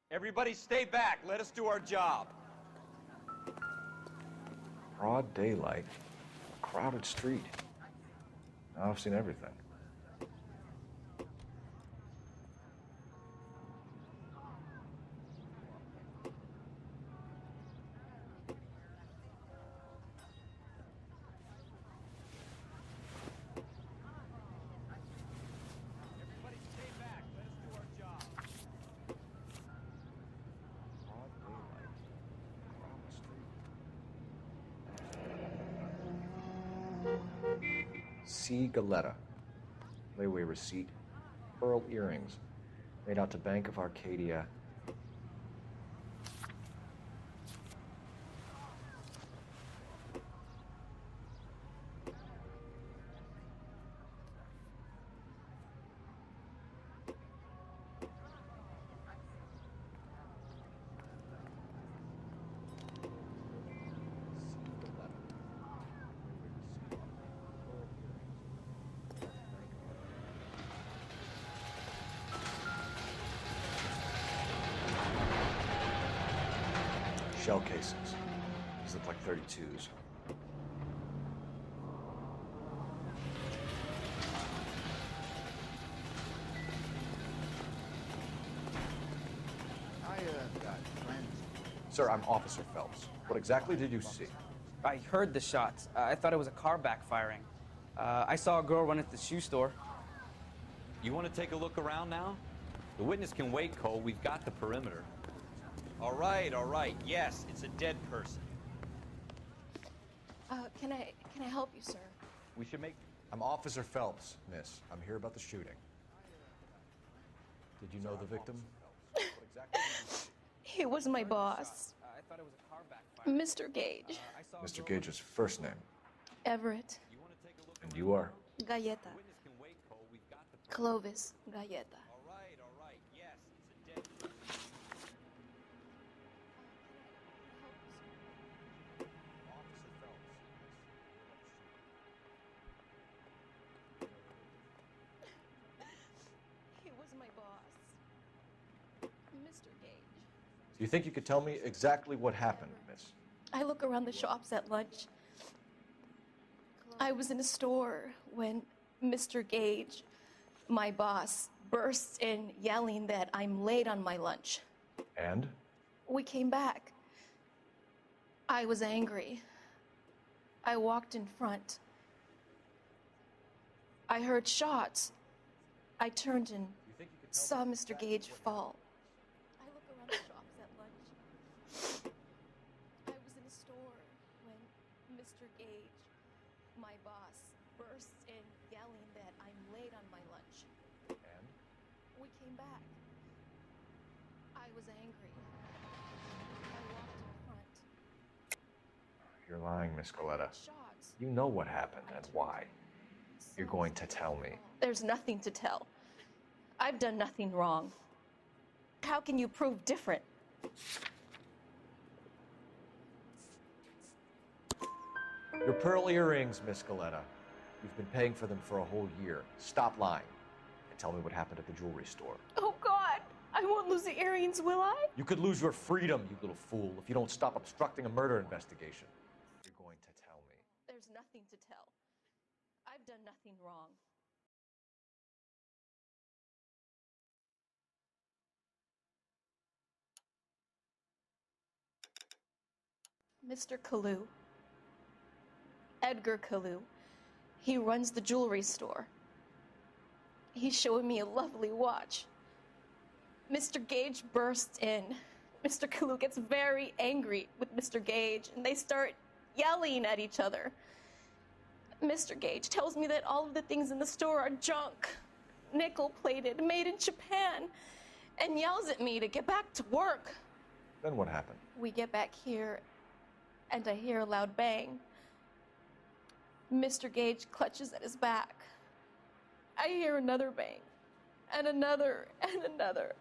Everybody stay back. Let us do our job. Broad daylight, a crowded street. Now I've seen everything. Everybody stay back. Let us do our job. Broad daylight, crowded street. C. Galetta. Layaway receipt. Pearl earrings. Made out to Bank of Arcadia. Shell casings. These look like 32s. Got friends. Sir, I'm Officer Phelps. What exactly did you see? I heard the shots. I thought it was a car backfiring. I saw a girl run into the shoe store. You want to take a look around now? The witness can wait, Cole. We've got the perimeter. All right, all right. Yes, it's a dead person. Can I help you, sir? We should make... I'm Officer Phelps, miss. I'm here about the shooting. Did you know the victim? What exactly did you see? He was my boss, I thought it was a car backfiring. Mr. Gage. I saw a Mr. girl Gage's first name. Everett. You want to take a look And you are? Galleta. The witness can wait, Cole. We've got the... Clovis Galleta. All right. Yes, it's a dead person. Officer Phelps, He was my boss, Mr. Gage. Do you think you could tell me exactly what happened, miss? I look around the shops at lunch. I was in a store when Mr. Gage, my boss, bursts in yelling that I'm late on my lunch. And? We came back. I was angry. I walked in front. I heard shots. I turned and You think you could saw me Mr. exactly Gage what fall. I look around the shops at lunch. I was in a store when Mr. Gage, my boss, bursts in yelling that I'm late on my lunch. happened? And? We came back. I was angry. I walked in front. You're lying, Miss Galetta. Shots. You know what happened and why. You're going to tell me. There's nothing to tell. I've done nothing wrong. How can you prove different? Your pearl earrings, Miss Galetta. You've been paying for them for a whole year. Stop lying and tell me what happened at the jewelry store. Oh, God. I won't lose the earrings, will I? You could lose your freedom, you little fool, if you don't stop obstructing a murder investigation. You're going to tell me. There's nothing to tell. I've done nothing wrong. Mr. Kalu, Edgar Kalu, he runs the jewelry store. He's showing me a lovely watch. Mr. Gage bursts in. Mr. Kalu gets very angry with Mr. Gage, and they start yelling at each other. Mr. Gage tells me that all of the things in the store are junk, nickel-plated, made in Japan, and yells at me to get back to work. Then what happened? We get back here, and I hear a loud bang. Mr. Gage clutches at his back. I hear another bang, and another, and another.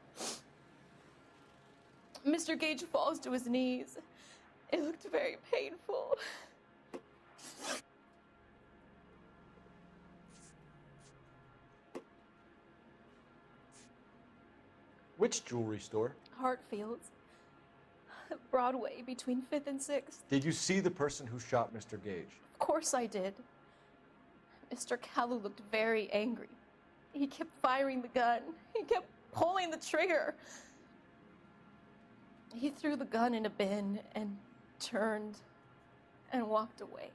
Mr. Gage falls to his knees. It looked very painful. Which jewelry store? Hartfield's. Broadway, between 5th and 6th. Did you see the person who shot Mr. Gage? Of course I did. Mr. Kalu looked very angry. He kept firing the gun. He kept pulling the trigger. He threw the gun in a bin and turned and walked away.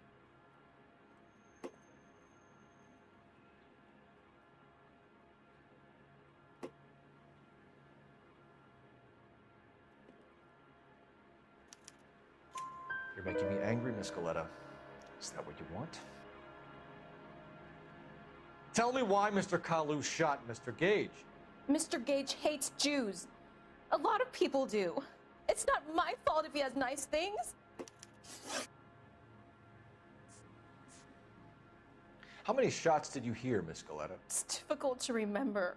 You're making me angry, Miss Goleta. Is that what you want? Tell me why Mr. Kalu shot Mr. Gage. Mr. Gage hates Jews. A lot of people do. It's not my fault if he has nice things. How many shots did you hear, Miss Goleta? It's difficult to remember.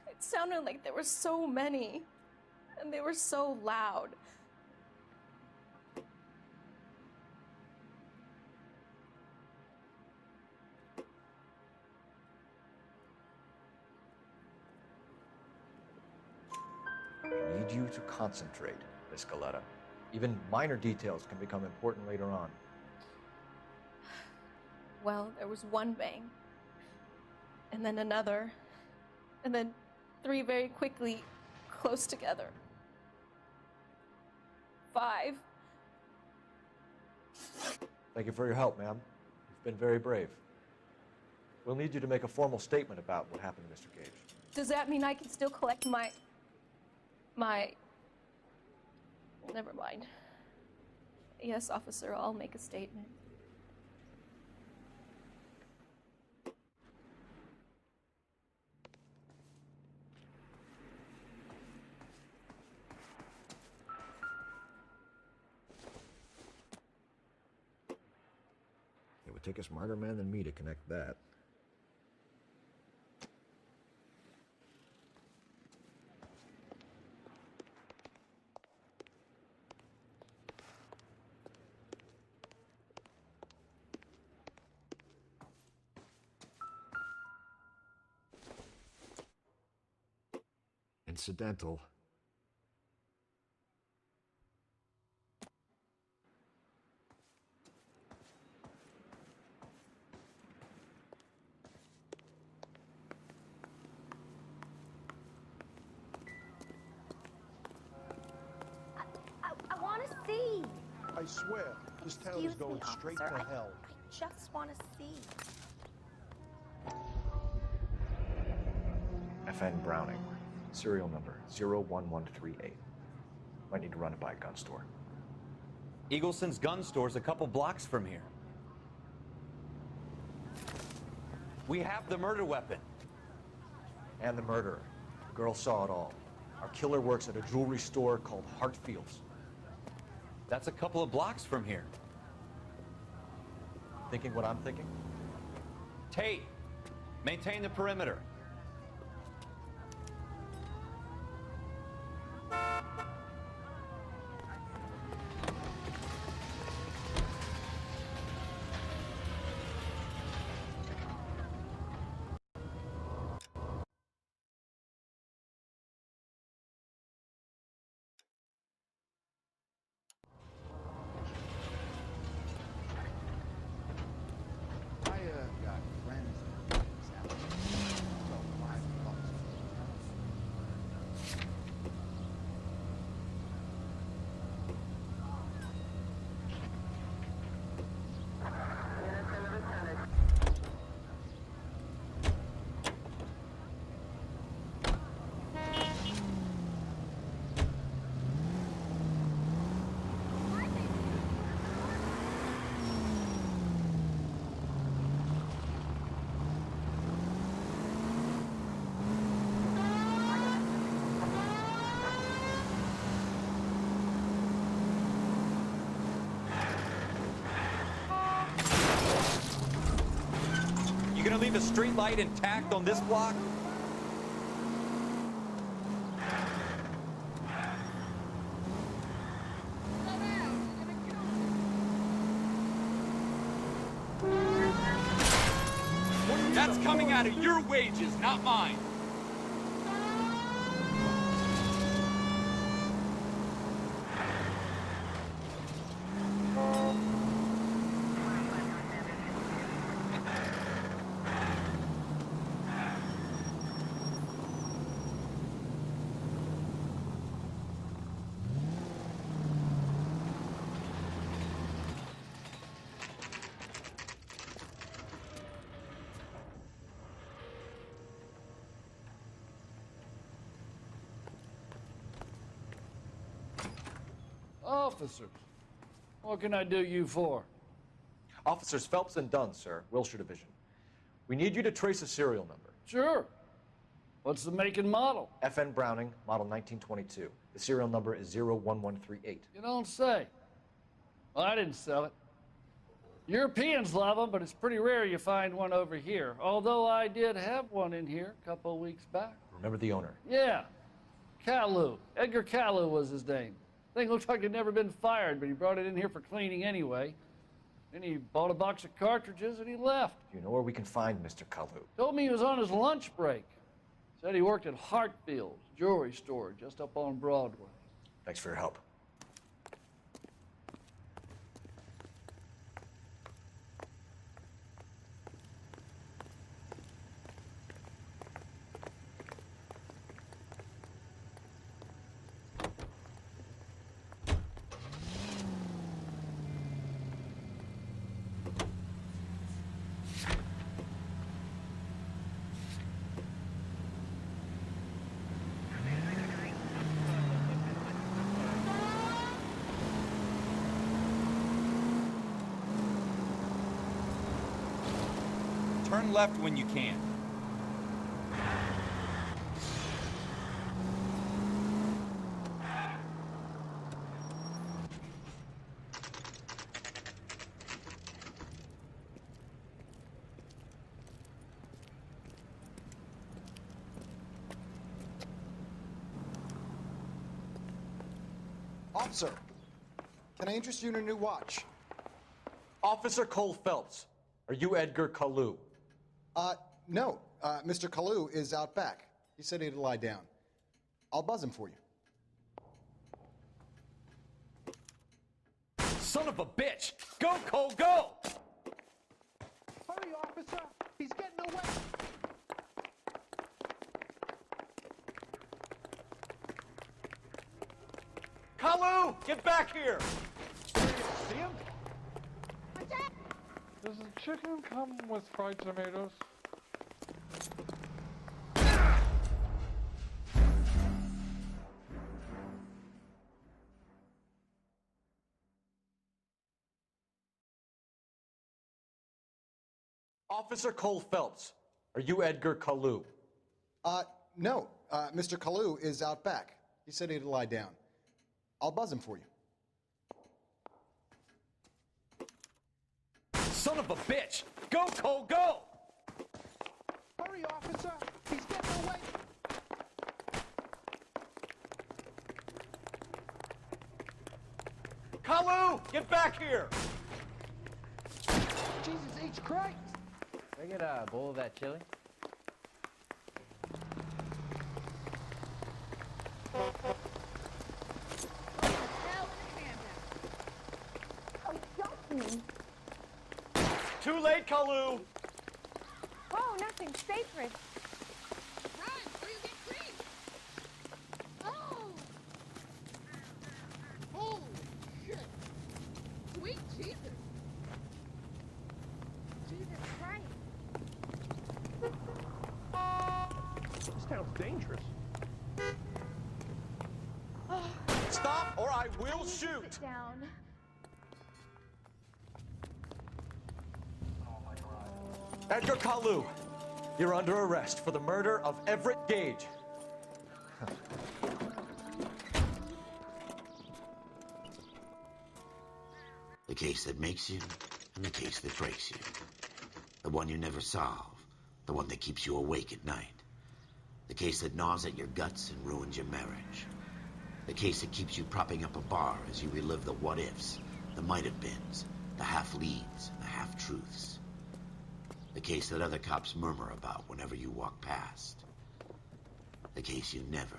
It sounded like there were so many, and they were so loud. I need you to concentrate, Miss Goleta. Even minor details can become important later on. Well, there was one bang, and then another, and then 3 very quickly, close together. 5. Thank you for your help, ma'am. You've been very brave. We'll need you to make a formal statement about what happened to Mr. Gage. Does that mean I can still collect my... Never mind. Yes, officer, I'll make a statement. It would take a smarter man than me to connect that. Incidental. I want to see. I swear, this town Excuse is going me, straight officer. to hell. I just want to see. FN Browning. Serial number 01138. Might need to run it by a gun store. Eagleson's gun store's a couple blocks from here. We have the murder weapon. And the murderer. The girl saw it all. Our killer works at a jewelry store called Hartfield's. That's a couple of blocks from here. Thinking what I'm thinking? Tate, maintain the perimeter. I got friends in South Africa, so $5. You gonna leave the street light intact on this block? That's coming out of your wages, not mine. Officers, what can I do you for? Officers Phelps and Dunn, sir, Wilshire Division. We need you to trace a serial number. Sure. What's the make and model? FN Browning, model 1922. The serial number is 01138. You don't say. Well, I didn't sell it. Europeans love them, but it's pretty rare you find one over here. Although I did have one in here a couple of weeks back. Remember the owner? Yeah. Kalu. Edgar Kalu was his name. Thing looked like it'd never been fired, but he brought it in here for cleaning anyway. Then he bought a box of cartridges and he left. Do you know where we can find Mr. Kalu? Told me he was on his lunch break. Said he worked at Hartfield's jewelry store just up on Broadway. Thanks for your help. Turn left when you can. Officer, can I interest you in a new watch? Officer Cole Phelps, are you Edgar Kalu? No. Mr. Kalu is out back. He said he'd lie down. I'll buzz him for you. Son of a bitch! Go, Cole, go! Hurry, officer! He's getting away! Kalu, get back here! See him? Does the chicken come with fried tomatoes? Officer Cole Phelps, are you Edgar Kalu? No. Mr. Kalu is out back. He said he'd lie down. I'll buzz him for you. Son of a bitch! Go, Cole, go! Hurry, officer! He's getting away! Kalu, get back here! Jesus H. Christ! Can I get a bowl of that chili? Too late, Kalu! Oh, nothing sacred. Run, or you get creamed! Oh! Holy shit! Sweet Jesus! Jesus Christ. This town's dangerous. Stop or I will shoot! Sit down. Edgar Kalu, you're under arrest for the murder of Everett Gage. The case that makes you, and the case that breaks you. The one you never solve, the one that keeps you awake at night. The case that gnaws at your guts and ruins your marriage. The case that keeps you propping up a bar as you relive the what-ifs, the might-have-beens, the half-leads, and the half-truths. The case that other cops murmur about whenever you walk past. The case you never,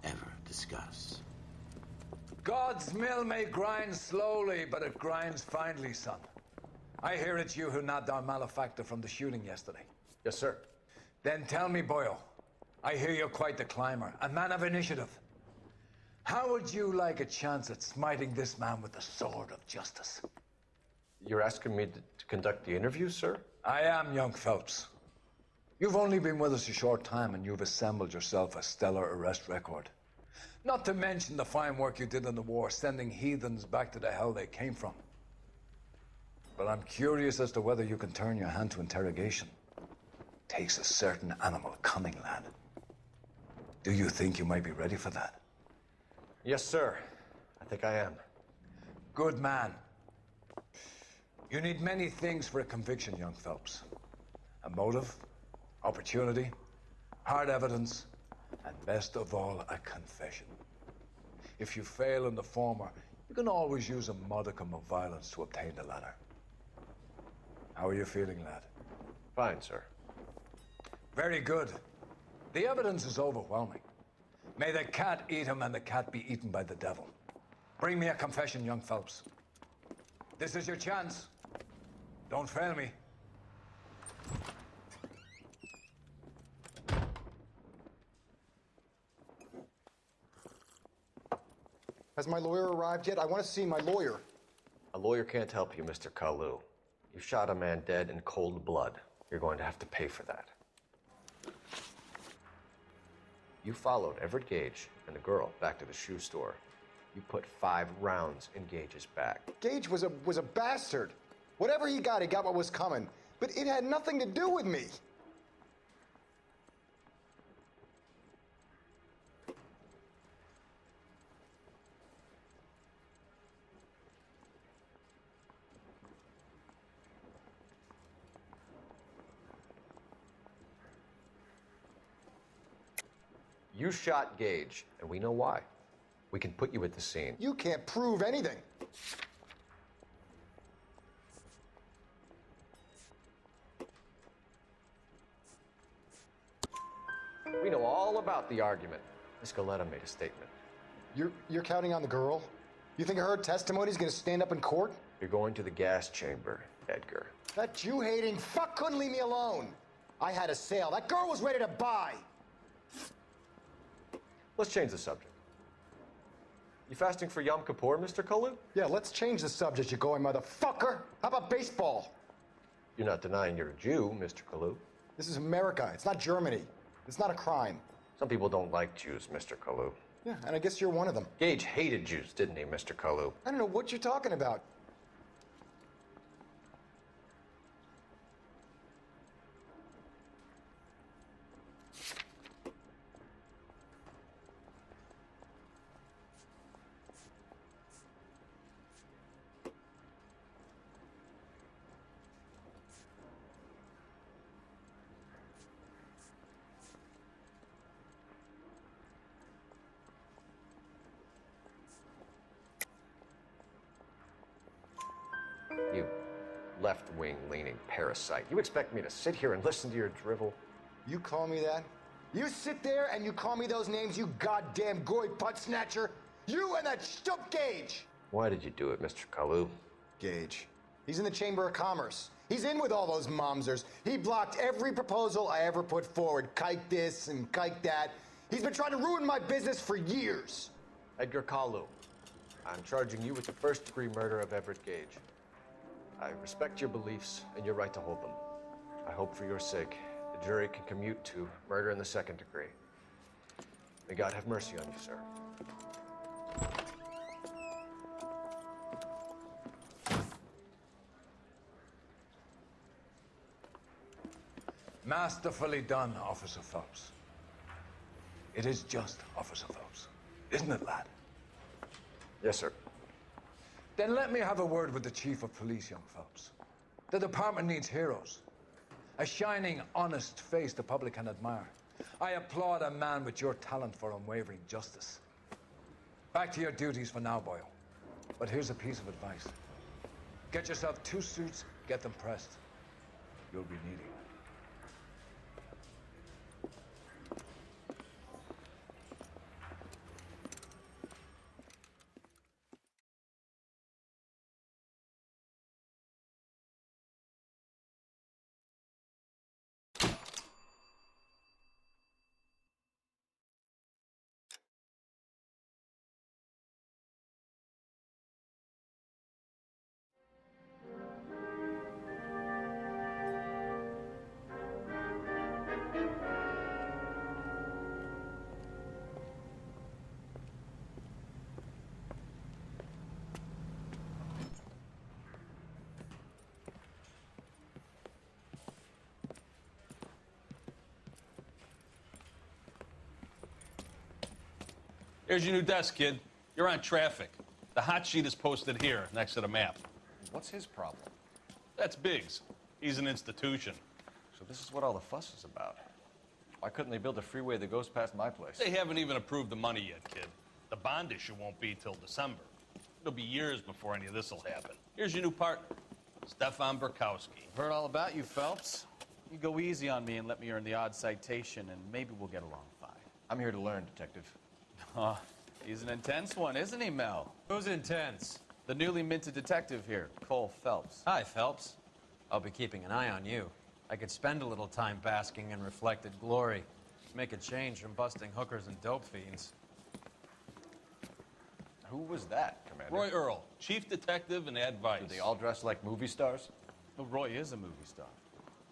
ever discuss. God's mill may grind slowly, but it grinds finely, son. I hear it's you who nabbed our malefactor from the shooting yesterday. Yes, sir. Then tell me, Boyle, I hear you're quite the climber, a man of initiative. How would you like a chance at smiting this man with the sword of justice? You're asking me to conduct the interview, sir? I am, young Phelps. You've only been with us a short time and you've assembled yourself a stellar arrest record. Not to mention the fine work you did in the war, sending heathens back to the hell they came from. But I'm curious as to whether you can turn your hand to interrogation. Takes a certain animal cunning, lad. Do you think you might be ready for that? Yes, sir. I think I am. Good man. You need many things for a conviction, young Phelps. A motive, opportunity, hard evidence, and best of all, a confession. If you fail in the former, you can always use a modicum of violence to obtain the latter. How are you feeling, lad? Fine, sir. Very good. The evidence is overwhelming. May the cat eat him and the cat be eaten by the devil. Bring me a confession, young Phelps. This is your chance. Don't fail me. Has my lawyer arrived yet? I want to see my lawyer. A lawyer can't help you, Mr. Kalu. You shot a man dead in cold blood. You're going to have to pay for that. You followed Everett Gage and the girl back to the shoe store. You put 5 rounds in Gage's back. Gage was a bastard. Whatever he got what was coming. But it had nothing to do with me. You shot Gage, and we know why. We can put you at the scene. You can't prove anything. We know all about the argument. Miss Galetta made a statement. You're counting on the girl? You think her testimony is going to stand up in court? You're going to the gas chamber, Edgar. That Jew-hating fuck couldn't leave me alone. I had a sale. That girl was ready to buy. Let's change the subject. You fasting for Yom Kippur, Mr. Kalu? Yeah, let's change the subject, you going motherfucker. How about baseball? You're not denying you're a Jew, Mr. Kalu. This is America. It's not Germany. It's not a crime. Some people don't like Jews, Mr. Kalu. Yeah, and I guess you're one of them. Gage hated Jews, didn't he, Mr. Kalu? I don't know what you're talking about. You left-wing leaning parasite. You expect me to sit here and listen to your drivel? You call me that? You sit there and you call me those names, you goddamn goy putt snatcher? You and that stup Gage! Why did you do it, Mr. Kalu? Gage. He's in the Chamber of Commerce. He's in with all those momsers. He blocked every proposal I ever put forward. Kike this and kike that. He's been trying to ruin my business for years. Edgar Kalu, I'm charging you with the first-degree murder of Everett Gage. I respect your beliefs and your right to hold them. I hope for your sake the jury can commute to murder in the second degree. May God have mercy on you, sir. Masterfully done, Officer Phelps. It is just, Officer Phelps. Isn't it, lad? Yes, sir. Then let me have a word with the Chief of Police, young Phelps. The department needs heroes. A shining, honest face the public can admire. I applaud a man with your talent for unwavering justice. Back to your duties for now, Boyle. But here's a piece of advice. Get yourself 2 suits, get them pressed. You'll be needing them. Here's your new desk, kid. You're on traffic. The hot sheet is posted here, next to the map. What's his problem? That's Biggs. He's an institution. So this is what all the fuss is about. Why couldn't they build a freeway that goes past my place? They haven't even approved the money yet, kid. The bond issue won't be till December. It'll be years before any of this will happen. Here's your new partner, Stefan Burkowski. Heard all about you, Phelps. You go easy on me and let me earn the odd citation, and maybe we'll get along fine. I'm here to learn, Detective. Oh, he's an intense one, isn't he, Mel? Who's intense? The newly minted detective here, Cole Phelps. Hi, Phelps. I'll be keeping an eye on you. I could spend a little time basking in reflected glory. Make a change from busting hookers and dope fiends. Who was that, Commander? Roy Earl, chief detective and advice. Do they all dress like movie stars? Well, Roy is a movie star.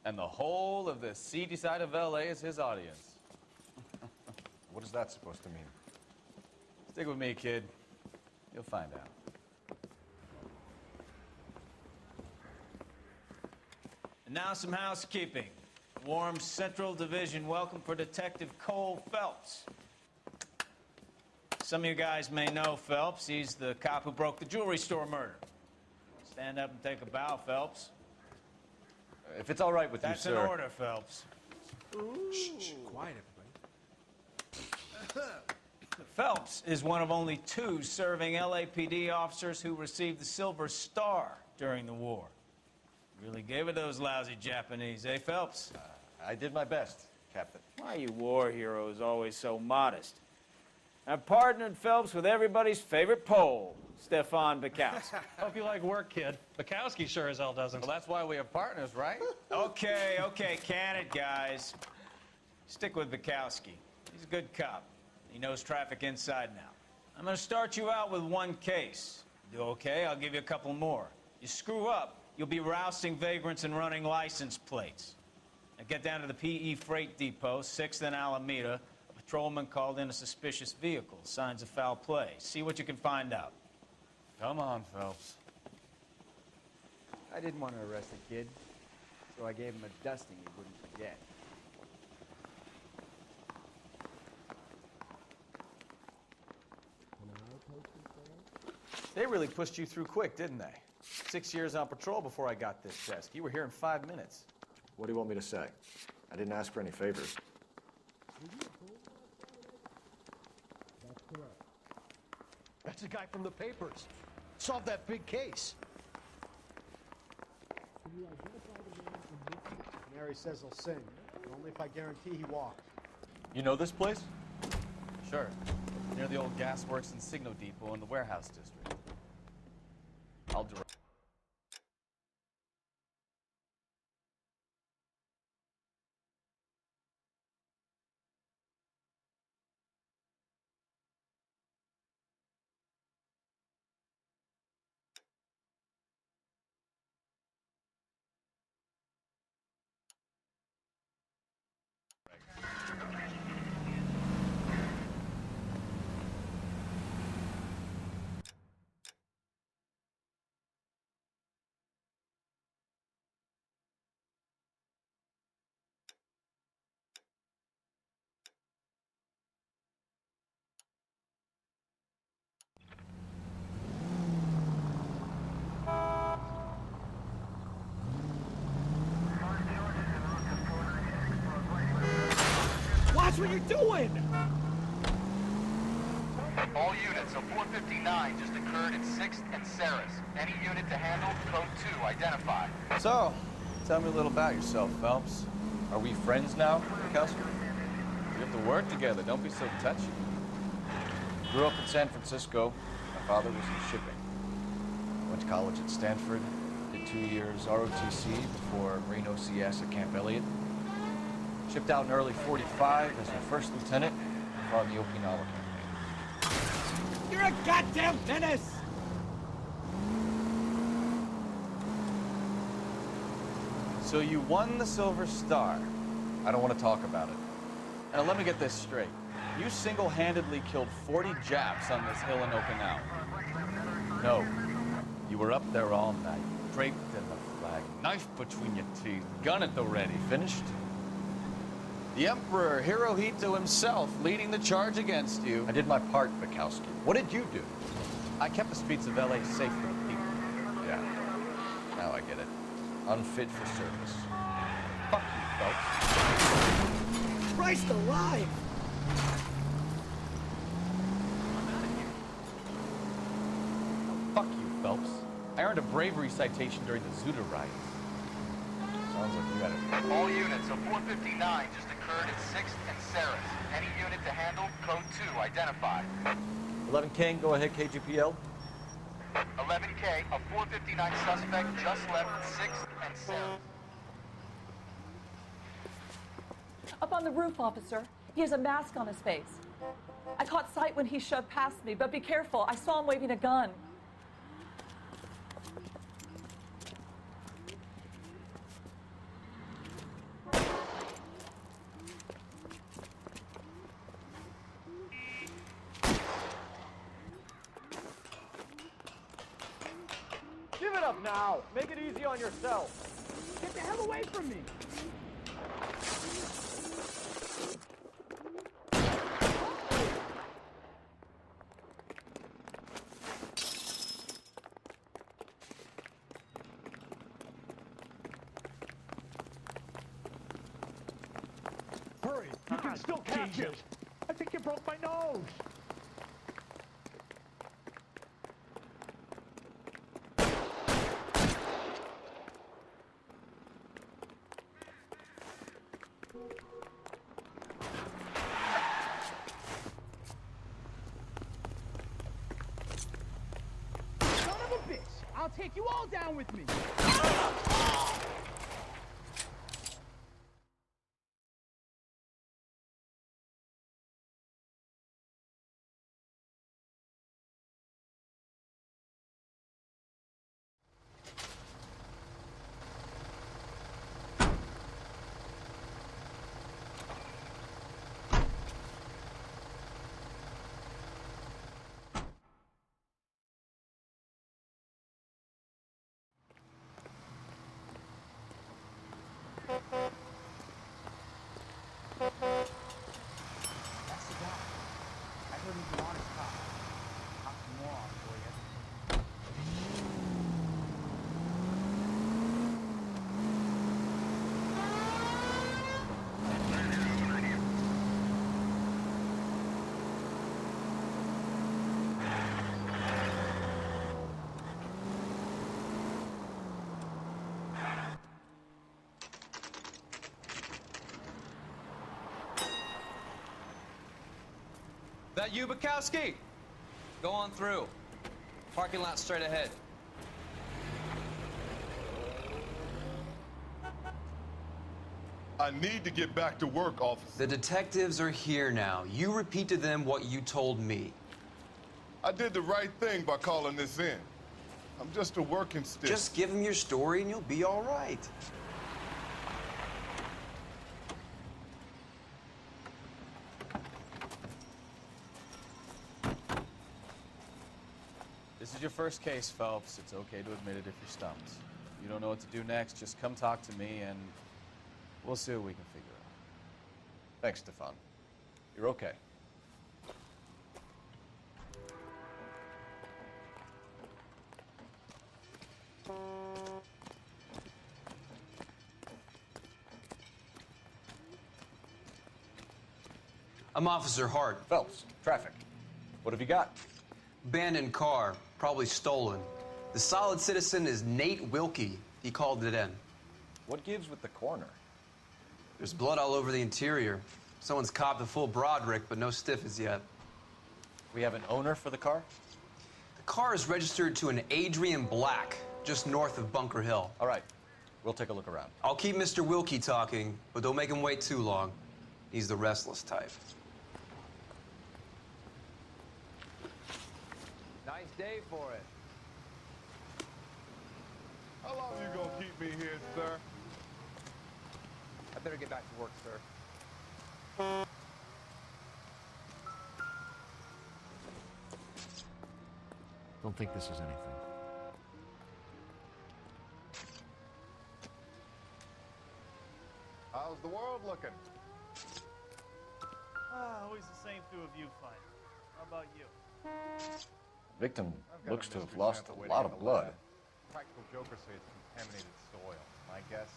And the whole of the seedy side of L.A. is his audience. What is that supposed to mean? Stick with me, kid. You'll find out. And now some housekeeping. Warm Central Division welcome for Detective Cole Phelps. Some of you guys may know Phelps. He's the cop who broke the jewelry store murder. Stand up and take a bow, Phelps. If it's all right with That's you, sir. in order, Phelps. Shh, quiet, everybody. Phelps is one of only 2 serving LAPD officers who received the Silver Star during the war. Really gave it those lousy Japanese, eh, Phelps? I did my best, Captain. Why are you war heroes always so modest? I've partnered Phelps with everybody's favorite Pole, Stefan Burkowski. Hope you like work, kid. Bukowski sure as hell doesn't. Well, that's why we have partners, right? Okay, can it, guys. Stick with Bukowski. He's a good cop. He knows traffic inside and out. I'm gonna start you out with 1 case. Do okay, I'll give you a couple more. You screw up, you'll be rousting vagrants and running license plates. Now get down to the PE Freight Depot, 6th and Alameda. A patrolman called in a suspicious vehicle, signs of foul play. See what you can find out. Come on, Phelps. I didn't want to arrest the kid, so I gave him a dusting he wouldn't forget. They really pushed you through quick, didn't they? 6 years on patrol before I got this desk. You were here in 5 minutes. What do you want me to say? I didn't ask for any favors. That's the guy from the papers. Solved that big case. Mary says he'll sing, but only if I guarantee he walks. You know this place? Sure. Near the old gas works and Signal Depot in the warehouse district. I'll direct. Watch what you're doing! All units, a 459 just occurred at 6th and Saris. Any unit to handle, code 2, identify. So, tell me a little about yourself, Phelps. Are we friends now, Burkowski? We have to work together. Don't be so touchy. Grew up in San Francisco. My father was in shipping. Went to college at Stanford. Did 2 years ROTC before Reno CS at Camp Elliott. Shipped out in early 45 as a first lieutenant on the Okinawa campaign. You're a goddamn menace! So you won the Silver Star. I don't want to talk about it. Now let me get this straight. You single-handedly killed 40 Japs on this hill in Okinawa. No. You were up there all night, draped in the flag, knife between your teeth, gun at the ready. Finished? The Emperor Hirohito himself leading the charge against you. I did my part, Bukowski. What did you do? I kept the streets of LA safe for the people. Yeah. Now I get it. Unfit for service. Fuck you, Phelps. Christ alive! Fuck you, Phelps. I earned a bravery citation during the Zuda riots. Sounds like you got it. All units, a 459 just occurred at 6th and Sarah's. Any unit to handle, code 2, identify. 11 King, go ahead, KGPL. 11K, a 459 suspect just left 6th and Sarah's. Up on the roof, officer. He has a mask on his face. I caught sight when he shoved past me, but be careful. I saw him waving a gun. Give it up now. Make it easy on yourself. Get the hell away from me. Hurry, you can still catch it. I think you broke my nose. Son of a bitch! I'll take you all down with me. That's the guy. I heard he's an honest cop. Oxymoron for you. That you, Bukowski? Go on through. Parking lot straight ahead. I need to get back to work, officer. The detectives are here now. You repeat to them what you told me. I did the right thing by calling this in. I'm just a working stick. Just give them your story and you'll be all right. This is your first case, Phelps. It's okay to admit it if you're stumped. If you don't know what to do next, just come talk to me and we'll see what we can figure out. Thanks, Stefan. You're okay. I'm Officer Hart. Phelps, traffic. What have you got? Abandoned car, probably stolen. The solid citizen is Nate Wilkie. He called it in. What gives with the corner? There's blood all over the interior. Someone's copped a full Broderick, but no stiff as yet. We have an owner for the car? The car is registered to an Adrian Black, just north of Bunker Hill. All right. We'll take a look around. I'll keep Mr. Wilkie talking, but don't make him wait too long. He's the restless type. Nice day for it. How long you gonna keep me here, sir? I better get back to work, sir. Don't think this is anything. How's the world looking? Always the same two of you fighting. How about you? Victim looks to have lost a lot of blood. Practical jokers say it's contaminated soil. My guess,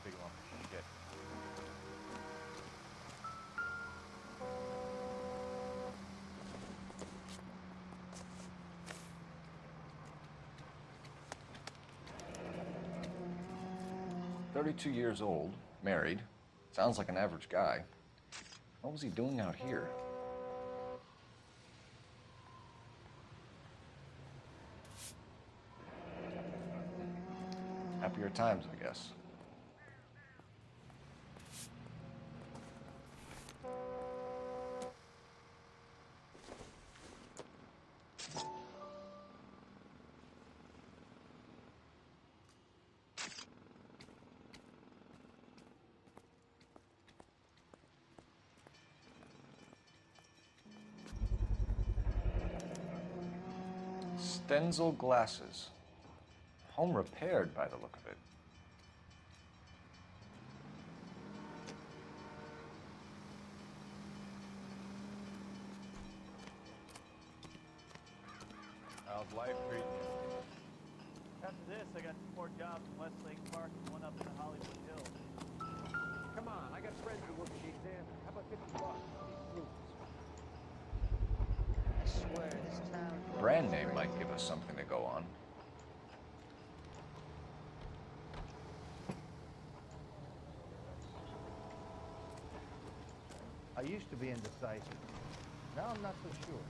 big lump of shit. "32 years old, married, sounds like an average guy. What was he doing out here?" Happier times, I guess. Stenzel glasses. Home repaired by the look of it. How's life treating you? After this, I got 2 more jobs in Westlake Park and 1 up in the Hollywood Hills. Come on, I got friends who work at the examiner. How about $50? I swear, this town... Brand name might give us something to go on. I used to be indecisive. Now I'm not so sure.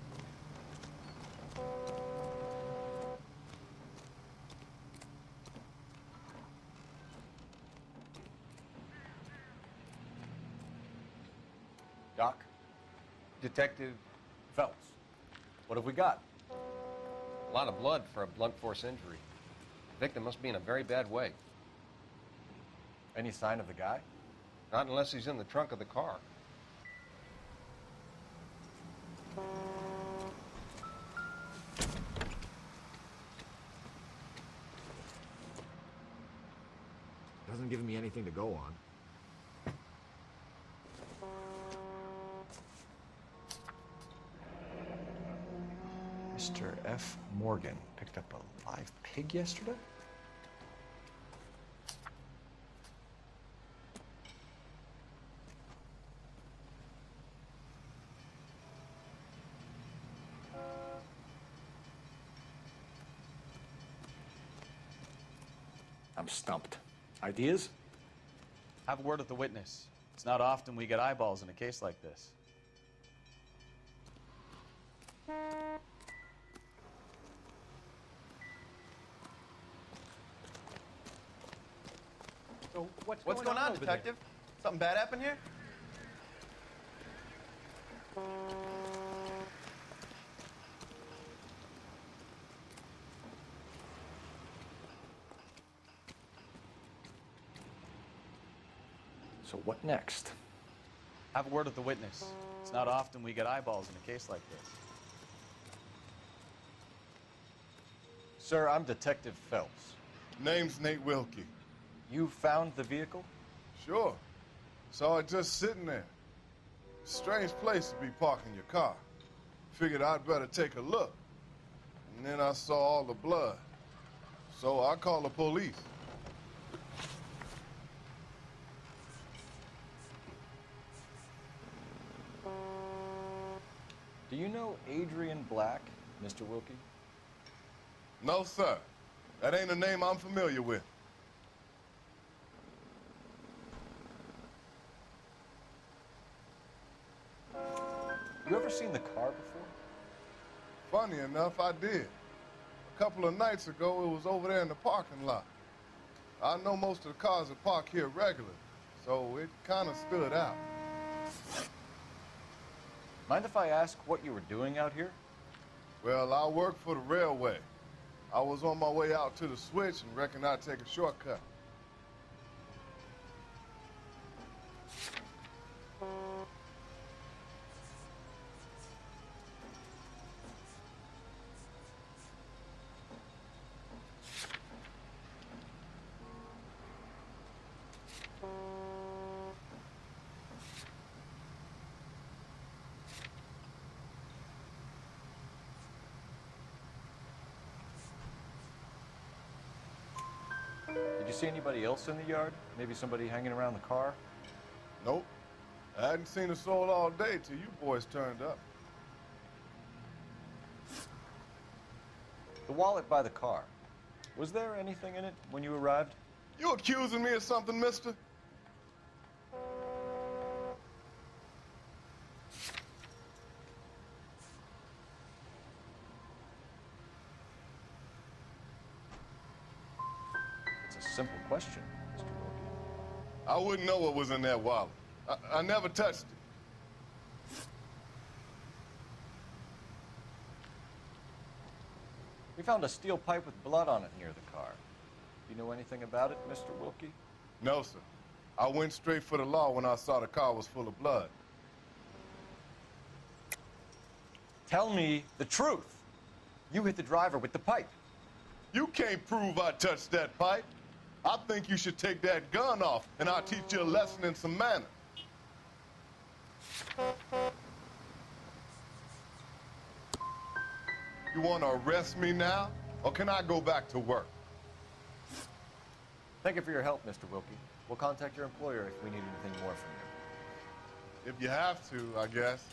Doc? Detective Phelps. What have we got? a lot of blood for a blunt force injury. The victim must be in a very bad way. Any sign of the guy? Not unless he's in the trunk of the car. Doesn't give me anything to go on. Mr. F. Morgan picked up a live pig yesterday? I'm stumped. Ideas? Have a word with the witness. It's not often we get eyeballs in a case like this. So what's going on, Detective? Something bad happened here? So what next? Have a word with the witness. It's not often we get eyeballs in a case like this. Sir, I'm Detective Phelps. Name's Nate Wilkie. You found the vehicle? Sure. Saw it just sitting there. Strange place to be parking your car. Figured I'd better take a look. And then I saw all the blood. So I called the police. Do you know Adrian Black, Mr. Wilkie? No, sir. That ain't a name I'm familiar with. You ever seen the car before? Funny enough, I did. A couple of nights ago, it was over there in the parking lot. I know most of the cars that park here regularly, so it kind of stood out. Mind if I ask what you were doing out here? Well, I work for the railway. I was on my way out to the switch and reckoned I'd take a shortcut. see anybody else in the yard? Maybe somebody hanging around the car? Nope. I hadn't seen a soul all day till you boys turned up. The wallet by the car. Was there anything in it when you arrived? You accusing me of something, mister? It's a simple question, Mr. Wilkie. I wouldn't know what was in that wallet. I never touched it. We found a steel pipe with blood on it near the car. Do you know anything about it, Mr. Wilkie? No, sir. I went straight for the law when I saw the car was full of blood. Tell me the truth. You hit the driver with the pipe. You can't prove I touched that pipe. I think you should take that gun off, and I'll teach you a lesson in some manners. You want to arrest me now, or can I go back to work? Thank you for your help, Mr. Wilkie. We'll contact your employer if we need anything more from you. If you have to, I guess.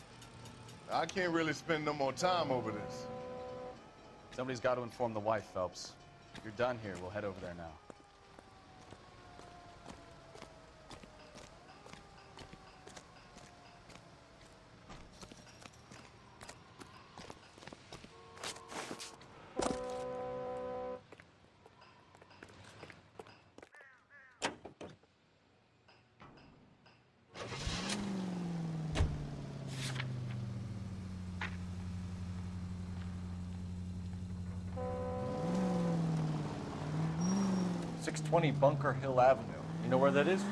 I can't really spend no more time over this. Somebody's got to inform the wife, Phelps. If you're done here, we'll head over there now. Bunker Hill Avenue. You know where that is?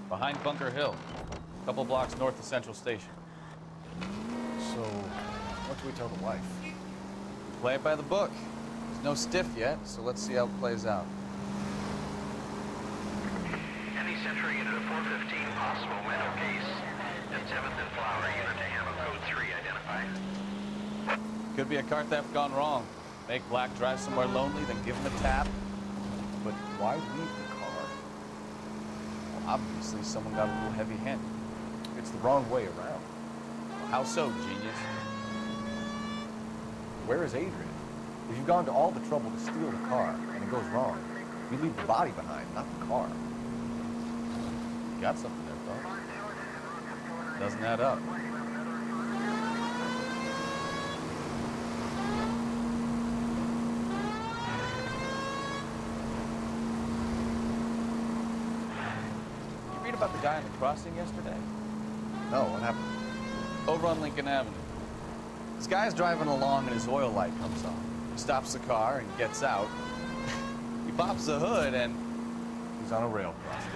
Behind Bunker Hill, a couple blocks north of Central Station. So, what do we tell the wife? Play it by the book. There's no stiff yet, so let's see how it plays out. Any Century unit of 415, possible mental case. And 7th and Flower unit to handle code 3 identified. Could be a car theft gone wrong. Make Black drive somewhere lonely, then give him a tap. But why leave the car? Well, obviously someone got a little heavy-handed. It's the wrong way around. Well, how so, genius? Where is Adrian? If you've gone to all the trouble to steal the car, and it goes wrong, you leave the body behind, not the car. You got something there, Phelps. Doesn't add up. About the guy on the crossing yesterday? No, what happened? Over on Lincoln Avenue. This guy's driving along and his oil light comes on. He stops the car and gets out. He pops the hood and he's on a rail crossing.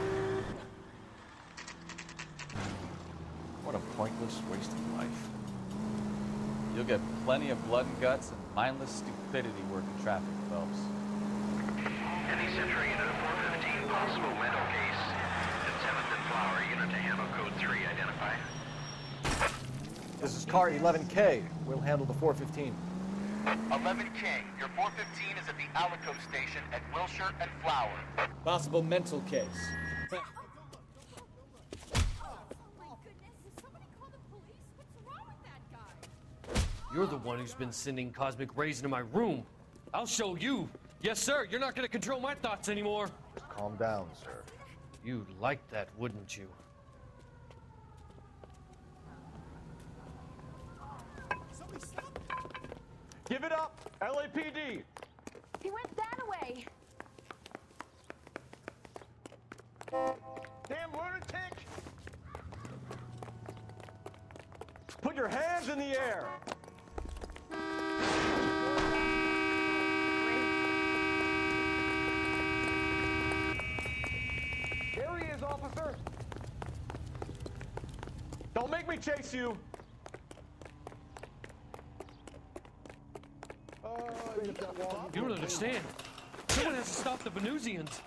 What a pointless waste of life. You'll get plenty of blood and guts and mindless stupidity working traffic, Phelps. Any Century unit of 415, possible mental case. 7th and Flower unit to handle code 3 identified. This is car 11K. We'll handle the 415. 11K, your 415 is at the Alico station at Wilshire and Flower. Possible mental case. You're the one who's been sending cosmic rays into my room. I'll show you. Yes, sir. You're not going to control my thoughts anymore. Just calm down, sir. You'd like that, wouldn't you? Give it up! LAPD! He went that way. Damn lunatic! Put your hands in the air! There he is, officer! Don't make me chase you! You don't understand. Someone has to stop the Venusians.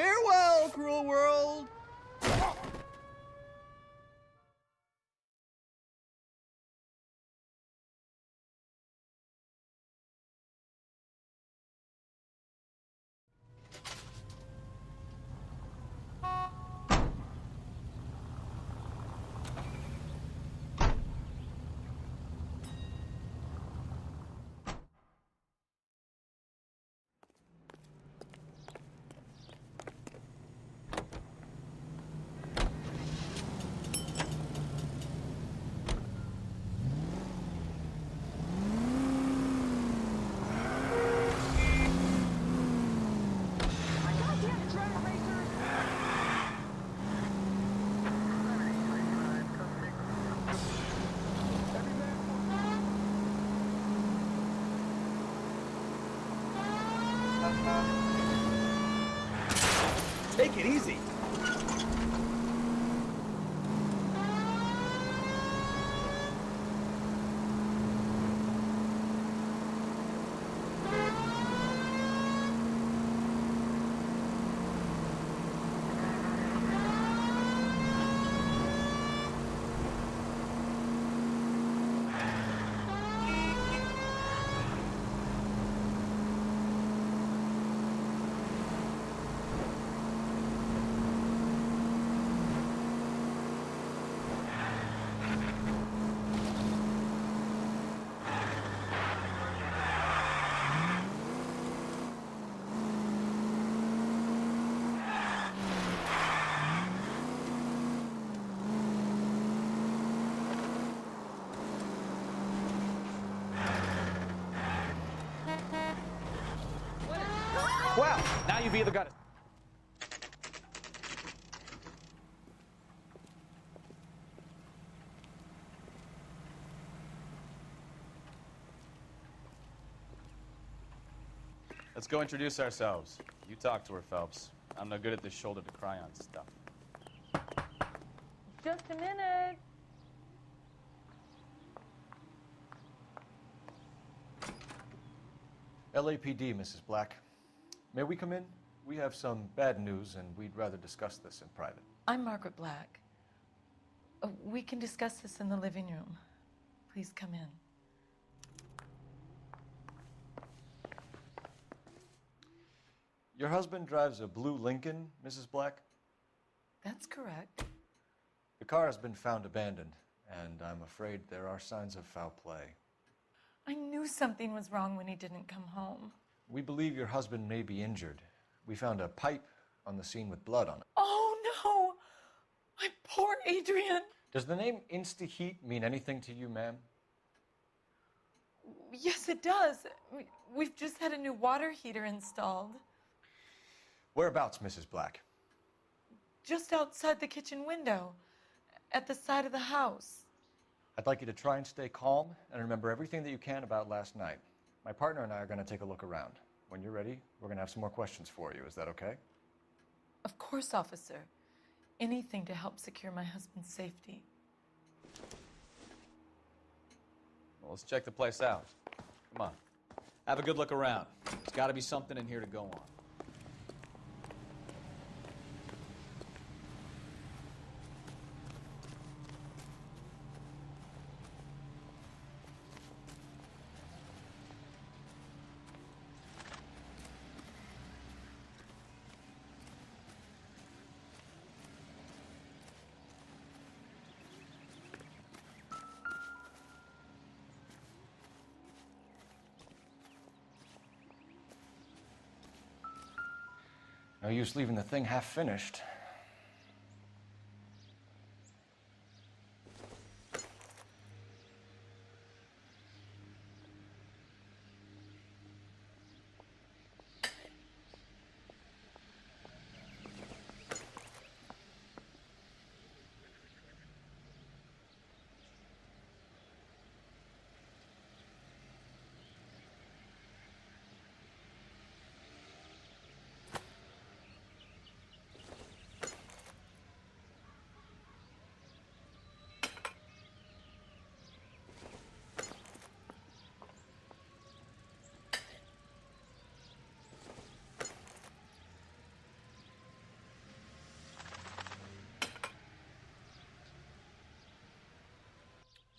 Farewell, cruel world! Take it easy. Well, now you've either got to... Let's go introduce ourselves. You talk to her, Phelps. I'm no good at this shoulder to cry on stuff. Just a minute. LAPD, Mrs. Black. May we come in? We have some bad news, and we'd rather discuss this in private. I'm Margaret Black. We can discuss this in the living room. Please come in. Your husband drives a blue Lincoln, Mrs. Black? That's correct. The car has been found abandoned, and I'm afraid there are signs of foul play. I knew something was wrong when he didn't come home. We believe your husband may be injured. We found a pipe on the scene with blood on it. Oh, no! My poor Adrian! Does the name Insta-Heat mean anything to you, ma'am? Yes, it does. We've just had a new water heater installed. Whereabouts, Mrs. Black? Just outside the kitchen window, at the side of the house. I'd like you to try and stay calm and remember everything that you can about last night. My partner and I are going to take a look around. When you're ready, we're going to have some more questions for you. Is that okay? Of course, officer. Anything to help secure my husband's safety. Well, let's check the place out. Come on. Have a good look around. There's got to be something in here to go on. No use leaving the thing half finished.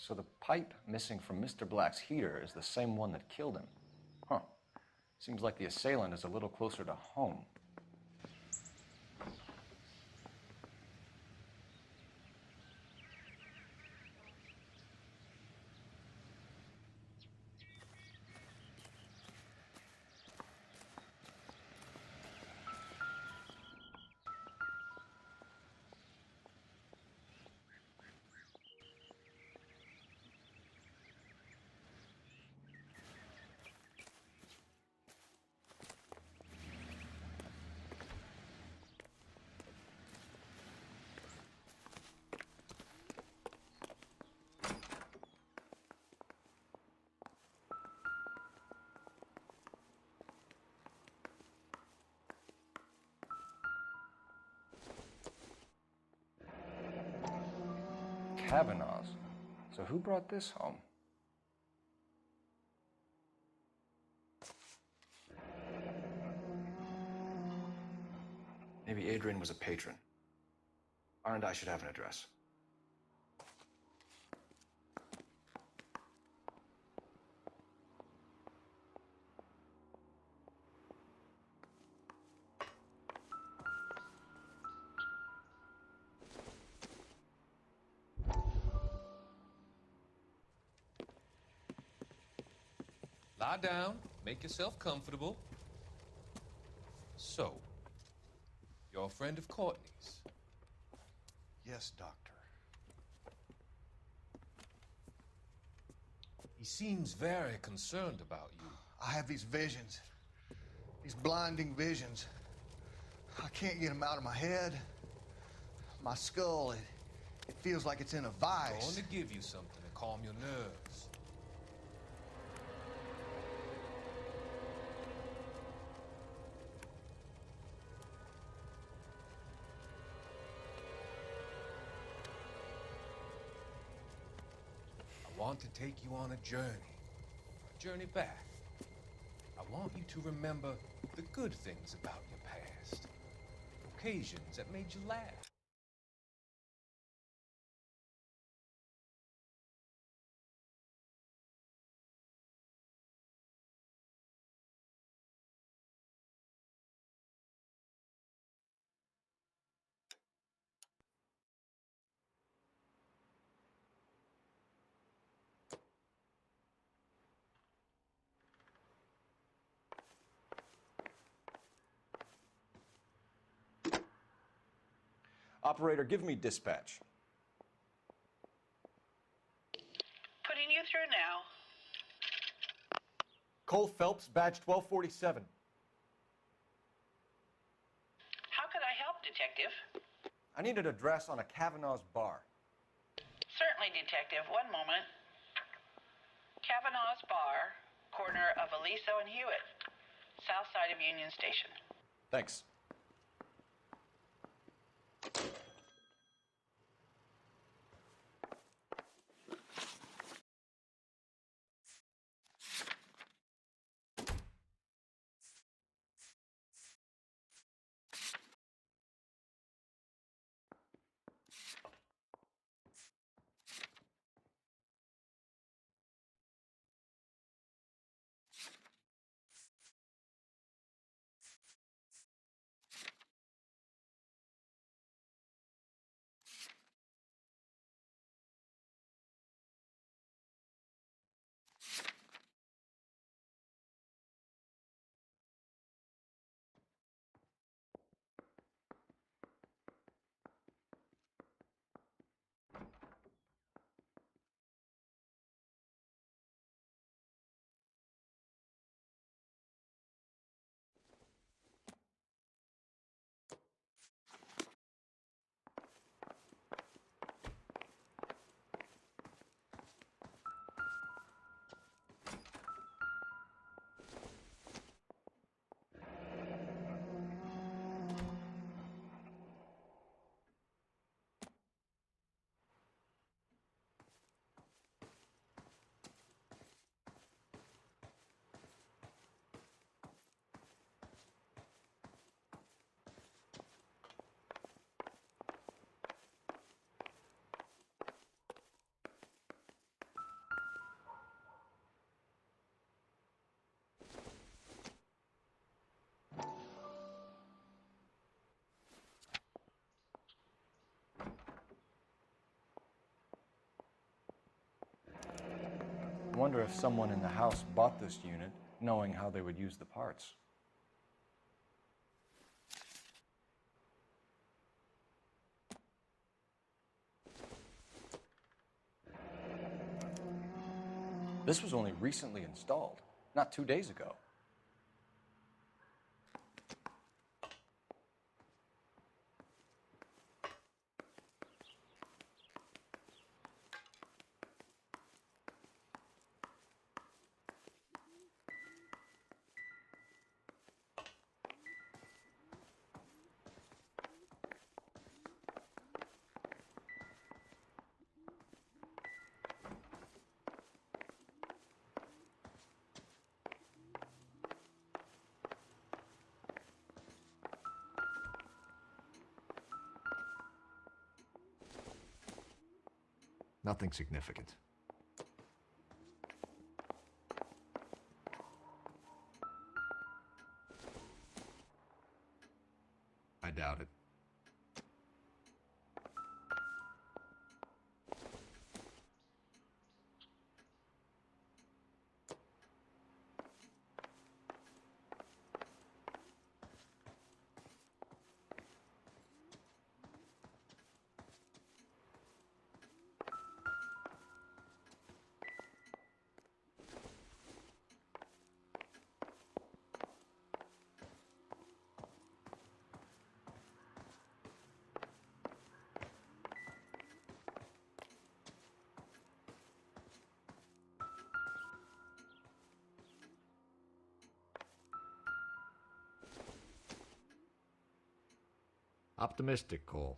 So the pipe missing from Mr. Black's heater is the same one that killed him. Huh. Seems like the assailant is a little closer to home. Kavanaugh's. So who brought this home? Maybe Adrian was a patron. R&I should have an address. Lie down, make yourself comfortable. So, you're a friend of Courtney's? Yes, Doctor. He seems very concerned about you. I have these visions, these blinding visions. I can't get them out of my head. My skull, it feels like it's in a vice. I'm going to give you something to calm your nerves. I want to take you on a journey back. I want you to remember the good things about your past, occasions that made you laugh. Operator, give me dispatch. Putting you through now. Cole Phelps, badge 1247. How could I help, Detective? I need an address on a Kavanaugh's bar. Certainly, Detective. One moment. Kavanaugh's Bar, corner of Aliso and Hewitt, south side of Union Station. Thanks. wonder if someone in the house bought this unit knowing how they would use the parts. This was only recently installed, not 2 days ago. Nothing significant. I doubt it. Optimistic, Cole.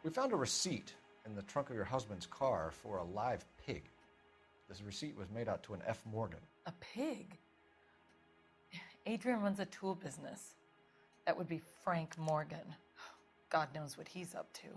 We found a receipt in the trunk of your husband's car for a live pig. This receipt was made out to an F. Morgan. A pig? Adrian runs a tool business. That would be Frank Morgan. God knows what he's up to.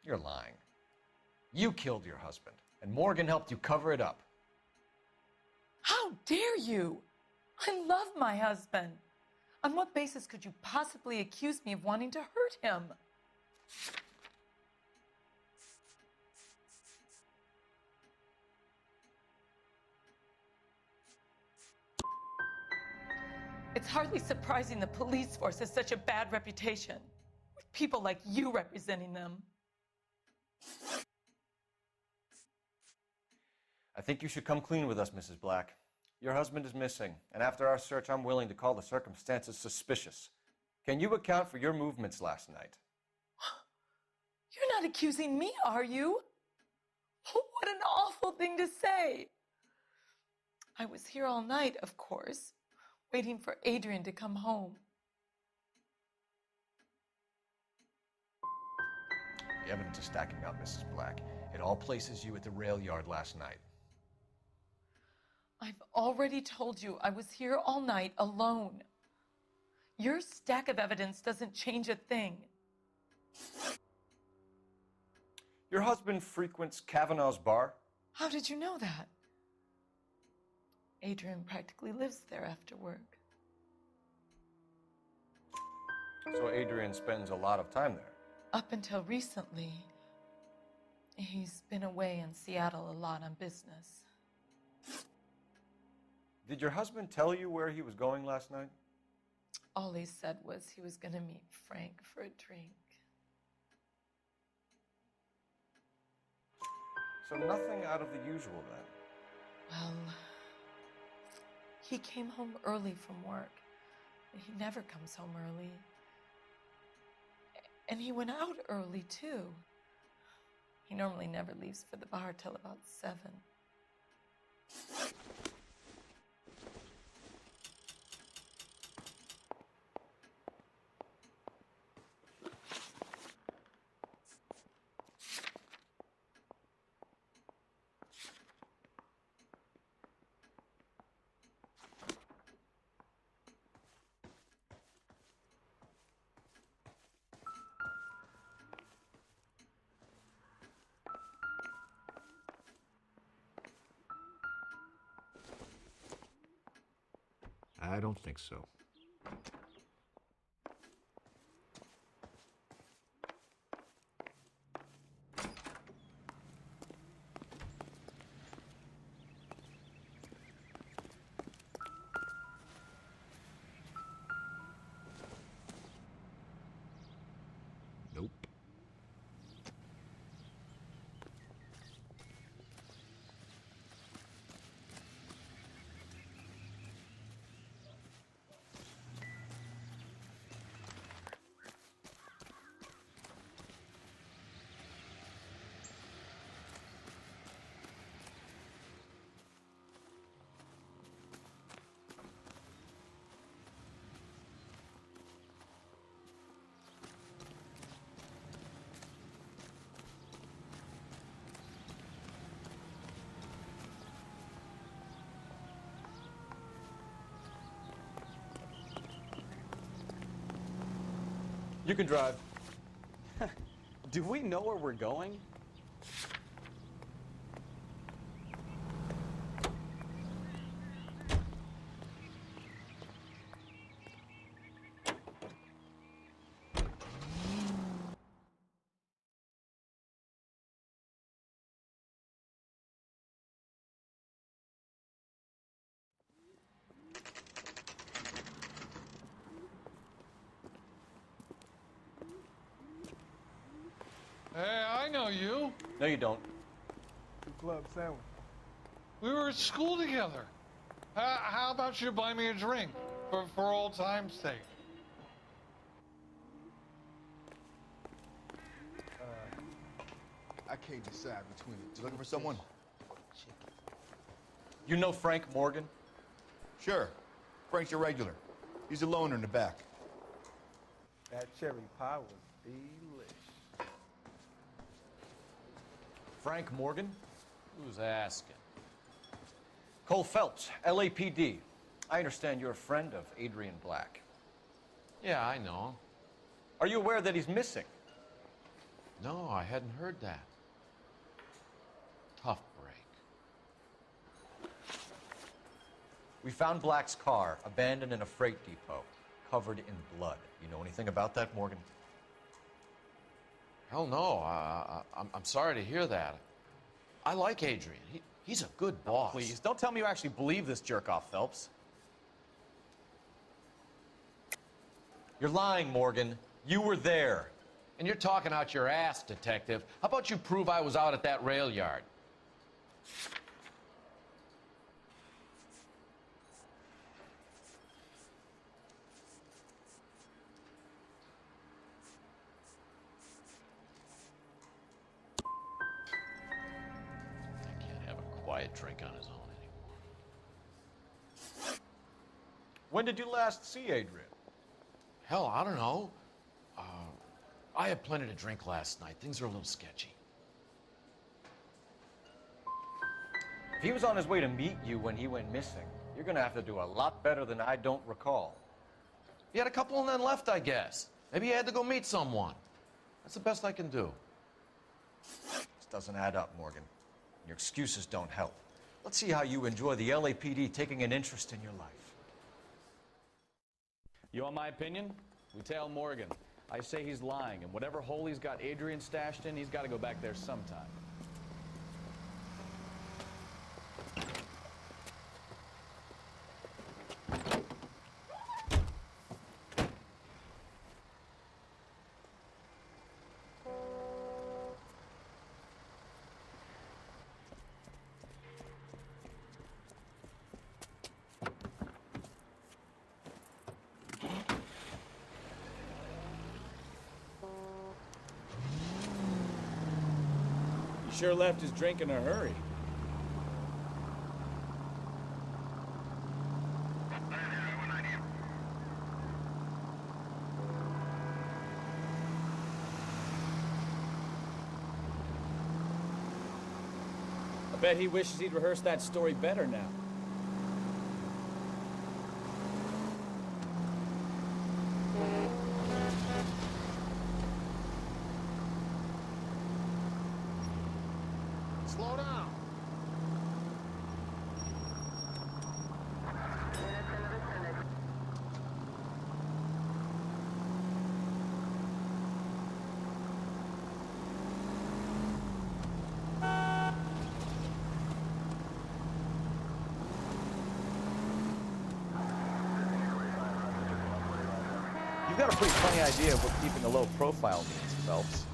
You're lying. You killed your husband, and Morgan helped you cover it up. How dare you? I love my husband. On what basis could you possibly accuse me of wanting to hurt him? It's hardly surprising the police force has such a bad reputation, with people like you representing them. I think you should come clean with us, Mrs. Black. Your husband is missing, and after our search, I'm willing to call the circumstances suspicious. Can you account for your movements last night? You're not accusing me, are you? What an awful thing to say. I was here all night, of course, waiting for Adrian to come home. The evidence is stacking up, Mrs. Black. It all places you at the rail yard last night. I've already told you I was here all night alone. Your stack of evidence doesn't change a thing. Your husband frequents Kavanaugh's bar? How did you know that? Adrian practically lives there after work. So Adrian spends a lot of time there? Up until recently, he's been away in Seattle a lot on business. Did your husband tell you where he was going last night? All he said was he was going to meet Frank for a drink. So nothing out of the usual then? Well, He came home early from work. He never comes home early. And he went out early, too. He normally never leaves for the bar till about 7. I don't think so. Nope. You can drive. Do we know where we're going? Hey, I know you. No, you don't. Two club sandwich. We were at school together. How about you buy me a drink for old time's sake? I can't decide between it. You looking for someone? You know Frank Morgan? Sure. Frank's your regular. He's a loner in the back. That cherry pie was delish. Frank Morgan? Who's asking? Cole Phelps, LAPD. I understand you're a friend of Adrian Black. Yeah, I know. Are you aware that he's missing? No, I hadn't heard that. Tough break. We found Black's car abandoned in a freight depot, covered in blood. You know anything about that, Morgan? Hell no. I'm sorry to hear that. I like Adrian. He's a good boss. Please, don't tell me you actually believe this jerk-off, Phelps. You're lying, Morgan. You were there. And you're talking out your ass, detective. How about you prove I was out at that rail yard? I can't have a quiet drink on his own anymore. When did you last see Adrian? Hell, I don't know. I had plenty to drink last night. Things are a little sketchy. If he was on his way to meet you when he went missing, you're gonna have to do a lot better than I don't recall. He had a couple and then left, I guess. Maybe he had to go meet someone. That's the best I can do. This doesn't add up, Morgan. Your excuses don't help. Let's see how you enjoy the LAPD taking an interest in your life. You want my opinion? We tail Morgan. I say he's lying, and whatever hole he's got Adrian stashed in, he's got to go back there sometime. sure left his drink in a hurry. I bet he wishes he'd rehearsed that story better now. Slow down. You've got a pretty funny idea of what keeping a low profile means, Phelps.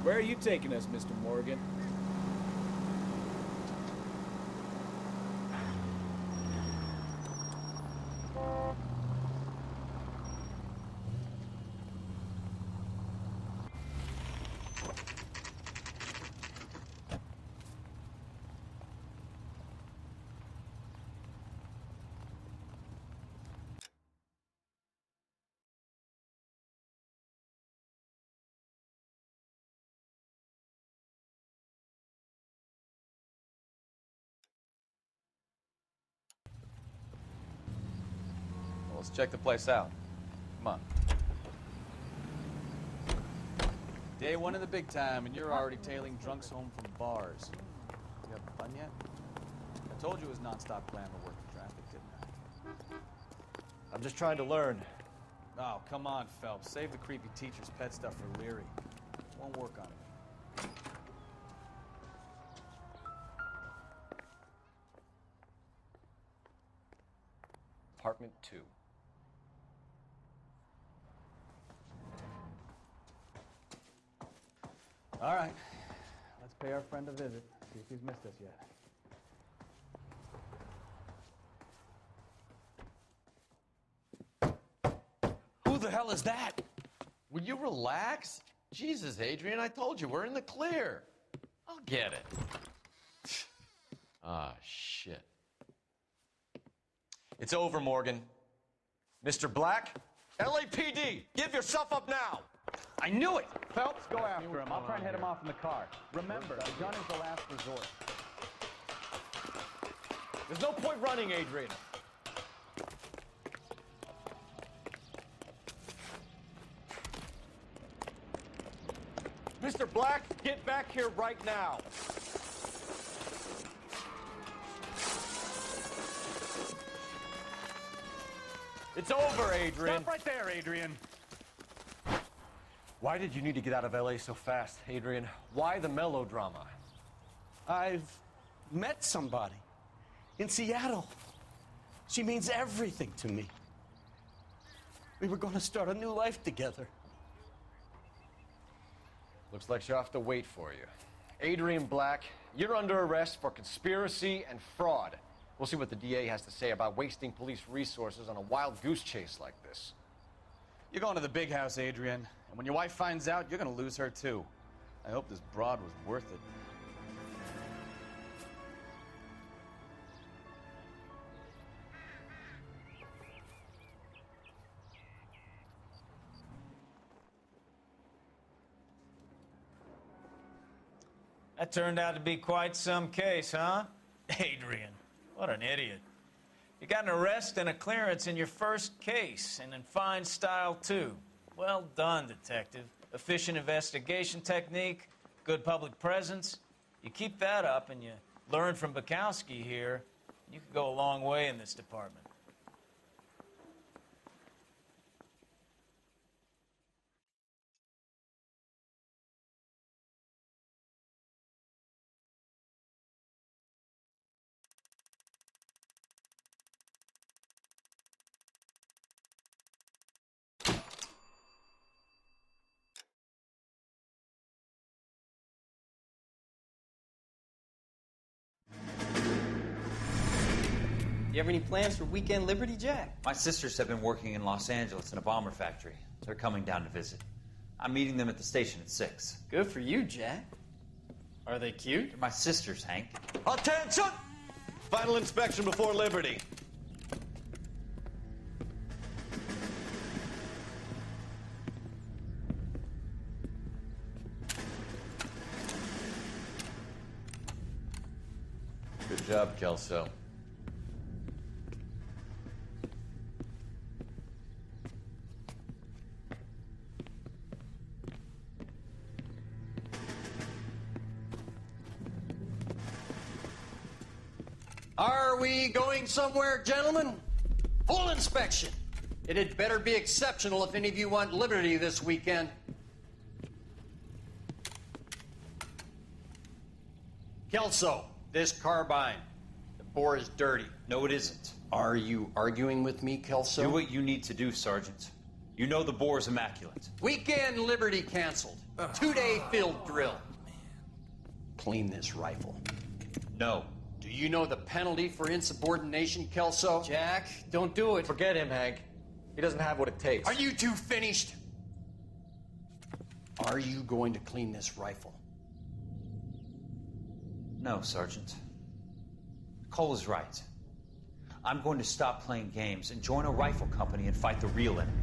Where are you taking us, Mr. Morgan? Well, let's check the place out. Come on. Day one of the big time, and you're already tailing drunks home from bars. You having fun yet? I told you it was nonstop glamour work in traffic, didn't I? I'm just trying to learn. Oh, come on, Phelps. Save the creepy teacher's pet stuff for Leary. Won't work on it. Apartment 2. All right. Let's pay our friend a visit. See if he's missed us yet. Who the hell is that? Will you relax? Jesus, Adrian, I told you, we're in the clear. I'll get it. Ah, shit. It's over, Morgan. Mr. Black, LAPD, give yourself up now. I knew it. Phelps, go after him. I'll try and head him off in the car. Remember, the gun is the last resort. There's no point running, Adrian. Mr. Black, get back here right now. It's over, Adrian. Stop right there, Adrian. Why did you need to get out of LA so fast, Adrian? Why the melodrama? I've met somebody in Seattle. She means everything to me. We were going to start a new life together. Looks like she'll have to wait for you. Adrian Black, you're under arrest for conspiracy and fraud. We'll see what the DA has to say about wasting police resources on a wild goose chase like this. You're going to the big house, Adrian. And when your wife finds out, you're going to lose her, too. I hope this broad was worth it. That turned out to be quite some case, huh? Adrian, what an idiot. You got an arrest and a clearance in your first case, and in fine style, too. Well done, detective. Efficient investigation technique, good public presence. You keep that up and you learn from Bukowski here, you could go a long way in this department. You have any plans for Weekend Liberty, Jack? My sisters have been working in Los Angeles in a bomber factory. They're coming down to visit. I'm meeting them at the station at 6. Good for you, Jack. Are they cute? They're my sisters, Hank. Attention! Final inspection before Liberty. Good job, Kelso. Are we going somewhere, gentlemen? Full inspection. It had better be exceptional if any of you want liberty this weekend. Kelso, this carbine. The bore is dirty. No, it isn't. Are you arguing with me, Kelso? Do what you need to do, Sergeant. You know the bore is immaculate. Weekend liberty canceled. 2-day field drill. Clean this rifle. No. Do you know the penalty for insubordination, Kelso? Jack, don't do it. Forget him, Hank. He doesn't have what it takes. Are you two finished? Are you going to clean this rifle? No, Sergeant. Cole is right. I'm going to stop playing games and join a rifle company and fight the real enemy.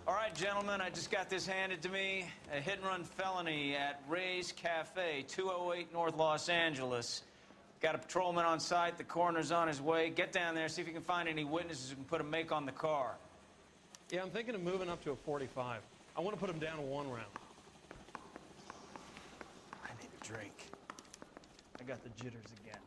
All right, gentlemen, I just got this handed to me. A hit-and-run felony at Ray's Cafe, 208 North Los Angeles. Got a patrolman on site. The coroner's on his way. Get down there, see if you can find any witnesses who can put a make on the car. Yeah, I'm thinking of moving up to a 45. I want to put him down to 1 round. I need a drink. I got the jitters again.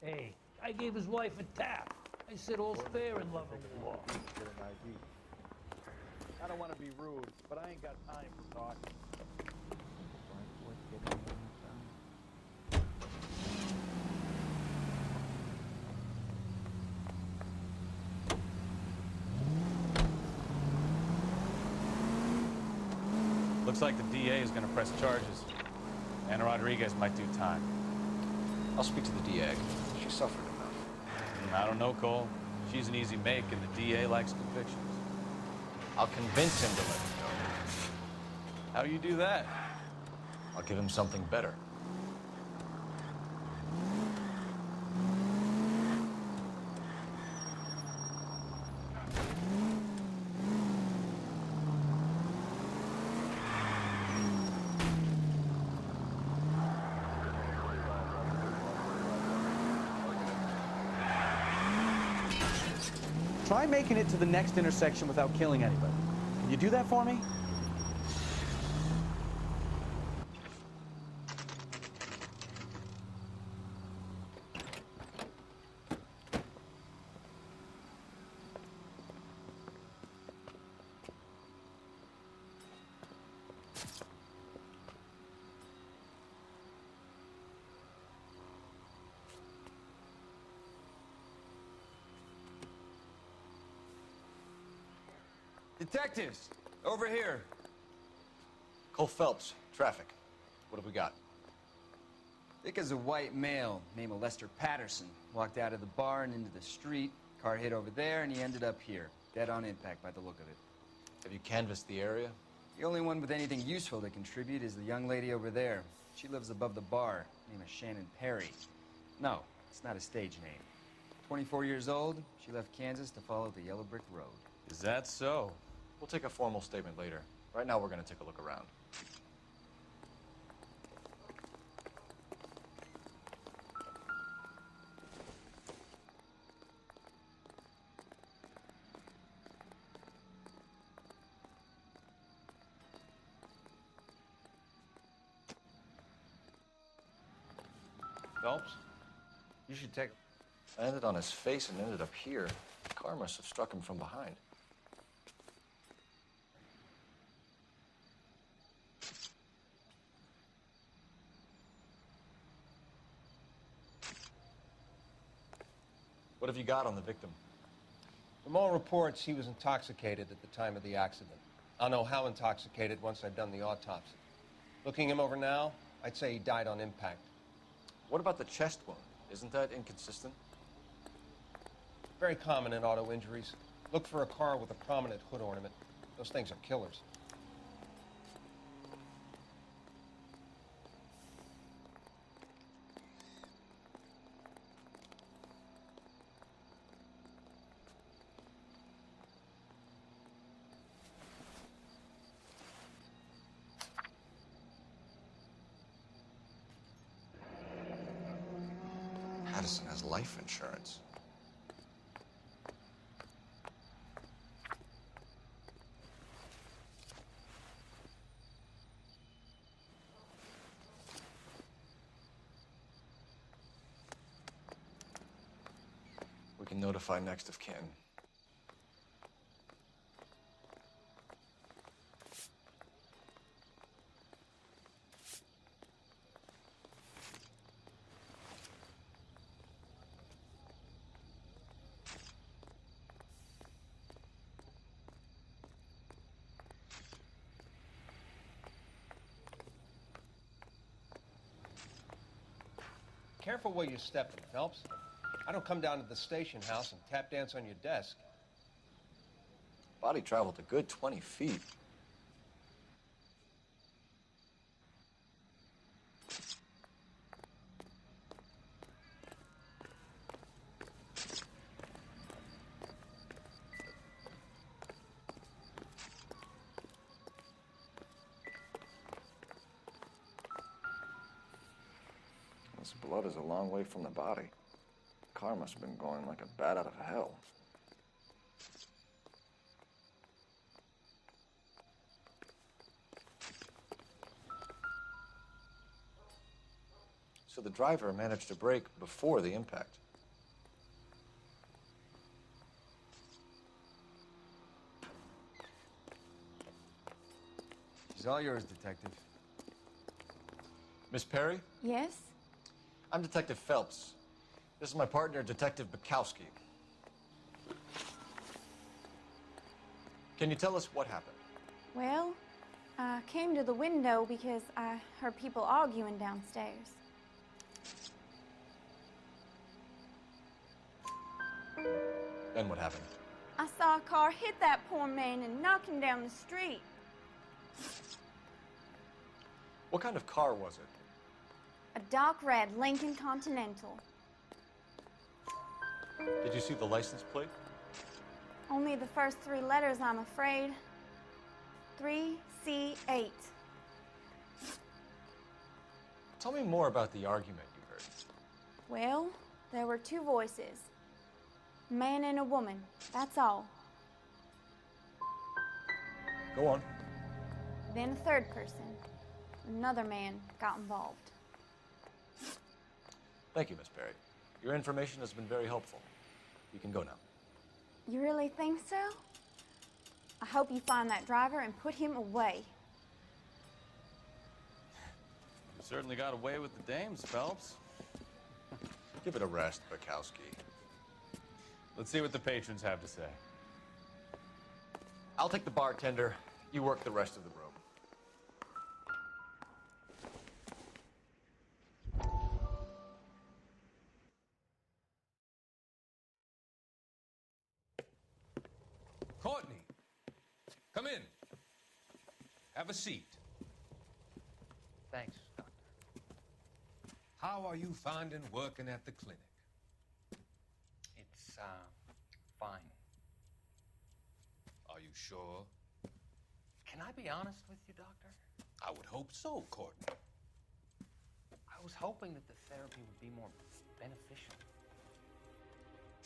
Hey, I gave his wife a tap. I said all's fair in love and war. I don't want to be rude, but I ain't got time for talk. Looks like the DA is going to press charges. Anna Rodriguez might do time. I'll speak to the DA. She suffered enough. I don't know, Cole. She's an easy make, and the DA likes convictions. I'll convince him to let me go. How do you do that? I'll give him something better. Try making it to the next intersection without killing anybody. Can you do that for me? Detectives, over here. Cole Phelps, traffic. What have we got? Thick as a white male named Lester Patterson walked out of the bar and into the street. Car hit over there, and he ended up here, dead on impact by the look of it. Have you canvassed the area? The only one with anything useful to contribute is the young lady over there. She lives above the bar. Name is Shannon Perry. No, it's not a stage name. 24 years old, she left Kansas to follow the yellow brick road. Is that so? We'll take a formal statement later. Right now, we're gonna take a look around. Phelps, you should take... I landed on his face and ended up here. The car must have struck him from behind. What have you got on the victim? From all reports, he was intoxicated at the time of the accident. I'll know how intoxicated once I've done the autopsy. Looking him over now, I'd say he died on impact. What about the chest wound? Isn't that inconsistent? Very common in auto injuries. Look for a car with a prominent hood ornament. Those things are killers. Patterson has life insurance. We can notify next of kin. Careful where you're stepping, Phelps. I don't come down to the station house and tap dance on your desk. Body traveled a good 20 feet. This blood is a long way from the body. The car must have been going like a bat out of hell. So the driver managed to brake before the impact. She's all yours, Detective. Miss Perry? Yes? I'm Detective Phelps. This is my partner, Detective Bukowski. Can you tell us what happened? Well, I came to the window because I heard people arguing downstairs. Then what happened? I saw a car hit that poor man and knock him down the street. What kind of car was it? A dark red Lincoln Continental. Did you see the license plate? Only the first three letters, I'm afraid. 3C8. Tell me more about the argument you heard. Well, there were two voices. A man and a woman, that's all. Go on. Then a third person. Another man got involved. Thank you, Miss Perry. Your information has been very helpful. You can go now. You really think so? I hope you find that driver and put him away. You certainly got away with the dames, Phelps. Give it a rest, Bukowski. Let's see what the patrons have to say. I'll take the bartender. You work the rest of the room. Courtney, come in. Have a seat. Thanks, Doctor. How are you finding working at the clinic? It's, fine. Are you sure? Can I be honest with you, Doctor? I would hope so, Courtney. I was hoping that the therapy would be more beneficial.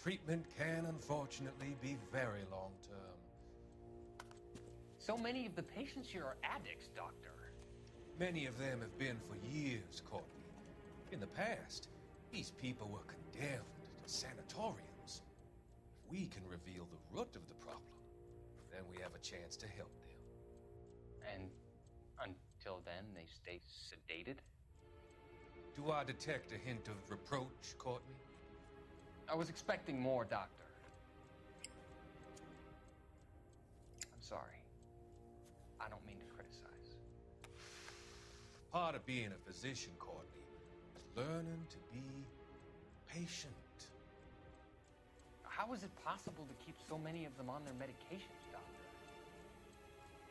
Treatment can unfortunately be very long-term. So many of the patients here are addicts, Doctor. Many of them have been for years, Courtney. In the past, these people were condemned to sanatoriums. If we can reveal the root of the problem, then we have a chance to help them. And until then, they stay sedated? Do I detect a hint of reproach, Courtney? I was expecting more, Doctor. I'm sorry. I don't mean to criticize. Part of being a physician, Courtney, is learning to be patient. How is it possible to keep so many of them on their medications, Doctor?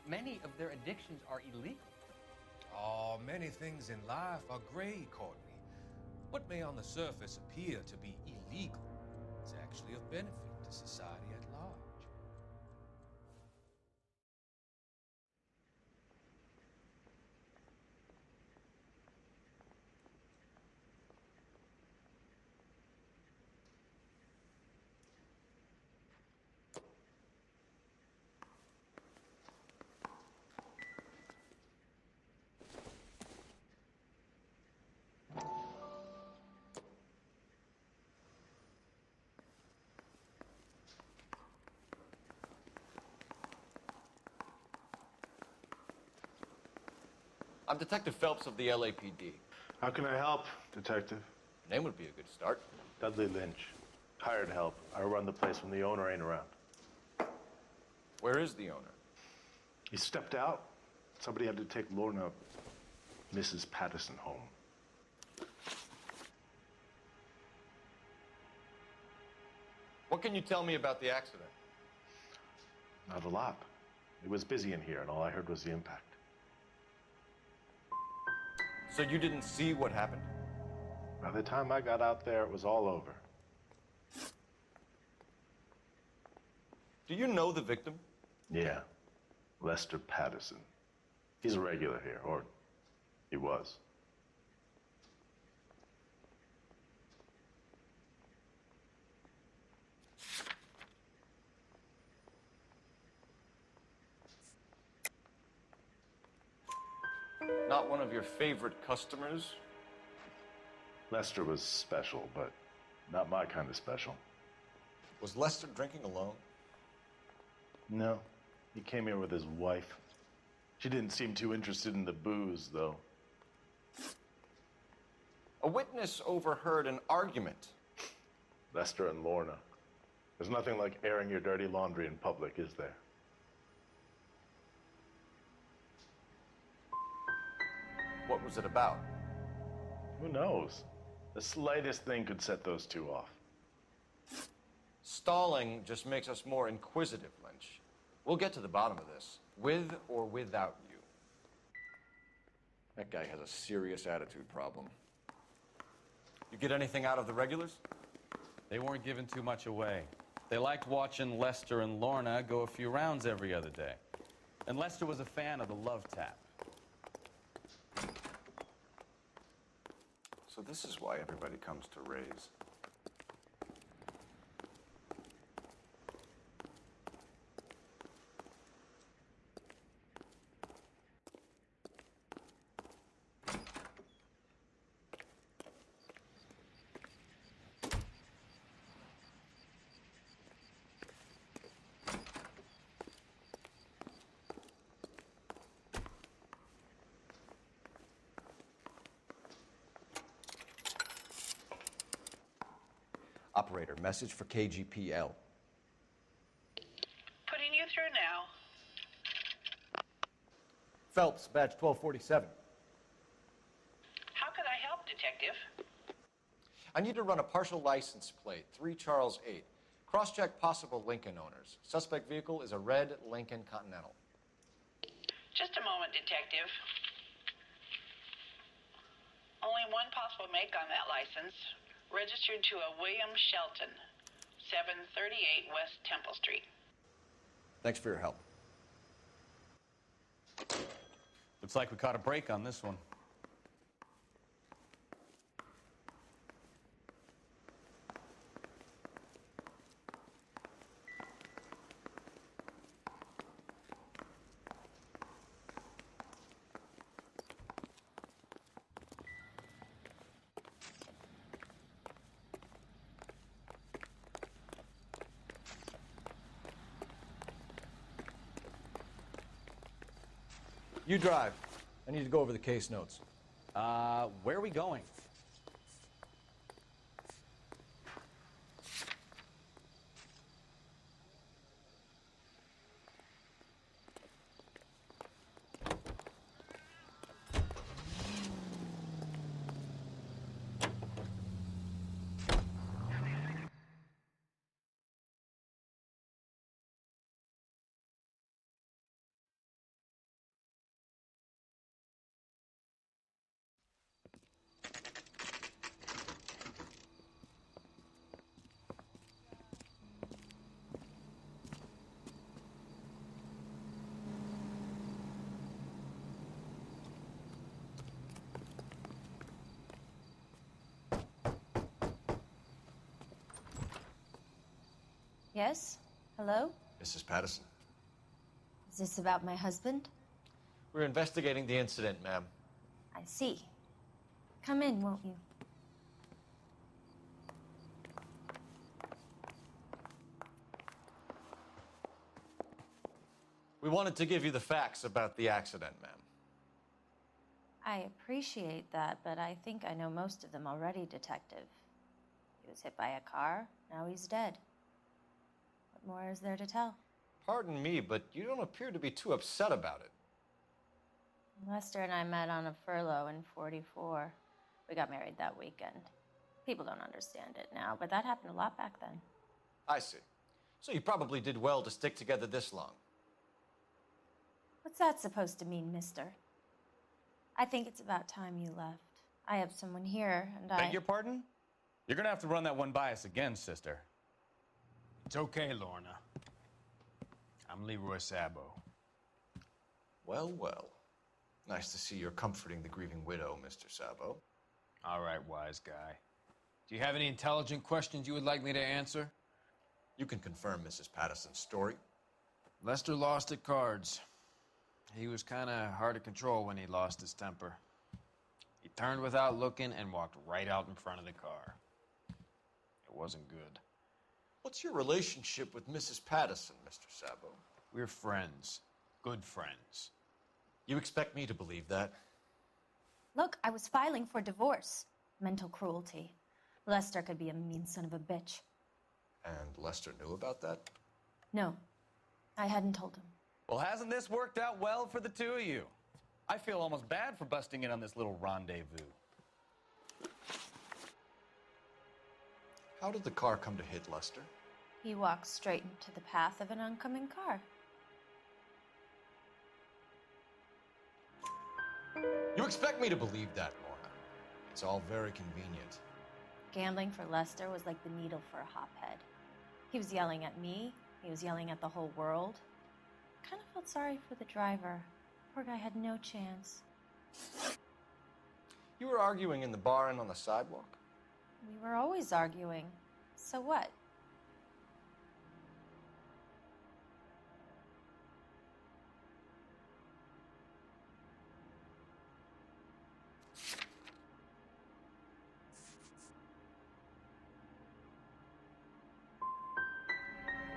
Many of their addictions are illegal. Oh, many things in life are gray, Courtney. What may on the surface appear to be illegal is actually of benefit to society at large. I'm Detective Phelps of the LAPD. How can I help, Detective? Name would be a good start. Dudley Lynch. Hired help. I run the place when the owner ain't around. Where is the owner? He stepped out. Somebody had to take Lorna, Mrs. Patterson, home. What can you tell me about the accident? Not a lot. It was busy in here, and all I heard was the impact. So you didn't see what happened? By the time I got out there, it was all over. Do you know the victim? Yeah. Lester Patterson. He's a regular here, or he was. Not one of your favorite customers? Lester was special, but not my kind of special. Was Lester drinking alone? No. He came here with his wife. She didn't seem too interested in the booze, though. A witness overheard an argument. Lester and Lorna. There's nothing like airing your dirty laundry in public, is there? What was it about? Who knows? The slightest thing could set those two off. Stalling just makes us more inquisitive, Lynch. We'll get to the bottom of this, with or without you. That guy has a serious attitude problem. You get anything out of the regulars? They weren't giving too much away. They liked watching Lester and Lorna go a few rounds every other day. And Lester was a fan of the love tap. So this is why everybody comes to Ray's. Operator, message for KGPL. Putting you through now. Phelps, badge 1247. How could I help, Detective? I need to run a partial license plate, 3 Charles 8. Cross-check possible Lincoln owners. Suspect vehicle is a red Lincoln Continental. Just a moment, Detective. Only one possible make on that license. Registered to a William Shelton, 738 West Temple Street. Thanks for your help. Looks like we caught a break on this one. You drive. I need to go over the case notes. Where are we going? Yes? Hello? Mrs. Patterson. Is this about my husband? We're investigating the incident, ma'am. I see. Come in, won't you? We wanted to give you the facts about the accident, ma'am. I appreciate that, but I think I know most of them already, Detective. He was hit by a car, now he's dead. What more is there to tell? Pardon me, but you don't appear to be too upset about it. Lester and I met on a furlough in '44. We got married that weekend. People don't understand it now, but that happened a lot back then. I see. So you probably did well to stick together this long. What's that supposed to mean, mister? I think it's about time you left. I have someone here, and Beg your pardon? You're gonna have to run that one by us again, sister. It's okay, Lorna. I'm Leroy Sabo. Well, well. Nice to see you're comforting the grieving widow, Mr. Sabo. All right, wise guy. Do you have any intelligent questions you would like me to answer? You can confirm Mrs. Patterson's story. Lester lost at cards. He was kind of hard to control when he lost his temper. He turned without looking and walked right out in front of the car. It wasn't good. What's your relationship with Mrs. Patterson, Mr. Sabo? We're friends. Good friends. You expect me to believe that? Look, I was filing for divorce. Mental cruelty. Lester could be a mean son of a bitch. And Lester knew about that? No, I hadn't told him. Well, hasn't this worked out well for the two of you? I feel almost bad for busting in on this little rendezvous. How did the car come to hit Lester? He walked straight into the path of an oncoming car. You expect me to believe that, Lorna. It's all very convenient. Gambling for Lester was like the needle for a hophead. He was yelling at me. He was yelling at the whole world. I kind of felt sorry for the driver. Poor guy had no chance. You were arguing in the bar and on the sidewalk? We were always arguing. So what?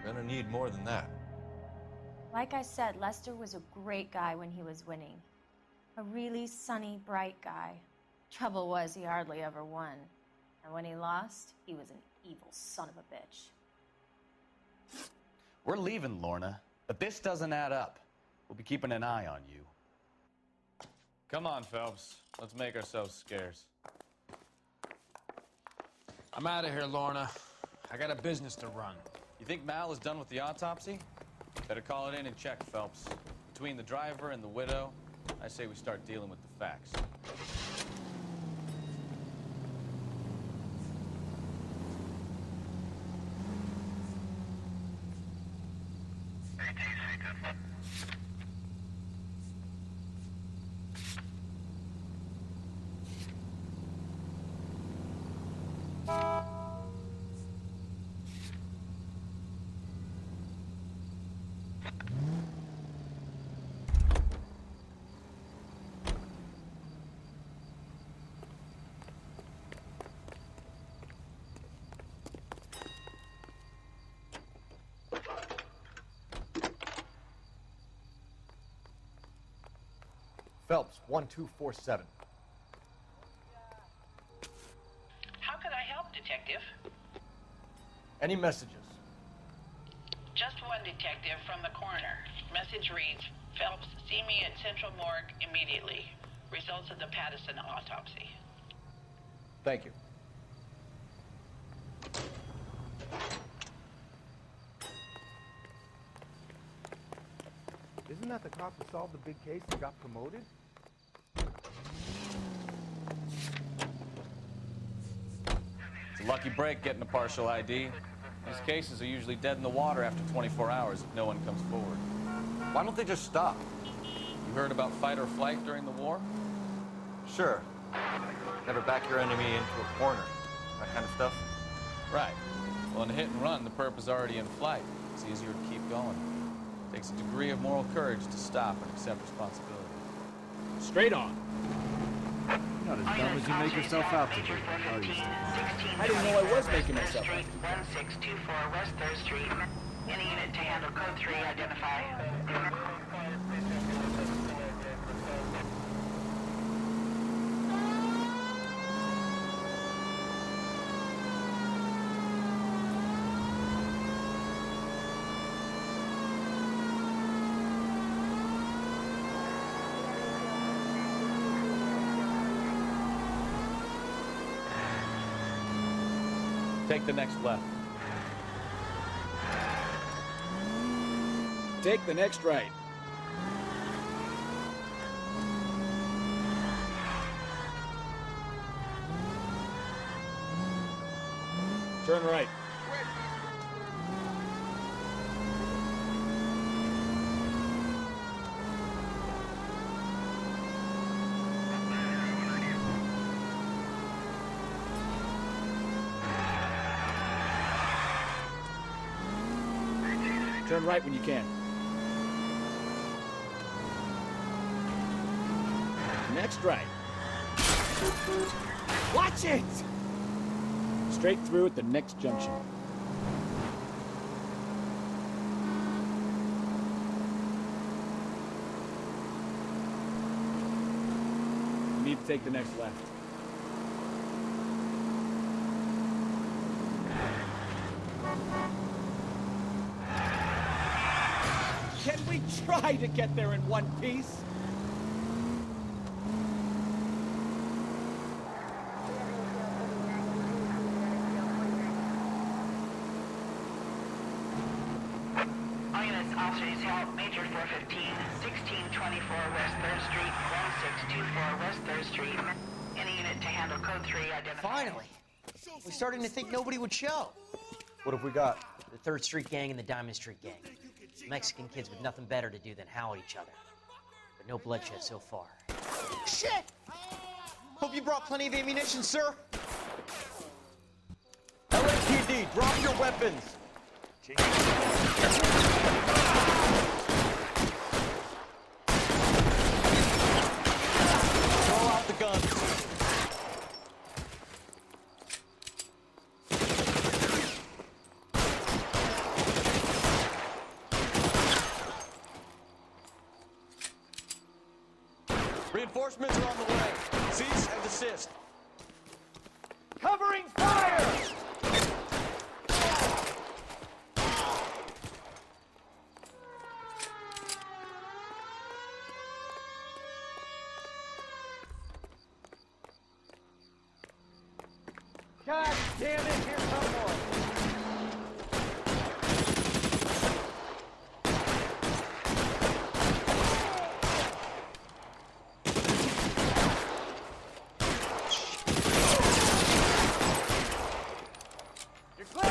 Gonna need more than that. Like I said, Lester was a great guy when he was winning. A really sunny, bright guy. Trouble was, he hardly ever won. And when he lost, he was an evil son of a bitch. We're leaving, Lorna, but this doesn't add up. We'll be keeping an eye on you. Come on, Phelps. Let's make ourselves scarce. I'm out of here, Lorna. I got a business to run. You think Mal is done with the autopsy? Better call it in and check, Phelps. Between the driver and the widow, I say we start dealing with the facts. Phelps, 1247. How can I help, Detective? Any messages? Just one detective from the coroner. Message reads, Phelps, see me at Central Morgue immediately. Results of the Pattison autopsy. Thank you. Isn't that the cop who solved the big case and got promoted? It's a lucky break getting a partial ID. These cases are usually dead in the water after 24 hours if no one comes forward. Why don't they just stop? You heard about fight or flight during the war? Sure. Never back your enemy into a corner. That kind of stuff. Right. Well, in a hit and run, the perp is already in flight. It's easier to keep going. Takes a degree of moral courage to stop and accept responsibility. Straight on. You're not as dumb as you make yourself out to be, are you, Stefan? I didn't know I was making myself out. 1624 West 3rd Street. Any unit to handle code 3, identify. Take the next left. Take the next right. Turn right. Turn right when you can. Next right. Watch it! Straight through at the next junction. You need to take the next left. Can we try to get there in one piece? All units, officers help. Major 415, 1624 West 3rd Street, 1624 West 3rd Street. Any unit to handle code 3, identify. Finally. We're starting to think nobody would show. What have we got? The 3rd Street Gang and the Diamond Street Gang. Mexican kids with nothing better to do than howl at each other. But no bloodshed so far. Shit! Hope you brought plenty of ammunition, sir. LAPD, drop your weapons! Throw out the guns. Reinforcements are on the way. Cease and desist. Covering fire! damn it, here's someone! You're clear!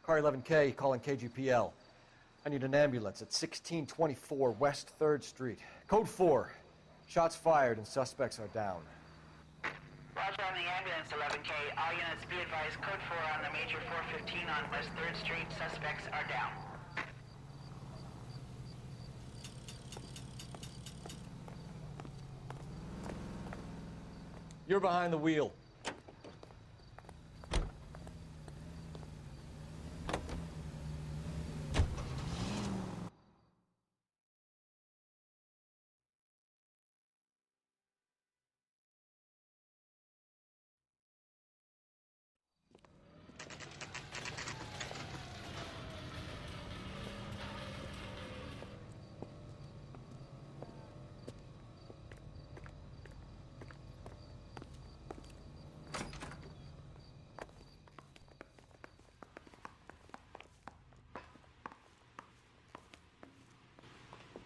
Car 11K, calling KGPL. I need an ambulance at 1624 West 3rd Street. Code 4. Shots fired and suspects are down. Roger on the ambulance, 11K. All units be advised, code 4 on the major 415 on West 3rd Street. Suspects are down. You're behind the wheel.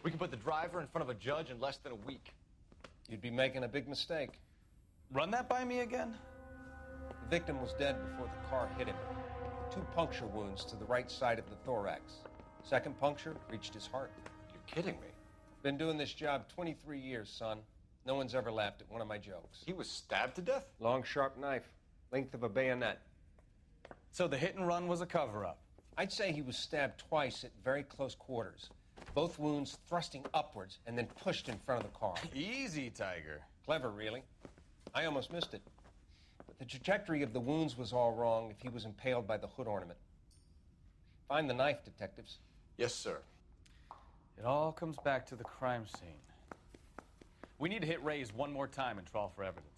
We can put the driver in front of a judge in less than a week. You'd be making a big mistake. Run that by me again? The victim was dead before the car hit him. 2 puncture wounds to the right side of the thorax. Second puncture reached his heart. You're kidding me. Been doing this job 23 years, son. No one's ever laughed at one of my jokes. He was stabbed to death? Long, sharp knife. Length of a bayonet. So the hit and run was a cover-up? I'd say he was stabbed twice at very close quarters. Both wounds thrusting upwards and then pushed in front of the car. Easy, Tiger. Clever, really. I almost missed it. But the trajectory of the wounds was all wrong if he was impaled by the hood ornament. Find the knife, detectives. Yes, sir. It all comes back to the crime scene. We need to hit Ray's one more time and trawl for evidence.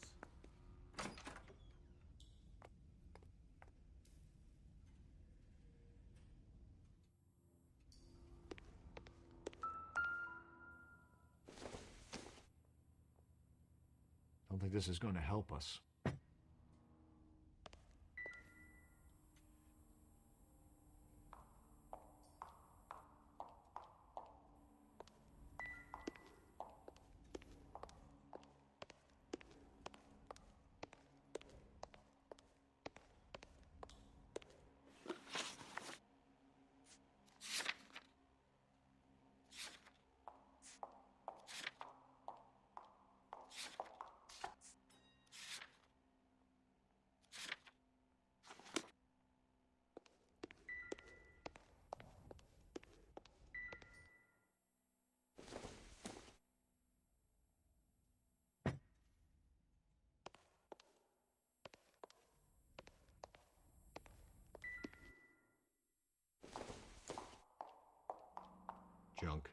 Don't think this is going to help us. Junk.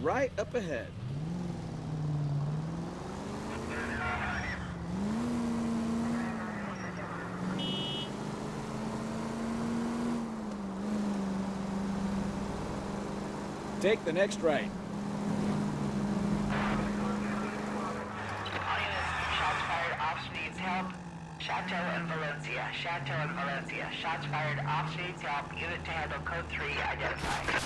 Right up ahead. Take the next right. All units, shots fired, officer needs help. Chateau and Valencia. Chateau and Valencia. Shots fired. Officer needs help. Unit to handle code 3 identified.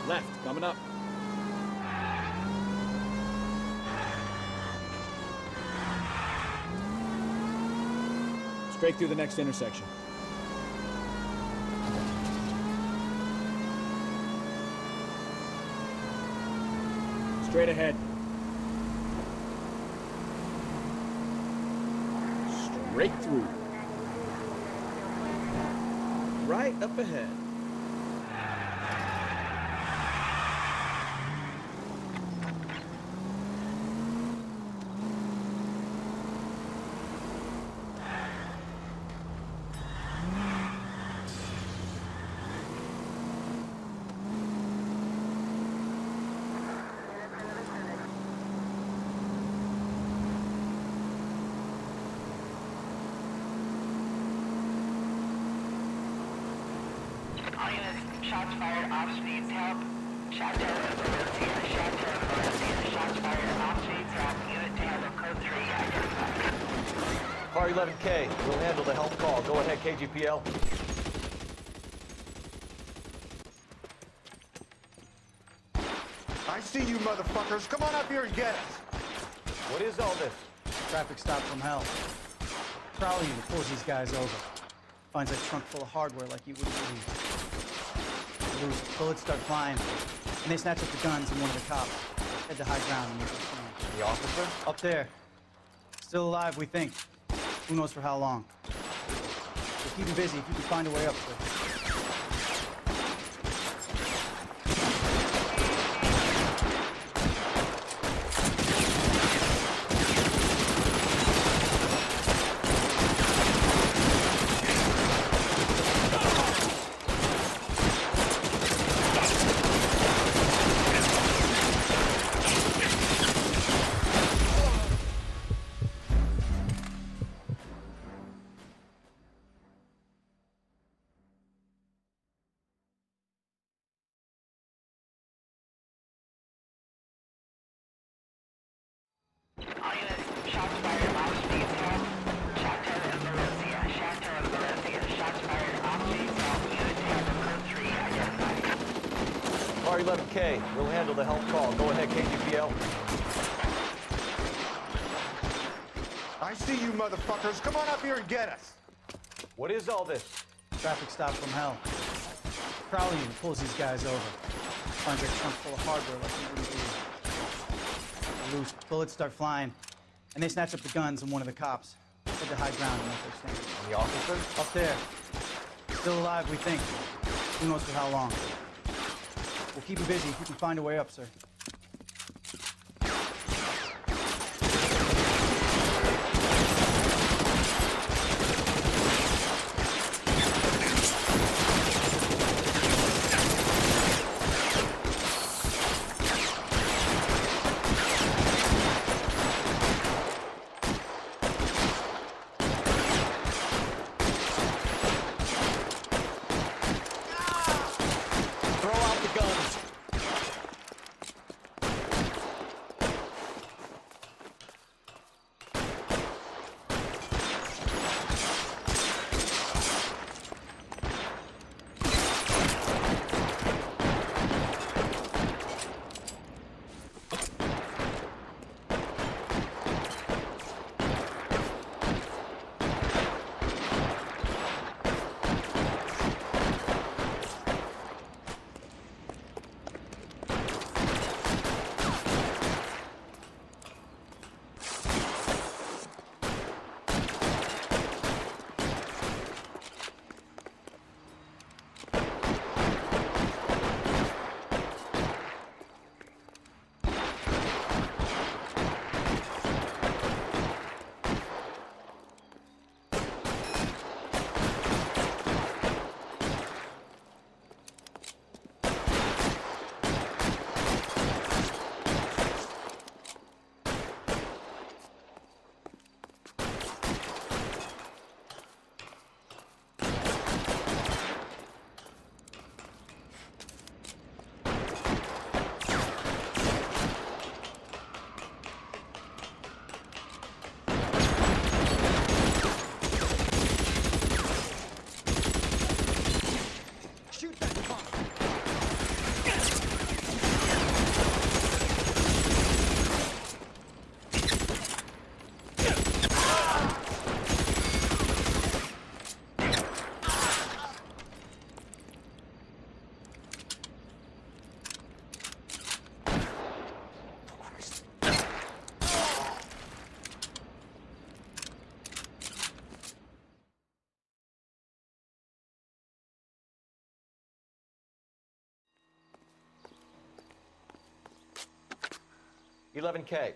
Left, coming up. Straight through the next intersection. Straight ahead. Straight through. Right up ahead. All units, shots fired. Officer needs help. Chateau and Valencia. Chateau and Valencia. Shots fired. Officer needs help. Unit to handle code 3 identified. Car 11K, we'll handle the help call. Go ahead, KGPL. I see you motherfuckers. Come on up here and get us. What is all this? Traffic stop from hell. Prowler unit pulls these guys over. Finds a trunk full of hardware like you wouldn't believe. Loose bullets start flying, and they snatch up the guns and one of the cops. Head to high ground and make their stand. The officer? Up there. Still alive, we think. Who knows for how long. We'll keep him busy if you can find a way up to it. All units, shots fired. Officer needs help. Chateau and Valencia. Chateau and Valencia. Shots fired. Officer needs help. Unit to handle code 3 identified. Car 11K, we'll handle the help call. Go ahead, KGPL. I see you motherfuckers. Come on up here and get us. What is all this? Traffic stop from hell. Prowler unit pulls these guys over. Finds a trunk full of hardware like you wouldn't believe. Loose bullets start flying, and they snatch up the guns and one of the cops. Head to high ground and make their stand. And the officer? Up there. Still alive, we think. Who knows for how long. We'll keep him busy if you can find a way up, sir. 11K.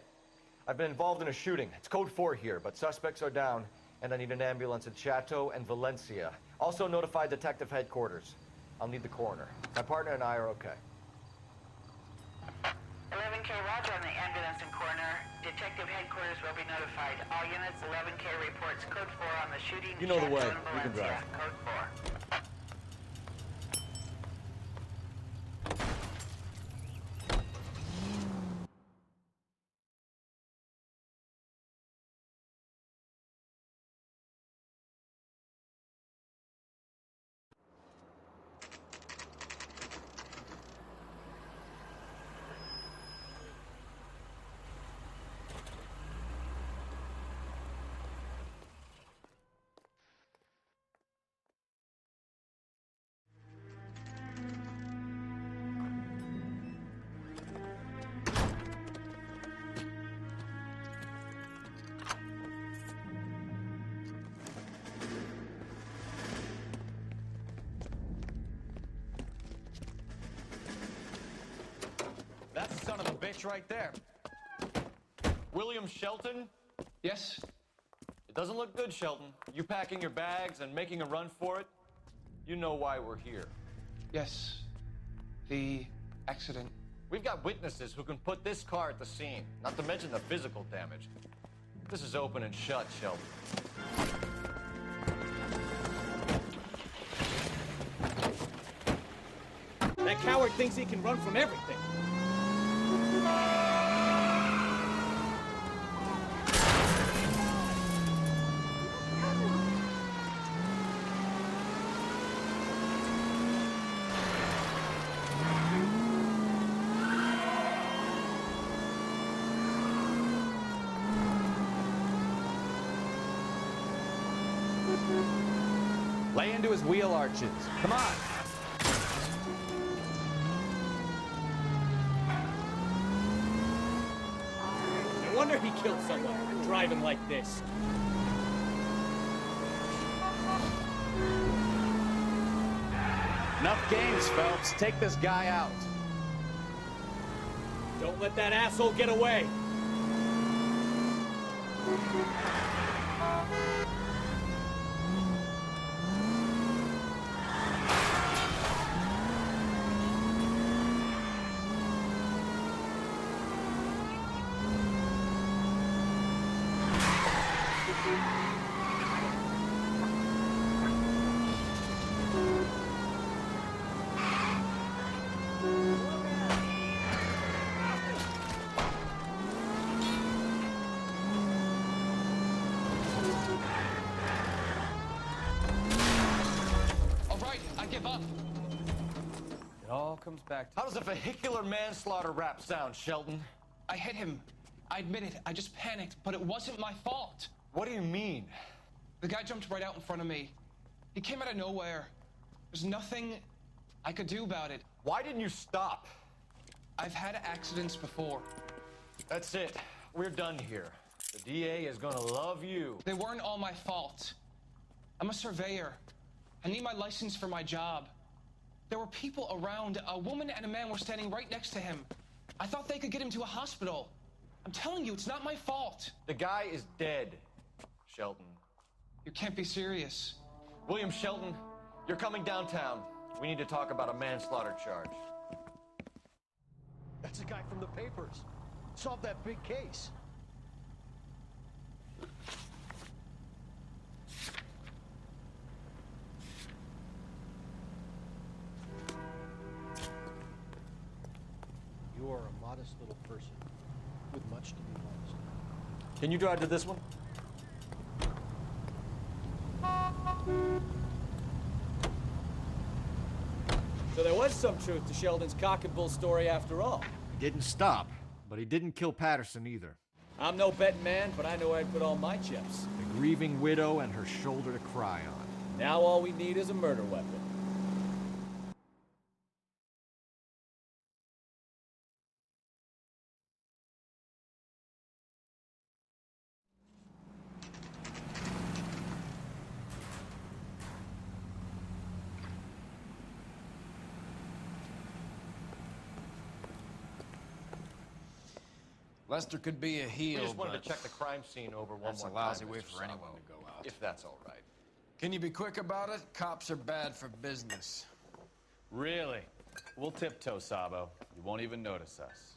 I've been involved in a shooting. It's code 4 here, but suspects are down, and I need an ambulance in Chateau and Valencia. Also notify detective headquarters. I'll need the coroner. My partner and I are okay. 11K, roger on the ambulance and coroner. Detective headquarters will be notified. All units, 11K reports code 4 on the shooting. You know the way. Chateau and You can Valencia. drive. Code 4. That's the son of a bitch right there. William Shelton? Yes? It doesn't look good, Shelton. You packing your bags and making a run for it? You know why we're here. Yes. The accident. We've got witnesses who can put this car at the scene, not to mention the physical damage. This is open and shut, Shelton. That coward thinks he can run from everything. Lay into his wheel arches. Come on. No wonder he killed someone driving like this. Enough games, Phelps. Take this guy out. Don't let that asshole get away. It all comes back to... How does a vehicular manslaughter rap sound, Shelton? I hit him. I admit it. I just panicked, but it wasn't my fault. What do you mean? The guy jumped right out in front of me. He came out of nowhere. There's nothing I could do about it. Why didn't you stop? I've had accidents before. That's it. We're done here. The DA is gonna love you. They weren't all my fault. I'm a surveyor. I need my license for my job. There were people around. A woman and a man were standing right next to him. I thought they could get him to a hospital. I'm telling you, it's not my fault. The guy is dead, Shelton. You can't be serious. William Shelton, you're coming downtown. We need to talk about a manslaughter charge. That's the guy from the papers. Solved that big case. You are a modest little person with much to be lost. Can you drive to this one? So there was some truth to Sheldon's cock and bull story after all. He didn't stop, but he didn't kill Patterson either. I'm no betting man, but I know I'd put all my chips. The grieving widow and her shoulder to cry on. Now all we need is a murder weapon. Lester could be a heel, We just wanted but to check the crime scene over one that's more a time. lousy way Mr. for anyone Sabo, to go out. If that's all right. Can you be quick about it? Cops are bad for business. Really? We'll tiptoe, Sabo. You won't even notice us.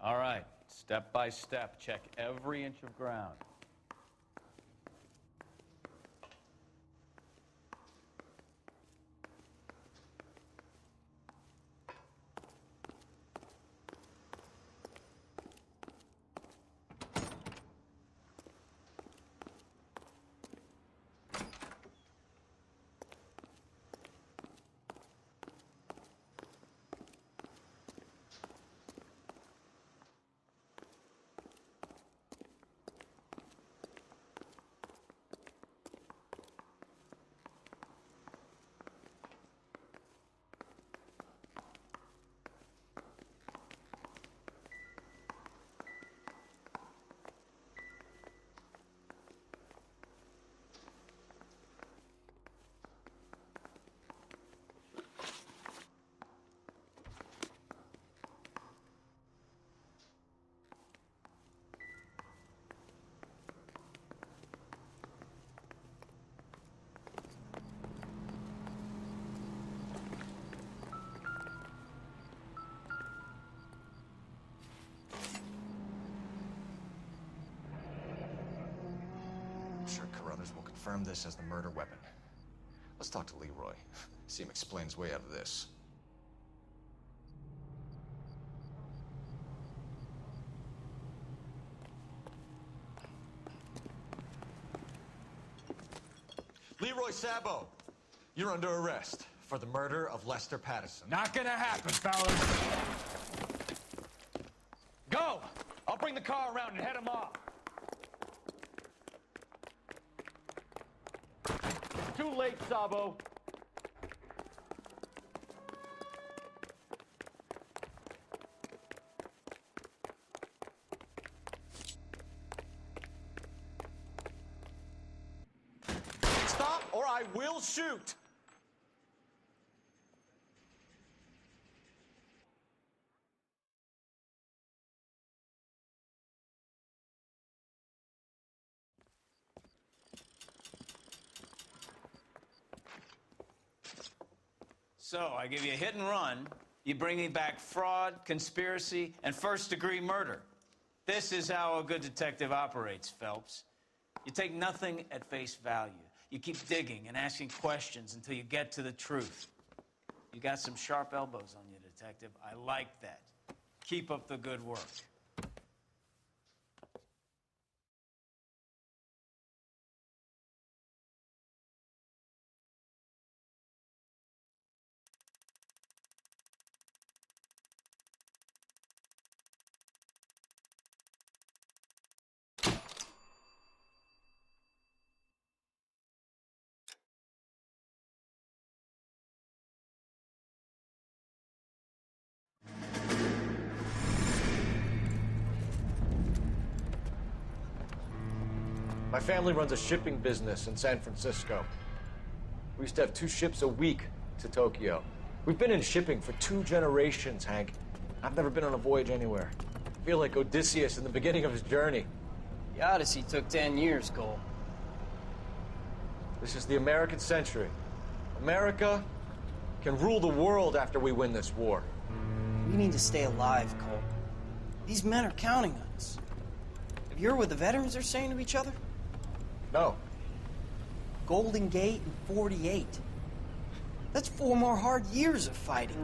All right, step by step, check every inch of ground. I'm sure Carruthers will confirm this as the murder weapon. Let's talk to Leroy. See him explain his way out of this. Leroy Sabo, you're under arrest for the murder of Lester Patterson. Not gonna happen, fellas. Go! I'll bring the car around and head him off. Too late, Sabo. Stop, or I will shoot! So, I give you a hit and run, you bring me back fraud, conspiracy, and first-degree murder. This is how a good detective operates, Phelps. You take nothing at face value. You keep digging and asking questions until you get to the truth. You got some sharp elbows on you, detective. I like that. Keep up the good work. My family runs a shipping business in San Francisco. We used to have 2 ships a week to Tokyo. We've been in shipping for 2 generations, Hank. I've never been on a voyage anywhere. I feel like Odysseus in the beginning of his journey. The Odyssey took 10 years, Cole. This is the American century. America can rule the world after we win this war. We need to stay alive, Cole. These men are counting on us. Have you heard what the veterans are saying to each other? No. Golden Gate and 48. That's 4 more hard years of fighting.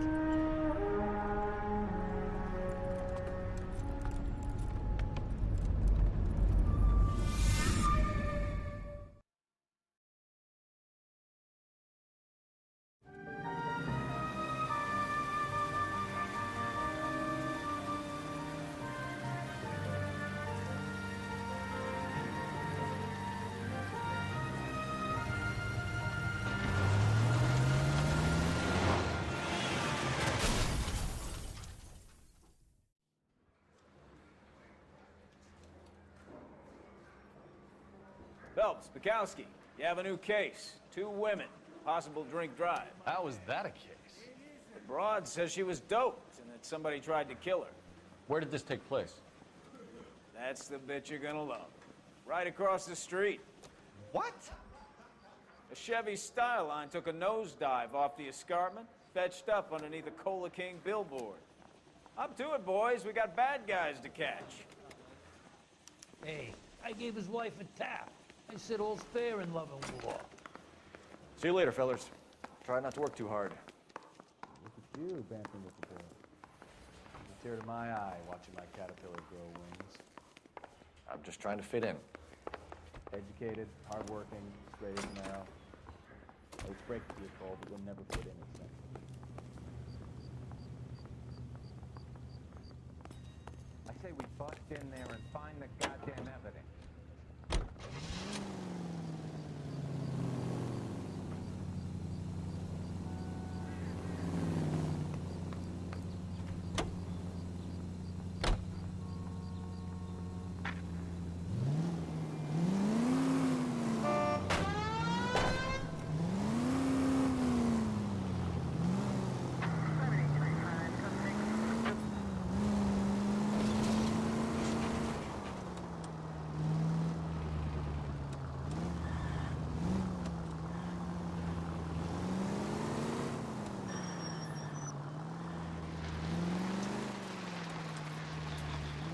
Phelps, Bukowski, you have a new case. 2 women, possible drink drive. How was that a case? The broad says she was doped, and the that somebody tried to kill her. Where did this take place? That's the bit you're gonna love. Right across the street. What? A Chevy Styline took a nosedive off the escarpment, fetched up underneath a Cola King billboard. Up to it, boys. We got bad guys to catch. Hey, I gave his wife a tap. I said all's fair in love and war. See you later, fellas. Try not to work too hard. Look at you, bantering with the boy. There's a tear to my eye watching my caterpillar grow wings. I'm just trying to fit in. Educated, hardworking, straight as an arrow. I would break to your call, but you'll never fit in it. I say we bust in there and find the goddamn evidence.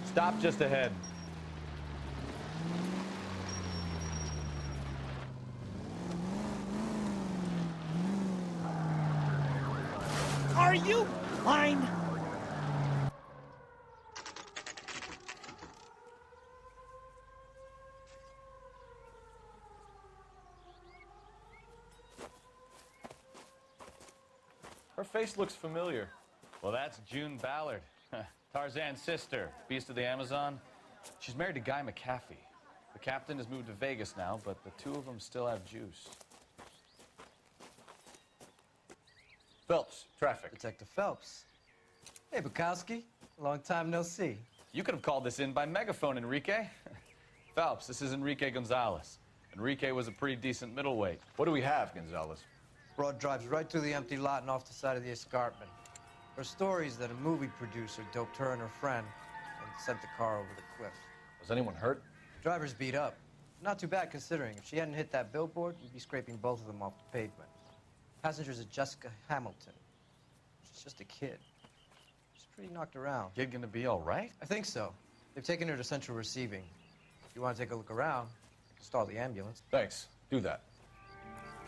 Stop just ahead. Are you blind? Her face looks familiar. Well, that's June Ballard, Tarzan's sister, beast of the Amazon. She's married to Guy McAfee. The captain has moved to Vegas now, but the two of them still have juice. Phelps, traffic. Detective Phelps. Hey, Bukowski. Long time no see. You could have called this in by megaphone, Enrique. Phelps, this is Enrique Gonzalez. Enrique was a pretty decent middleweight. What do we have, Gonzalez? Broad drives right through the empty lot and off the side of the escarpment. Her story is that a movie producer doped her and her friend and sent the car over the cliff. Was anyone hurt? Driver's beat up. Not too bad considering. If she hadn't hit that billboard, you'd be scraping both of them off the pavement. Passenger's a Jessica Hamilton. She's just a kid. She's pretty knocked around. Kid gonna be all right? I think so. They've taken her to central receiving. If you want to take a look around, I can stall the ambulance. Thanks. Do that.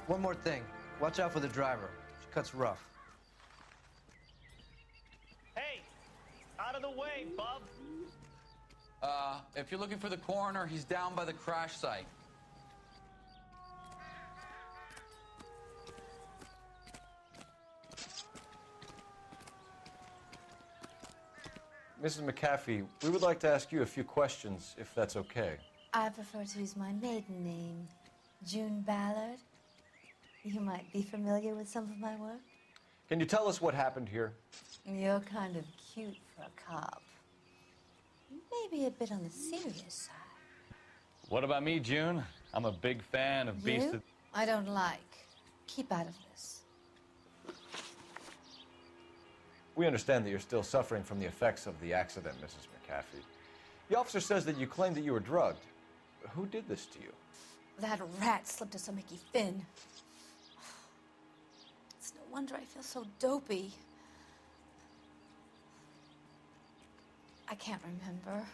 One more thing. Watch out for the driver. She cuts rough. Hey, out of the way, bub. If you're looking for the coroner, he's down by the crash site. Mrs. McAfee, we would like to ask you a few questions, if that's okay. I prefer to use my maiden name, June Ballard. You might be familiar with some of my work. Can you tell us what happened here? You're kind of cute for a cop. Maybe a bit on the serious side. What about me, June? I'm a big fan of Beast You? of... I don't like. Keep out of this. We understand that you're still suffering from the effects of the accident, Mrs. McAfee. The officer says that you claimed that you were drugged. Who did this to you? That rat slipped us a Mickey Finn. It's no wonder I feel so dopey. I can't remember.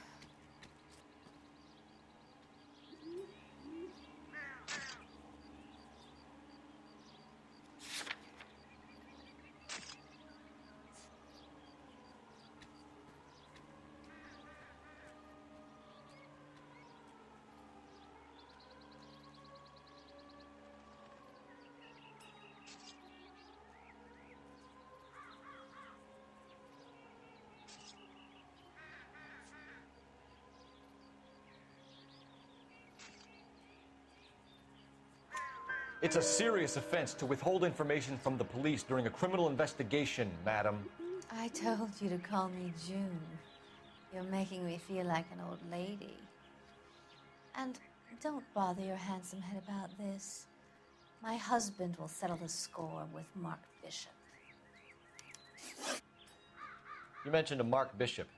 It's a serious offense to withhold information from the police during a criminal investigation, madam. I told you to call me June. You're making me feel like an old lady. And don't bother your handsome head about this. My husband will settle the score with Mark Bishop. You mentioned a Mark Bishop.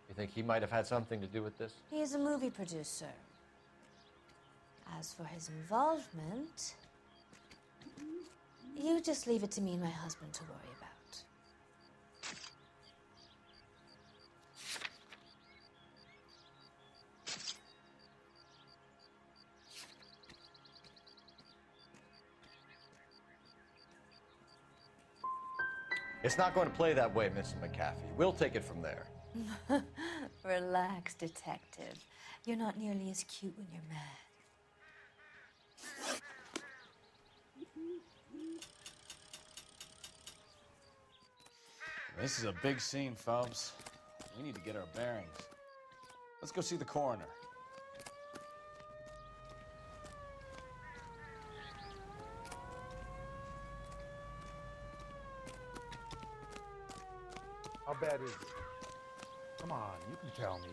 You think he might have had something to do with this? He's a movie producer. As for his involvement, you just leave it to me and my husband to worry about. It's not going to play that way, Mrs. McAfee. We'll take it from there. Relax, detective. You're not nearly as cute when you're mad. This is a big scene, Phelps. We need to get our bearings. Let's go see the coroner. How bad is it? Come on, you can tell me.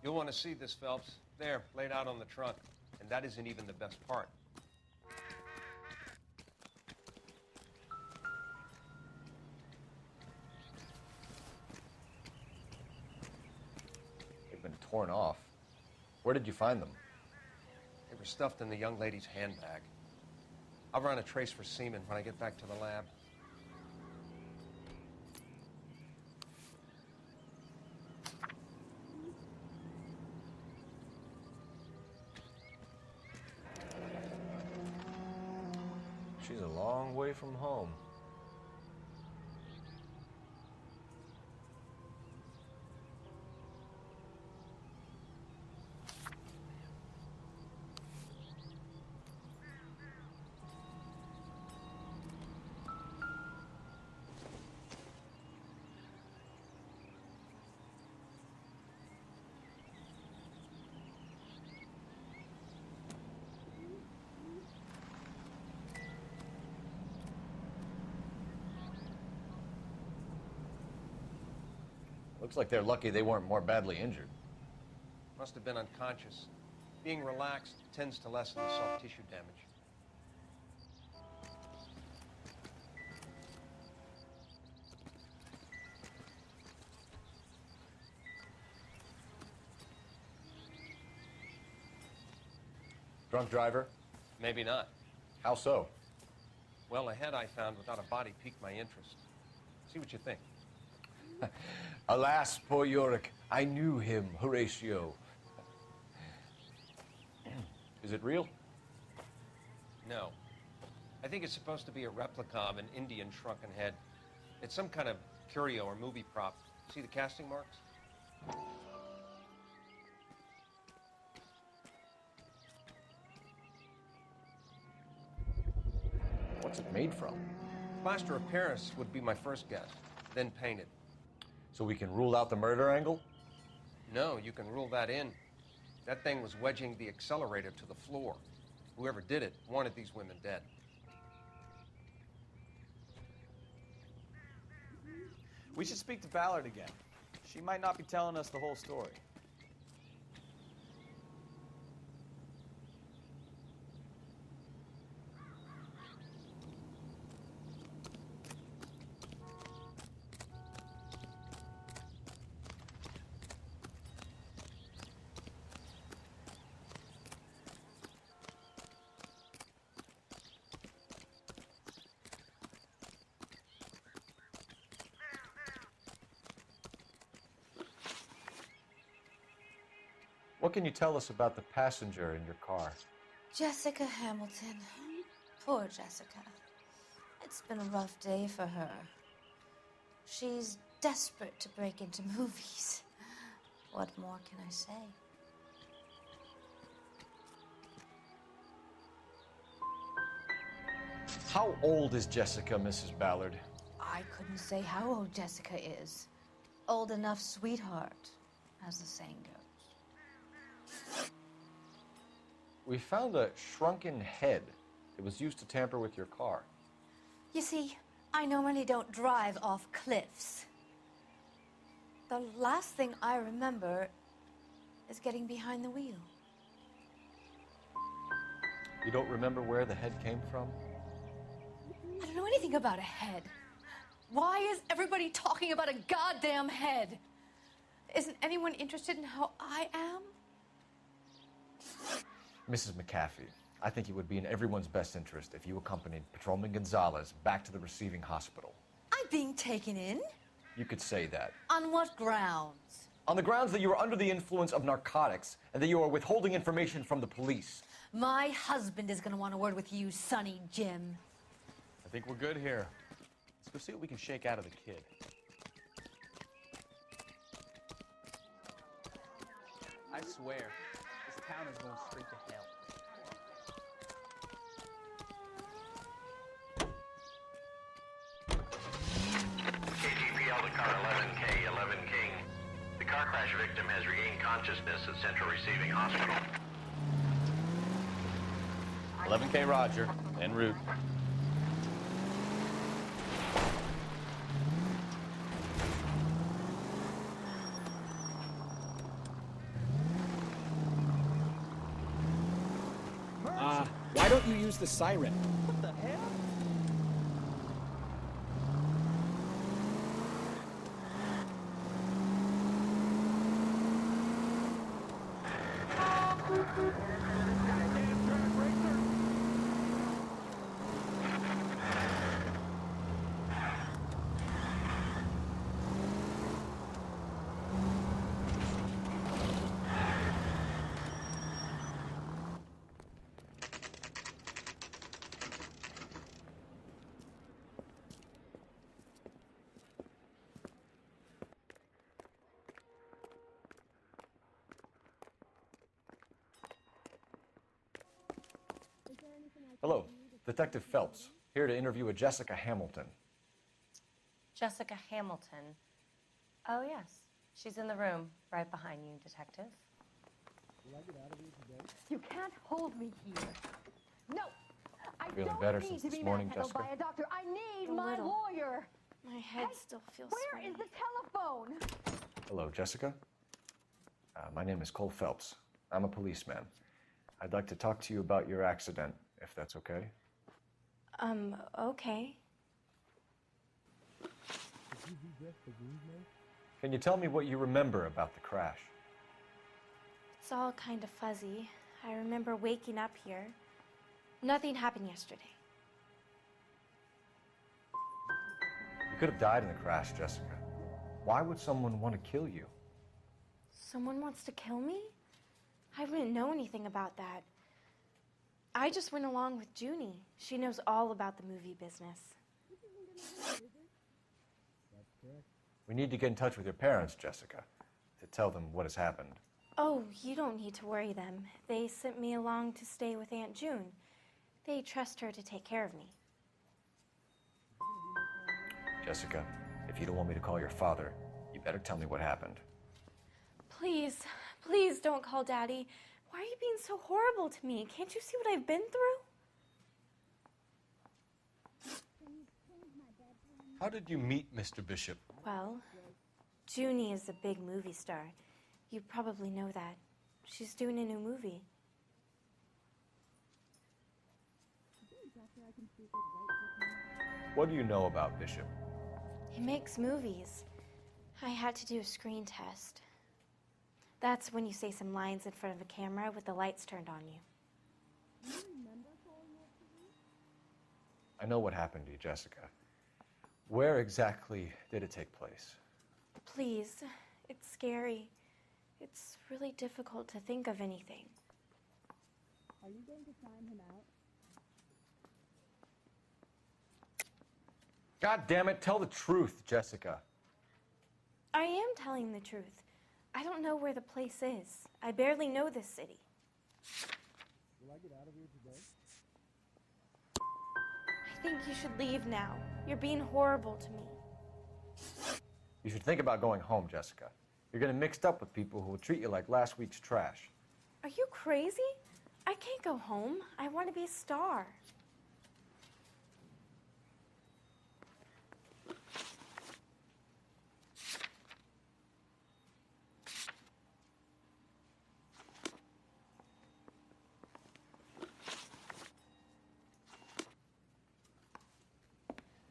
You'll want to see this, Phelps. There, laid out on the trunk. And that isn't even the best part. They've been torn off. Where did you find them? They were stuffed in the young lady's handbag. I'll run a trace for semen when I get back to the lab. She's a long way from home. Looks like they're lucky they weren't more badly injured. Must have been unconscious. Being relaxed tends to lessen the soft tissue damage. Drunk driver? Maybe not. How so? Well, a head I found without a body piqued my interest. See what you think. Alas, poor Yorick. I knew him, Horatio. Is it real? No. I think it's supposed to be a replica of an Indian shrunken head. It's some kind of curio or movie prop. See the casting marks? What's it made from? Plaster of Paris would be my first guess, then painted. So we can rule out the murder angle? No, you can rule that in. That thing was wedging the accelerator to the floor. Whoever did it wanted these women dead. We should speak to Ballard again. She might not be telling us the whole story. What can you tell us about the passenger in your car? Jessica Hamilton. Poor Jessica. It's been a rough day for her. She's desperate to break into movies. What more can I say? How old is Jessica, Mrs. Ballard? I couldn't say how old Jessica is. Old enough, sweetheart, as the saying goes. We found a shrunken head. It was used to tamper with your car. You see, I normally don't drive off cliffs. The last thing I remember is getting behind the wheel. You don't remember where the head came from? I don't know anything about a head. Why is everybody talking about a goddamn head? Isn't anyone interested in how I am? Mrs. McAfee, I think it would be in everyone's best interest if you accompanied Patrolman Gonzalez back to the receiving hospital. I'm being taken in? You could say that. On what grounds? On the grounds that you are under the influence of narcotics and that you are withholding information from the police. My husband is gonna want a word with you, Sonny Jim. I think we're good here. Let's go see what we can shake out of the kid. I swear, this town is going straight to hell. KGPL to car 11K, 11 King. The car crash victim has regained consciousness at Central Receiving Hospital. 11K Roger, en route. Why don't you use the siren? What the hell? Hello, Detective Phelps, here to interview a Jessica Hamilton. Jessica Hamilton. Oh, yes. She's in the room, right behind you, Detective. You can't hold me here. No! I Feeling don't better need since to this be morning, manhandled Jessica? by a doctor. I need A my little. lawyer. My head still feels Where sweaty. is the telephone? Hello, Jessica. My name is Cole Phelps. I'm a policeman. I'd like to talk to you about your accident, if that's okay. Okay. Can you tell me what you remember about the crash? It's all kind of fuzzy. I remember waking up here. Nothing happened yesterday. You could have died in the crash, Jessica. Why would someone want to kill you? Someone wants to kill me? I wouldn't know anything about that. I just went along with Junie. She knows all about the movie business. We need to get in touch with your parents, Jessica, to tell them what has happened. Oh, you don't need to worry them. They sent me along to stay with Aunt June. They trust her to take care of me. Jessica, if you don't want me to call your father, you better tell me what happened. Please, please don't call Daddy. Why are you being so horrible to me? Can't you see what I've been through? How did you meet Mr. Bishop? Well, Junie is a big movie star. You probably know that. She's doing a new movie. What do you know about Bishop? He makes movies. I had to do a screen test. That's when you say some lines in front of a camera with the lights turned on you. I know what happened to you, Jessica. Where exactly did it take place? Please, it's scary. It's really difficult to think of anything. Are you going to sign him out? God damn it, tell the truth, Jessica. I am telling the truth. I don't know where the place is. I barely know this city. Will I get out of here today? think you should leave now. You're being horrible to me. You should think about going home, Jessica. You're getting mixed up with people who will treat you like last week's trash. Are you crazy? I can't go home. I want to be a star.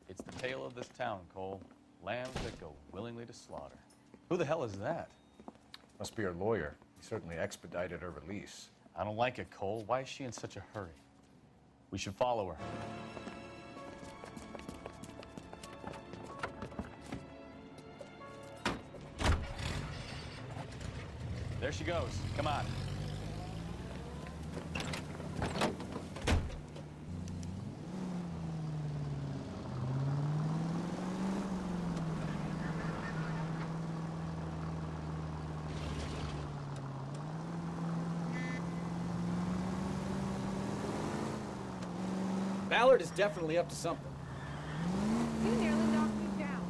It's the tale of this town, Cole. Lambs that go willingly to slaughter. Who the hell is that? Must be her lawyer. He certainly expedited her release. I don't like it, Cole. Why is she in such a hurry? We should follow her. There she goes. Come on. Ballard is definitely up to something. You nearly knocked me down.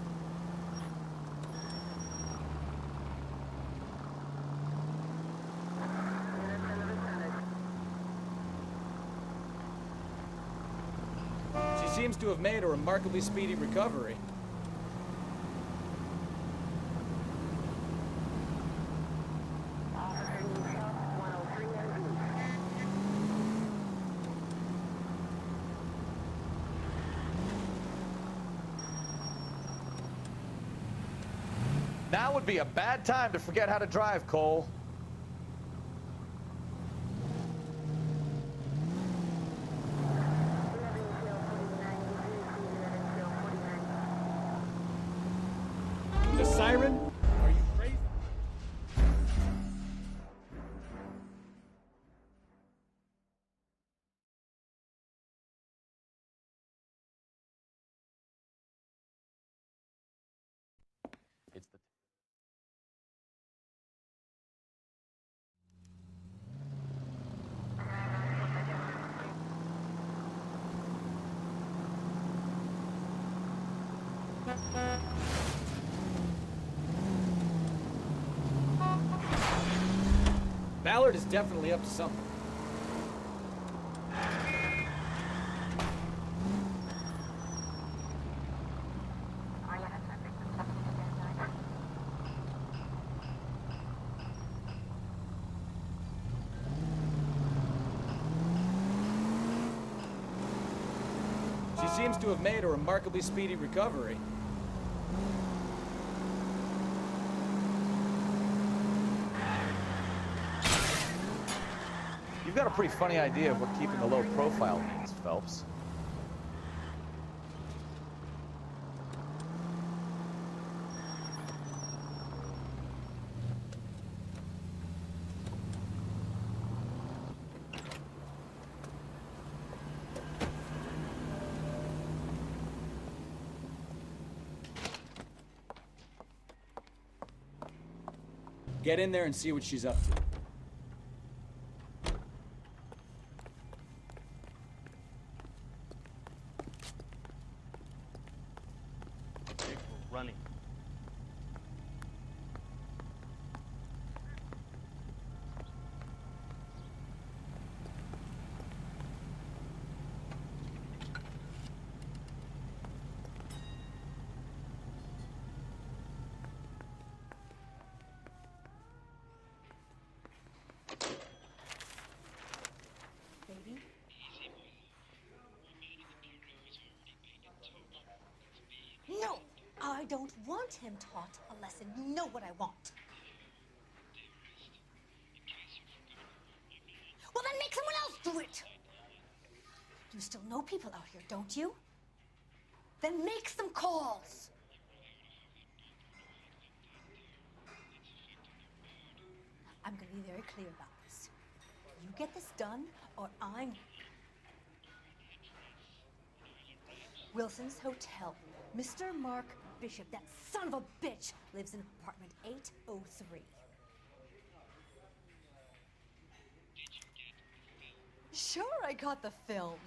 She seems to have made a remarkably speedy recovery. Now would be a bad time to forget how to drive, Cole. The siren? Are you crazy? It's the Ballard is definitely up to something. She seems to have made a remarkably speedy recovery. You've got a pretty funny idea of what keeping a low profile means, Phelps. Get in there and see what she's up to. Running. Baby? No! I don't want him taught a lesson. You know what I want. Well, then make someone else do it! You still know people out here, don't you? Then make some calls! I'm gonna be very clear about this. You get this done, or I'm... Wilson's Hotel. Mr. Mark Bishop, that son of a bitch, lives in apartment 803. Sure, I got the film.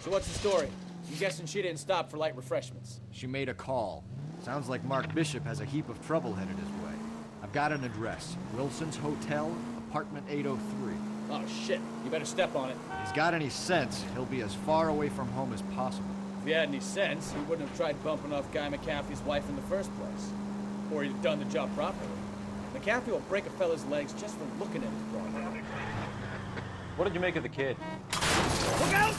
So what's the story? I'm guessing she didn't stop for light refreshments. She made a call. Sounds like Mark Bishop has a heap of trouble headed his way. I've got an address. Wilson's Hotel, apartment 803. Oh, shit. You better step on it. If he's got any sense, he'll be as far away from home as possible. If he had any sense, he wouldn't have tried bumping off Guy McAfee's wife in the first place. Or he'd have done the job properly. McAfee will break a fella's legs just for looking at his broad. What did you make of the kid? Look out!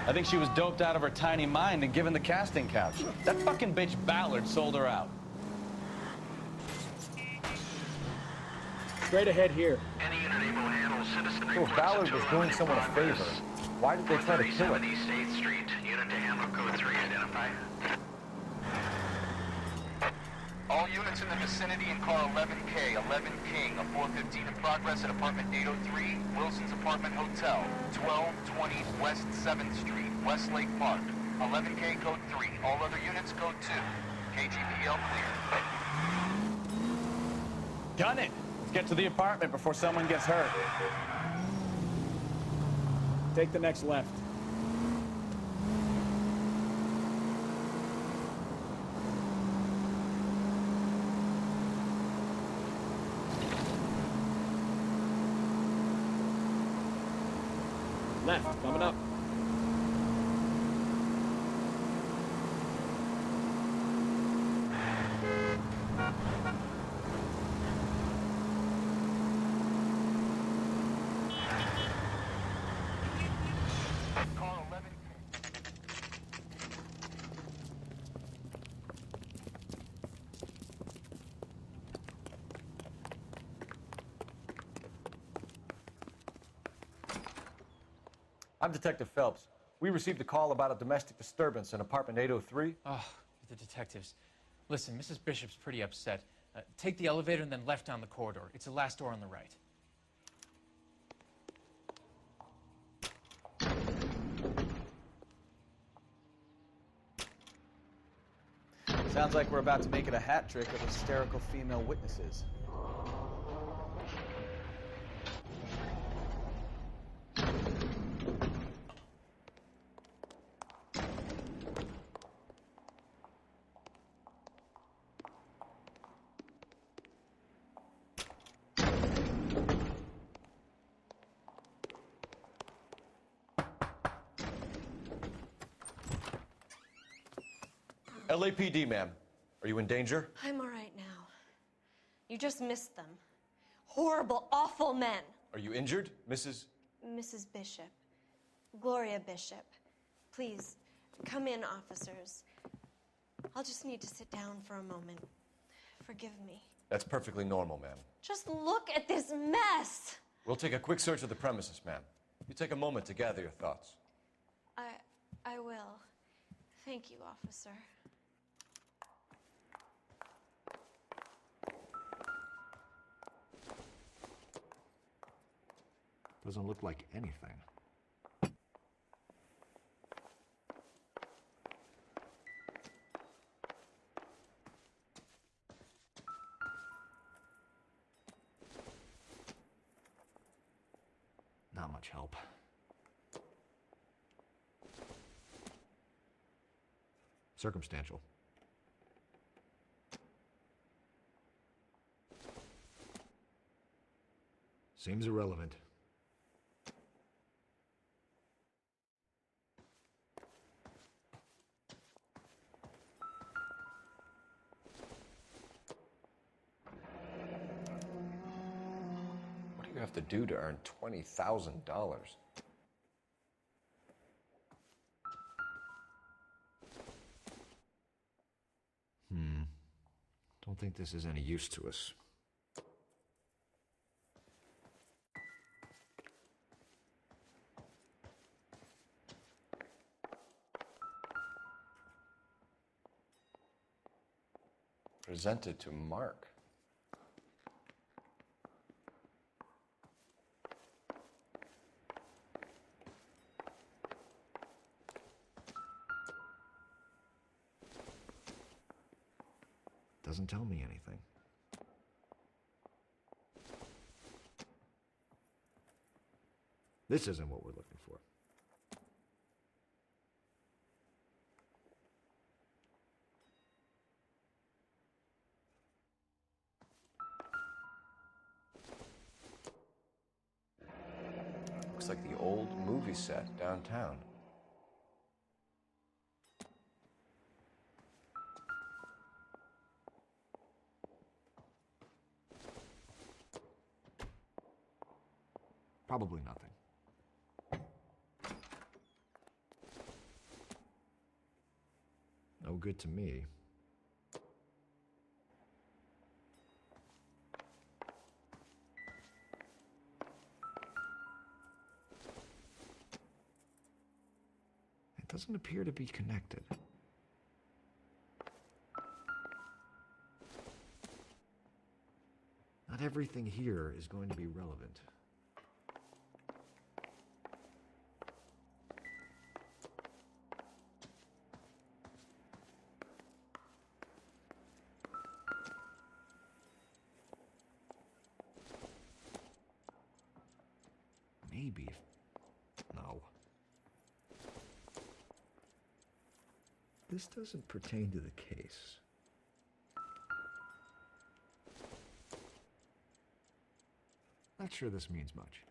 I think she was doped out of her tiny mind and given the casting couch. That fucking bitch Ballard sold her out. Straight ahead here. Any unit able to handle citizen So if Ballard was doing someone a favor, why did they try to kill him? East 8th Street. Unit to handle code 3 identify. All units in the vicinity in car 11K, 11 King, a 415 in progress at apartment 803, Wilson's Apartment Hotel, 1220 West 7th Street, Westlake Park. 11K code 3, all other units code 2. KGPL clear. Gun it! Let's get to the apartment before someone gets hurt. Take the next left. Left, coming up. I'm Detective Phelps. We received a call about a domestic disturbance in apartment 803. Oh, the detectives. Listen, Mrs. Bishop's pretty upset. Take the elevator and then left down the corridor. It's the last door on the right. Sounds like we're about to make it a hat trick of hysterical female witnesses. LAPD, ma'am. Are you in danger? I'm all right now. You just missed them. Horrible, awful men. Are you injured, Mrs.? Mrs. Bishop. Gloria Bishop. Please, come in, officers. I'll just need to sit down for a moment. Forgive me. That's perfectly normal, ma'am. Just look at this mess! We'll take a quick search of the premises, ma'am. You take a moment to gather your thoughts. I will. Thank you, officer. Doesn't look like anything. Not much help. Circumstantial. Seems irrelevant. What do you have to do to earn $20,000? Don't think this is any use to us. Presented to Mark. Doesn't tell me anything. This isn't what we're looking for. Looks like the old movie set downtown. Probably nothing. No good to me. It doesn't appear to be connected. Not everything here is going to be relevant. Maybe. No. This doesn't pertain to the case. Not sure this means much.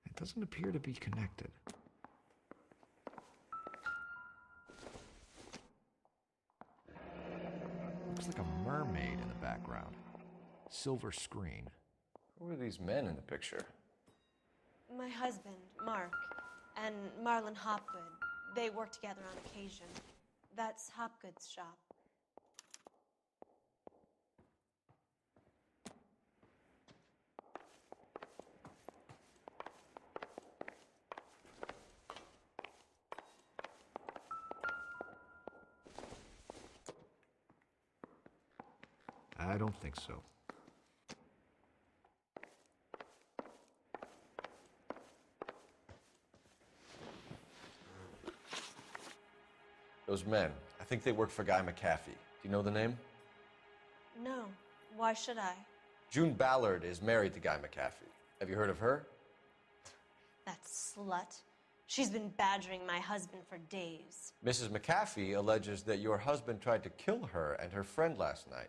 It doesn't appear to be connected. Looks like a mermaid in the background. Silver screen. Who are these men in the picture? My husband, Mark, and Marlon Hopgood. They work together on occasion. That's Hopgood's shop. I don't think so. Those men, I think they work for Guy McAfee. Do you know the name? No. Why should I? June Ballard is married to Guy McAfee. Have you heard of her? That slut. She's been badgering my husband for days. Mrs. McAfee alleges that your husband tried to kill her and her friend last night.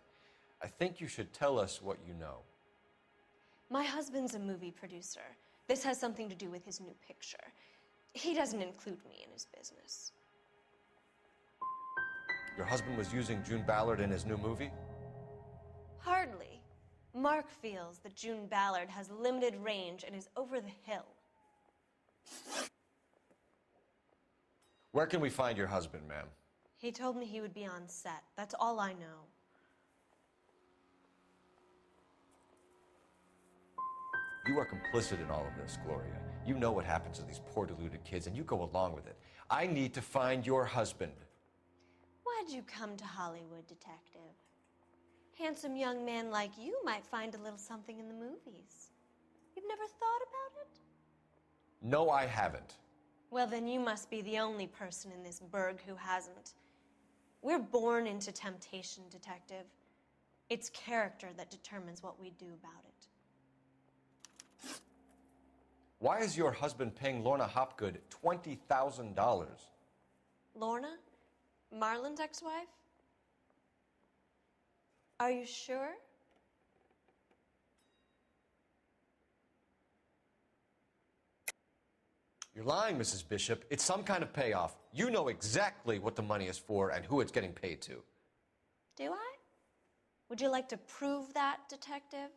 I think you should tell us what you know. My husband's a movie producer. This has something to do with his new picture. He doesn't include me in his business. Your husband was using June Ballard in his new movie? Hardly. Mark feels that June Ballard has limited range and is over the hill. Where can we find your husband, ma'am? He told me he would be on set. That's all I know. You are complicit in all of this, Gloria. You know what happens to these poor deluded kids, and you go along with it. I need to find your husband. Why'd you come to Hollywood, detective? Handsome young man like you might find a little something in the movies. You've never thought about it? No, I haven't. Well, then you must be the only person in this burg who hasn't. We're born into temptation, detective. It's character that determines what we do about it. Why is your husband paying Lorna Hopgood $20,000? Lorna? Marlon's ex-wife? Are you sure? You're lying, Mrs. Bishop. It's some kind of payoff. You know exactly what the money is for and who it's getting paid to. Do I? Would you like to prove that, detective?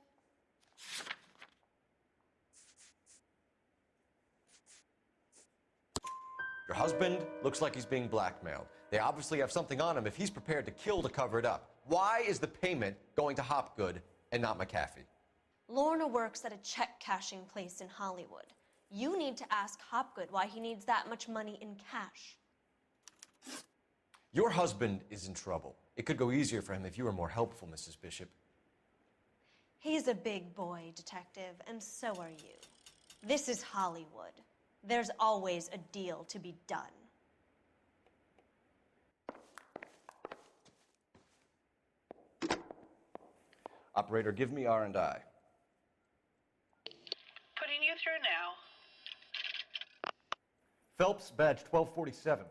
Your husband looks like he's being blackmailed. They obviously have something on him if he's prepared to kill to cover it up. Why is the payment going to Hopgood and not McAfee? Lorna works at a check-cashing place in Hollywood. You need to ask Hopgood why he needs that much money in cash. Your husband is in trouble. It could go easier for him if you were more helpful, Mrs. Bishop. He's a big boy, detective, and so are you. This is Hollywood. There's always a deal to be done. Operator, give me R&I. Putting you through now. Phelps, badge 1247.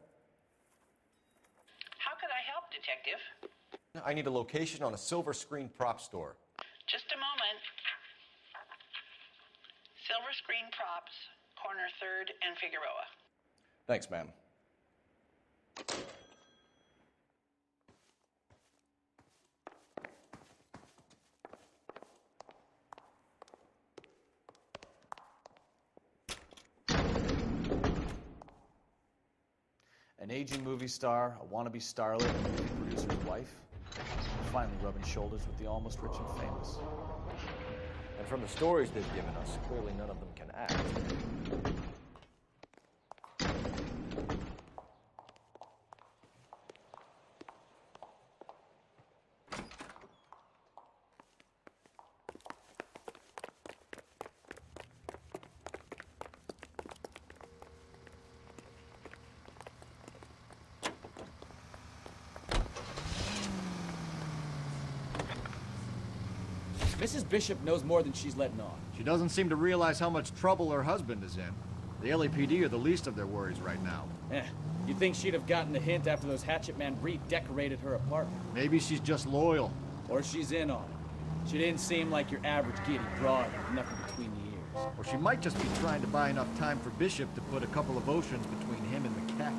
How could I help, Detective? I need a location on a silver screen prop store. Just a moment. Silver Screen Props, corner 3rd and Figueroa. Thanks, ma'am. An aging movie star, a wannabe starlet, and a movie producer's wife. Finally rubbing shoulders with the almost rich and famous. And from the stories they've given us, clearly none of them can act. Mrs. Bishop knows more than she's letting on. She doesn't seem to realize how much trouble her husband is in. The LAPD are the least of their worries right now. You'd think she'd have gotten the hint after those hatchet men redecorated her apartment. Maybe she's just loyal. Or she's in on it. She didn't seem like your average giddy broad with nothing between the ears. Or she might just be trying to buy enough time for Bishop to put a couple of oceans between him and the cat.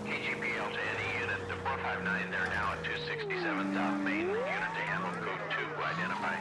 KGPL to any unit to 459. They're now at 267 South Main. Unit to handle code 2. Identify.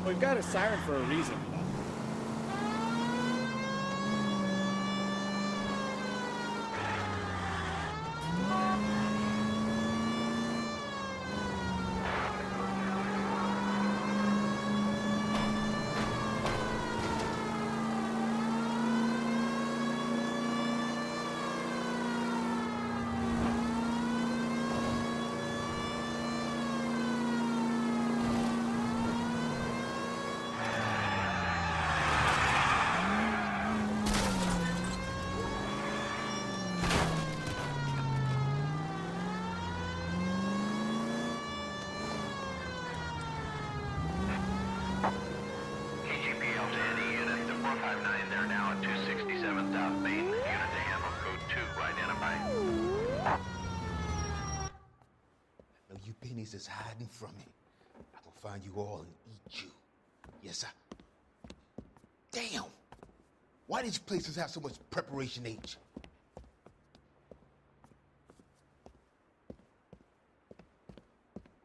We've got a siren for a reason. KGPL to any unit to 459. They're now at 267 South Main. Unit to handle code 2. Identify. No, you pennies is hiding from me. I'm gonna find you all and eat you. Yes, sir. Damn! Why these places have so much preparation H?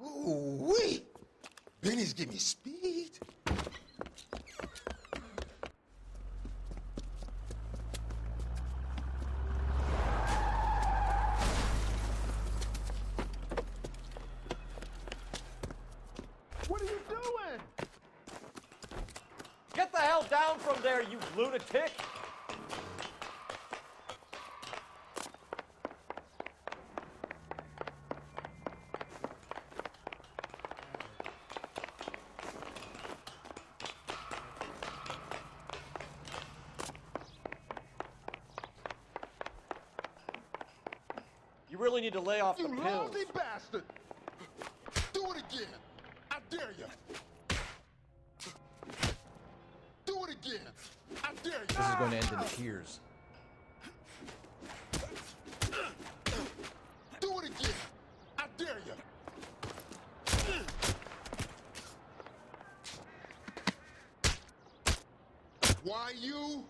Ooh-wee! Pennies give me speed. What are you doing? Get the hell down from there, you lunatic! You really need to lay off the You pills. lousy bastard! Do it again! I dare you! Do it again! I dare you! This is going to end in tears. Do it again! I dare you! Why you?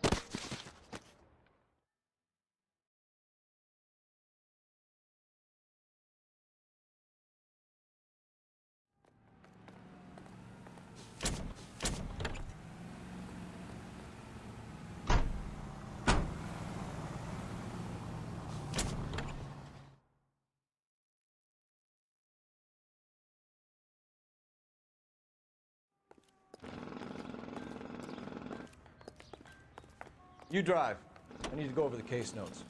You drive. I need to go over the case notes.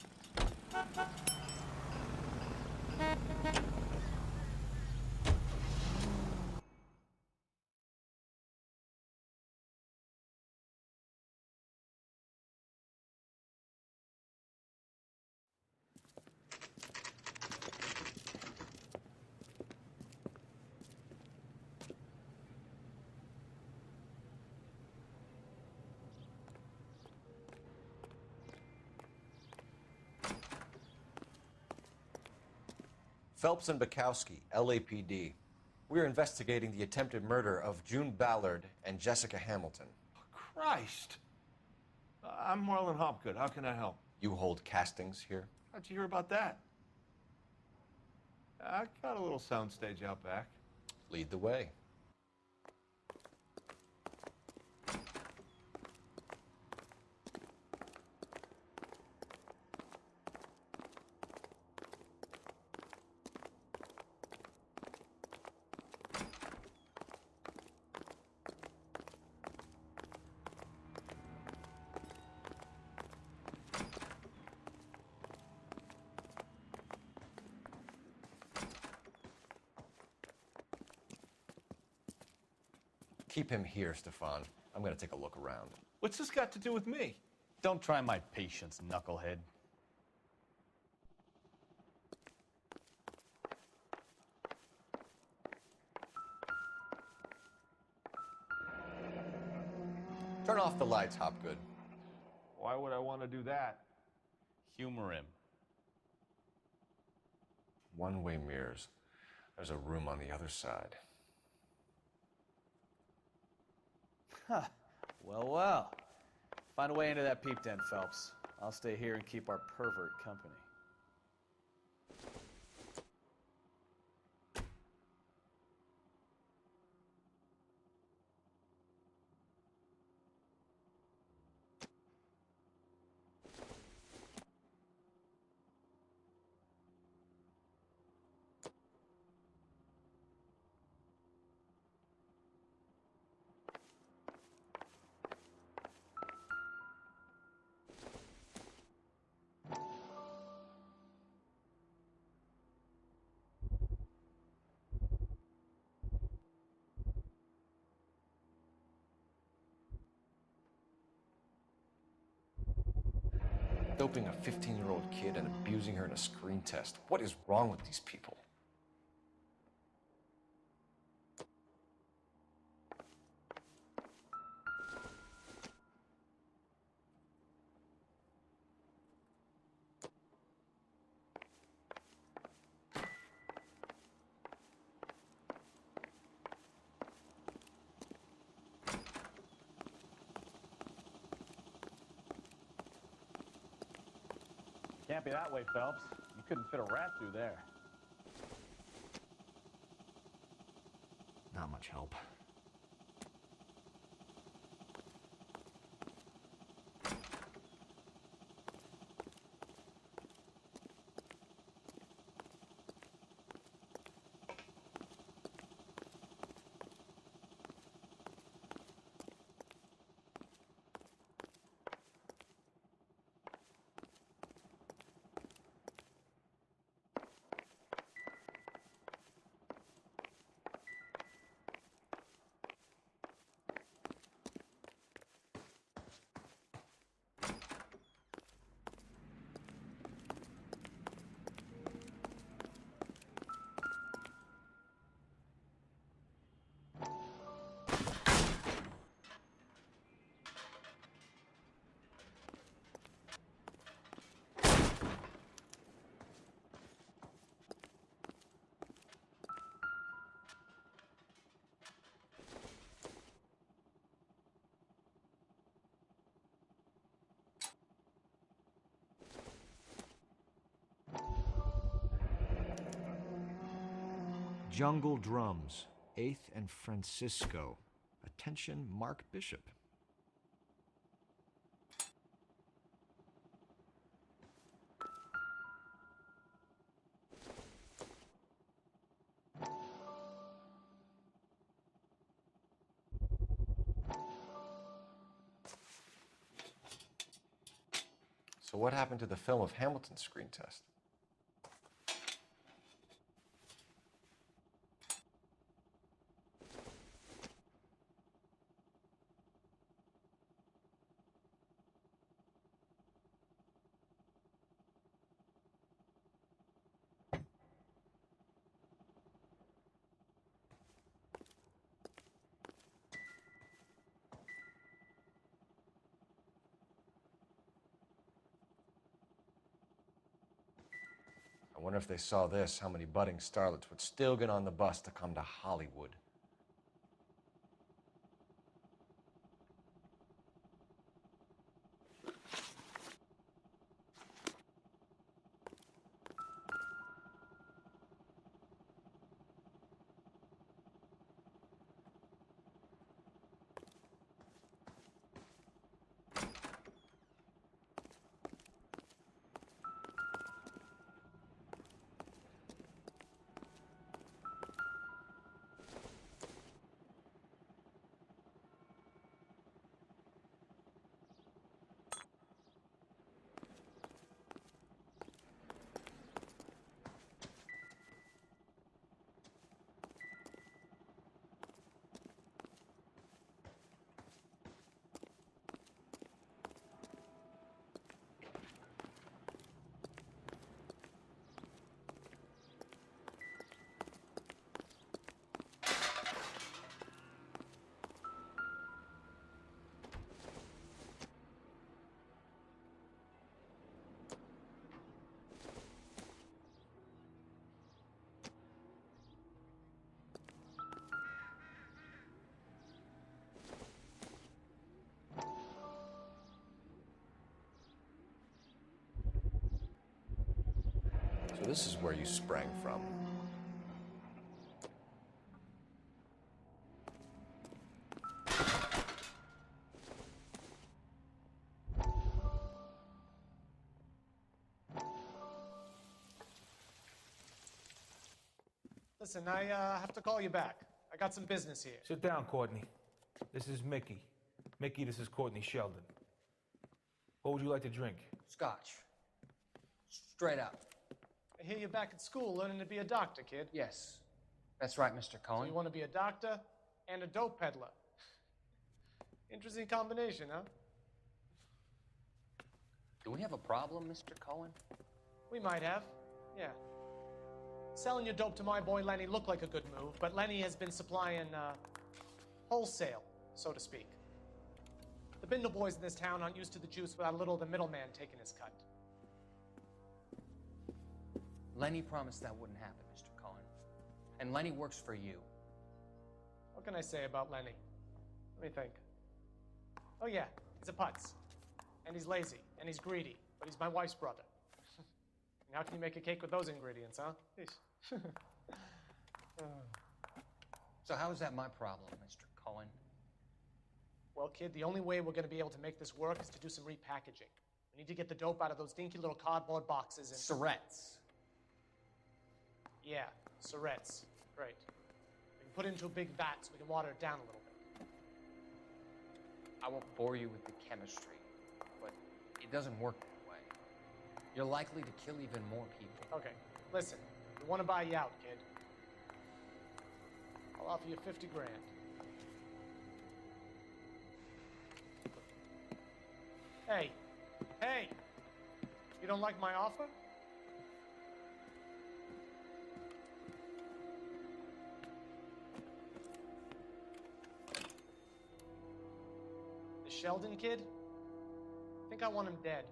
Phelps and Bukowski, LAPD. We're investigating the attempted murder of June Ballard and Jessica Hamilton. Christ! I'm Marlon Hopgood. How can I help? You hold castings here? How'd you hear about that? I got a little soundstage out back. Lead the way. Keep him here, Stefan. I'm gonna take a look around. What's this got to do with me? Don't try my patience, knucklehead. Turn off the lights, Hopgood. Why would I want to do that? Humor him. One-way mirrors. There's a room on the other side. Huh. Well, well. Find a way into that peep den, Phelps. I'll stay here and keep our pervert company. Doping a 15-year-old kid and abusing her in a screen test. What is wrong with these people? Can't be that way, Phelps. You couldn't fit a rat through there. Not much help. Jungle Drums, 8th and Francisco. Attention, Mark Bishop. So what happened to the film of Hamilton's screen test? I wonder if they saw this, how many budding starlets would still get on the bus to come to Hollywood. So this is where you sprang from. Listen, I have to call you back. I got some business here. Sit down, Courtney. This is Mickey. Mickey, this is Courtney Sheldon. What would you like to drink? Scotch. Straight up. I hear you're back at school learning to be a doctor, kid. Yes. That's right, Mr. So Cohen. you want to be a doctor and a dope peddler. Interesting combination, huh? Do we have a problem, Mr. Cohen? We might have, yeah. Selling your dope to my boy Lenny looked like a good move, but Lenny has been supplying, wholesale, so to speak. The Bindle boys in this town aren't used to the juice without a little of the middleman taking his cut. Lenny promised that wouldn't happen, Mr. Cohen. And Lenny works for you. What can I say about Lenny? Let me think. Oh yeah, he's a putz. And he's lazy, and he's greedy, but he's my wife's brother. And how can you make a cake with those ingredients, huh? So how is that my problem, Mr. Cohen? Well, kid, the only way we're going to be able to make this work is to do some repackaging. We need to get the dope out of those dinky little cardboard boxes and... Surrettes. Yeah, Surrettes. Great. We can put it into a big vat so we can water it down a little bit. I won't bore you with the chemistry, but it doesn't work that way. You're likely to kill even more people. Okay, listen. We want to buy you out, kid. I'll offer you 50 grand. Hey, hey! You don't like my offer? The Sheldon kid? I think I want him dead.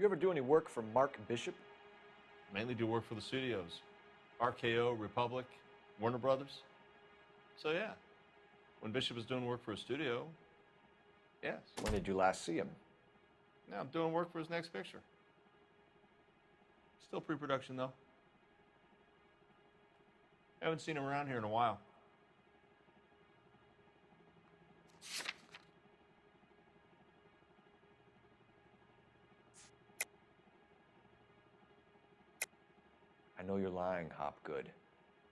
You ever do any work for Mark Bishop? Mainly do work for the studios. RKO, Republic, Warner Brothers. So yeah, when Bishop is doing work for a studio, yes. When did you last see him? Now I'm doing work for his next picture. Still pre-production though. Haven't seen him around here in a while. I know you're lying, Hopgood.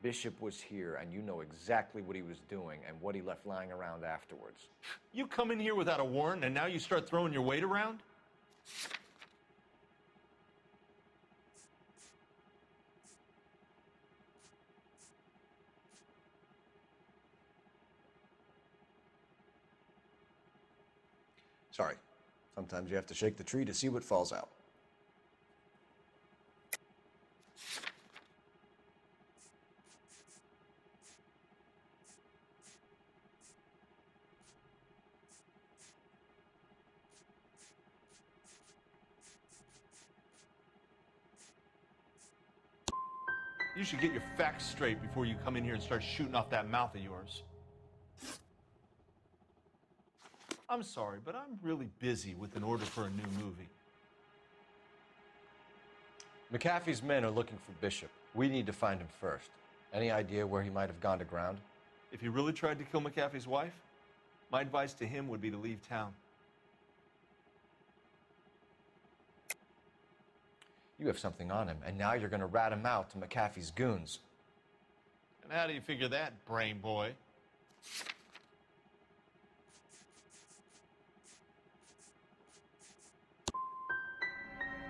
Bishop was here, and you know exactly what he was doing and what he left lying around afterwards. You come in here without a warrant, and now you start throwing your weight around? Sorry. Sometimes you have to shake the tree to see what falls out. You should get your facts straight before you come in here and start shooting off that mouth of yours. I'm sorry, but I'm really busy with an order for a new movie. McAfee's men are looking for Bishop. We need to find him first. Any idea where he might have gone to ground? If he really tried to kill McAfee's wife, my advice to him would be to leave town. You have something on him, and now you're going to rat him out to McAfee's goons. And how do you figure that, brain boy?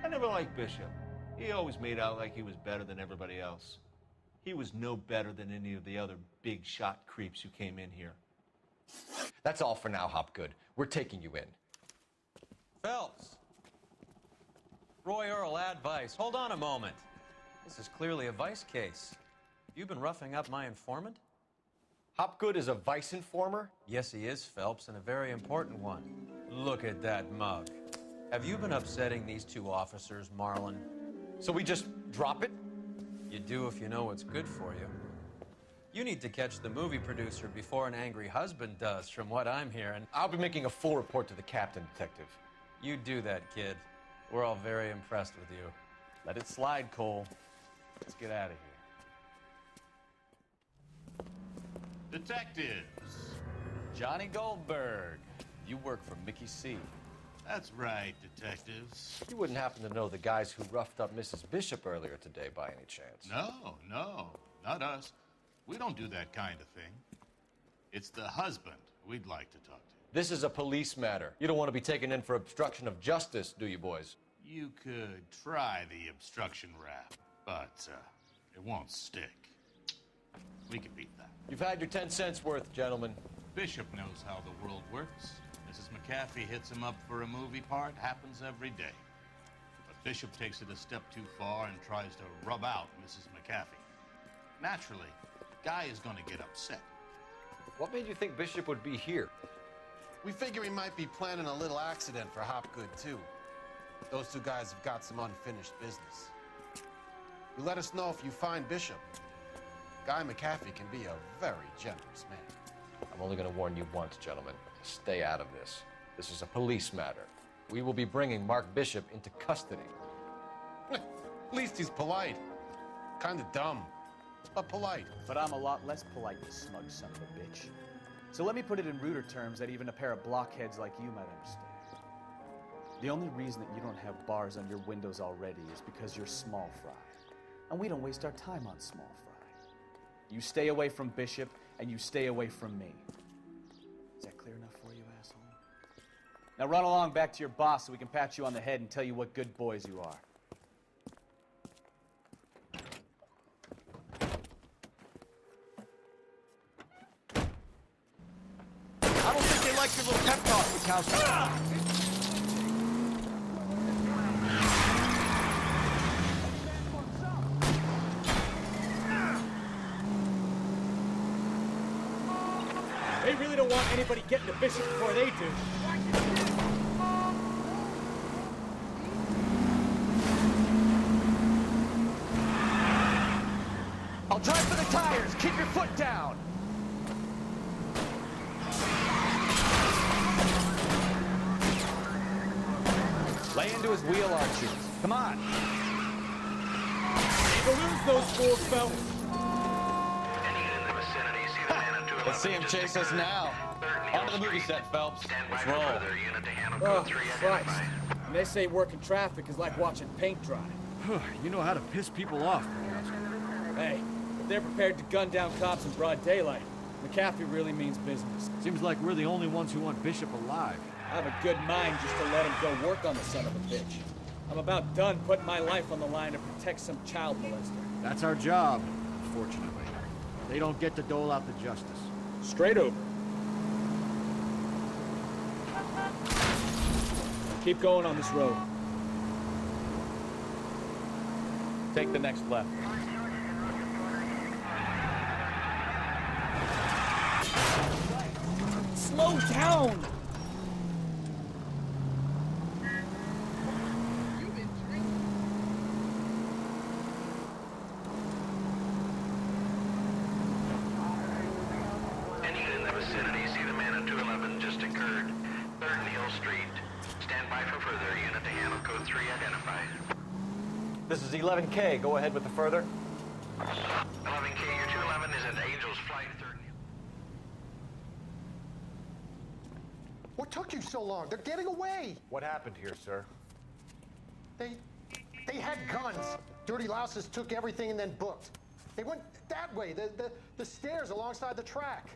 I never liked Bishop. He always made out like he was better than everybody else. He was no better than any of the other big shot creeps who came in here. That's all for now, Hopgood. We're taking you in. Phelps! Roy Earl, advice. Hold on a moment. This is clearly a vice case. You've been roughing up my informant? Hopgood is a vice informer? Yes, he is, Phelps, and a very important one. Look at that mug. Have you been upsetting these two officers, Marlon? So we just drop it? You do if you know what's good for you. You need to catch the movie producer before an angry husband does, from what I'm hearing. I'll be making a full report to the captain, Detective. You do that, kid. We're all very impressed with you. Let it slide, Cole. Let's get out of here. Detectives. Johnny Goldberg. You work for Mickey C. That's right, detectives. You wouldn't happen to know the guys who roughed up Mrs. Bishop earlier today by any chance? No, not us. We don't do that kind of thing. It's the husband we'd like to talk to. This is a police matter. You don't want to be taken in for obstruction of justice, do you, boys? You could try the obstruction rap, but it won't stick. We can beat that. You've had your 10 cents worth, gentlemen. Bishop knows how the world works. Mrs. McAfee hits him up for a movie part. Happens every day. But Bishop takes it a step too far and tries to rub out Mrs. McAfee. Naturally, Guy is going to get upset. What made you think Bishop would be here? We figure he might be planning a little accident for Hopgood, too. Those two guys have got some unfinished business. You let us know if you find Bishop. Guy McAfee can be a very generous man. I'm only going to warn you once, gentlemen. Stay out of this. This is a police matter. We will be bringing Mark Bishop into custody. At least he's polite. Kind of dumb, but polite. But I'm a lot less polite, you smug son of a bitch. So let me put it in ruder terms that even a pair of blockheads like you might understand. The only reason that you don't have bars on your windows already is because you're small fry. And we don't waste our time on small fry. You stay away from Bishop, and you stay away from me. Is that clear enough for you, asshole? Now run along back to your boss so we can pat you on the head and tell you what good boys you are. I don't think they like your little pep talk, Wachowski. They really don't want anybody getting to Bishop before they do. tires! Keep your foot down! Lay into his wheel arches. Come on. We'll lose those fools, Phelps. Let's see him chase us now. Onto the movie set, Phelps. Let's roll. Oh, Christ. And they say working traffic is like watching paint dry. You know how to piss people off. Hey, if they're prepared to gun down cops in broad daylight, McAfee really means business. Seems like we're the only ones who want Bishop alive. I have a good mind just to let him go work on the son of a bitch. I'm about done putting my life on the line to protect some child molester. That's our job, unfortunately. They don't get to dole out the justice. Straight over. Keep going on this road. Take the next left. Slow down! This is 11K. Go ahead with the further. 11K, your 211 is at Angel's Flight 30. What took you so long? They're getting away. What happened here, sir? They had guns. Dirty louses took everything and then booked. They went that way, the stairs alongside the track.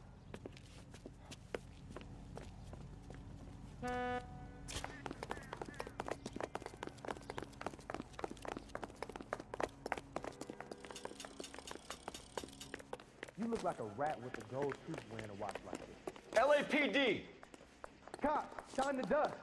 You look like a rat with a gold tooth wearing a watch like this. LAPD! Cop, shine the dust.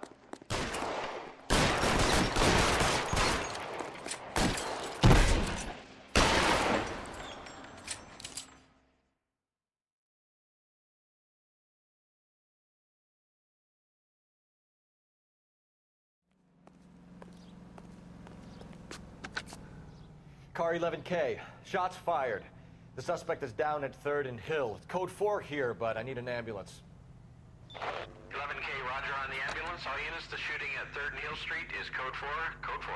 Car 11K. Shots fired. The suspect is down at 3rd and Hill. It's code 4 here, but I need an ambulance. 11K, roger on the ambulance. All units, the shooting at 3rd and Hill Street is code 4. Code 4.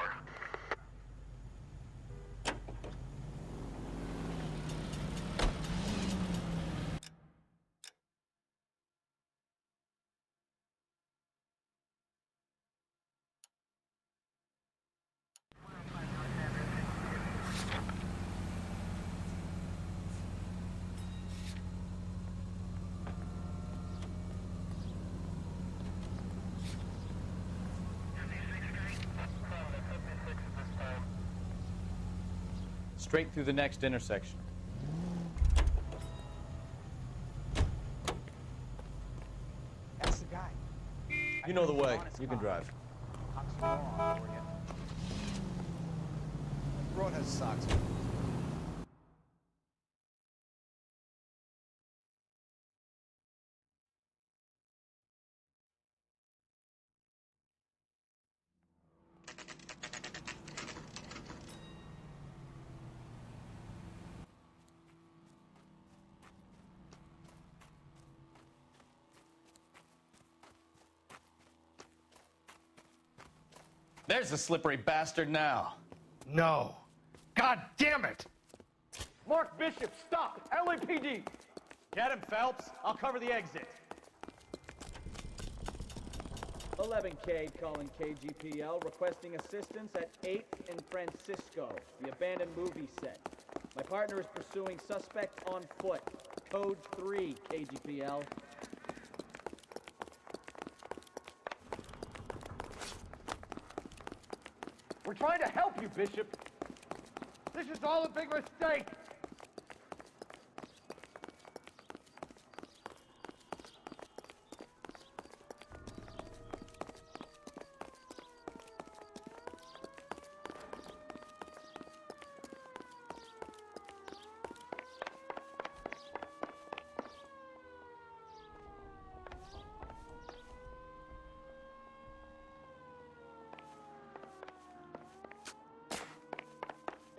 Straight through the next intersection. That's the guy. You know the way. You can drive. Road has socks. There's the slippery bastard now. No. God damn it! Mark Bishop, stop! LAPD! Get him, Phelps. I'll cover the exit. 11K calling KGPL, requesting assistance at 8th and Francisco, the abandoned movie set. My partner is pursuing suspect on foot. Code 3, KGPL. We're trying to help you, Bishop. This is all a big mistake.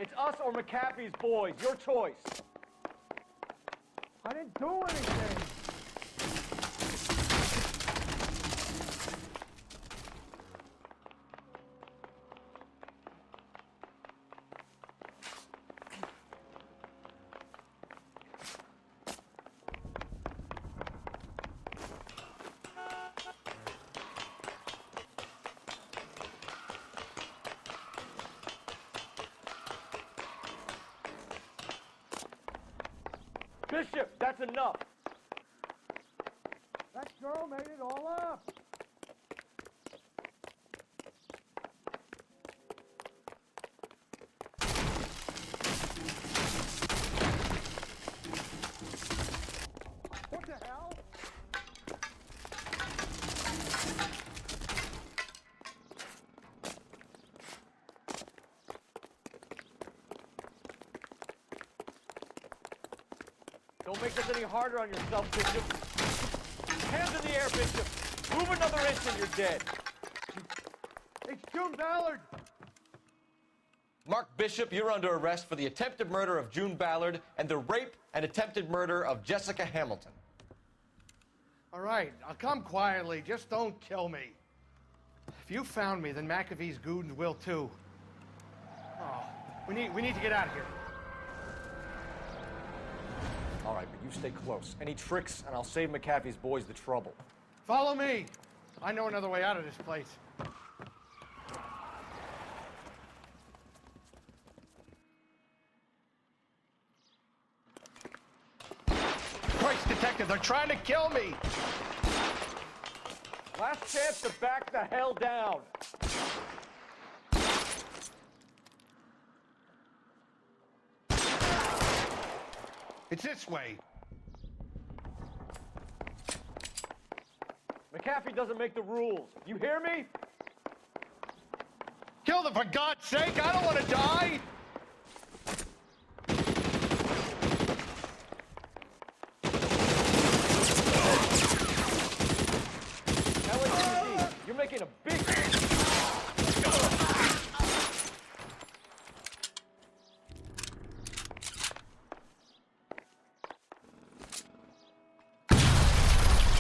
It's us or McAfee's boys. Your choice. didn't do anything! Bishop, that's enough. That girl made it all up! What the hell? Don't make this any harder on yourself, Bishop. Hands in the air, Bishop. Move another inch and you're dead. It's June Ballard! Mark Bishop, you're under arrest for the attempted murder of June Ballard and the rape and attempted murder of Jessica Hamilton. All right, I'll come quietly. Just don't kill me. If you found me, then McAfee's goons will too. Oh, we need to get out of here. All right, but you stay close. Any tricks, and I'll save McAfee's boys the trouble. Follow me. I know another way out of this place. Christ, detective, they're trying to kill me. Last chance to back the hell down. It's this way. McAfee doesn't make the rules. You hear me? Kill them, for God's sake! I don't want to die! LAPD, you're making a big...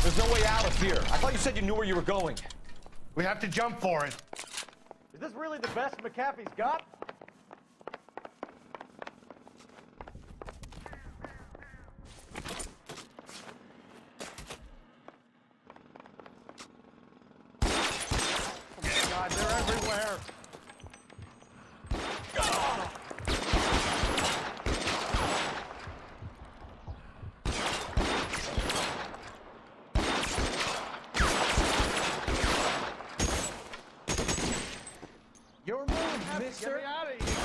There's no way out of here. I thought you said you knew where you were going. We have to jump for it. Is this really the best McAfee's got? Oh my God, they're everywhere. Your move, mister! Get me out of here!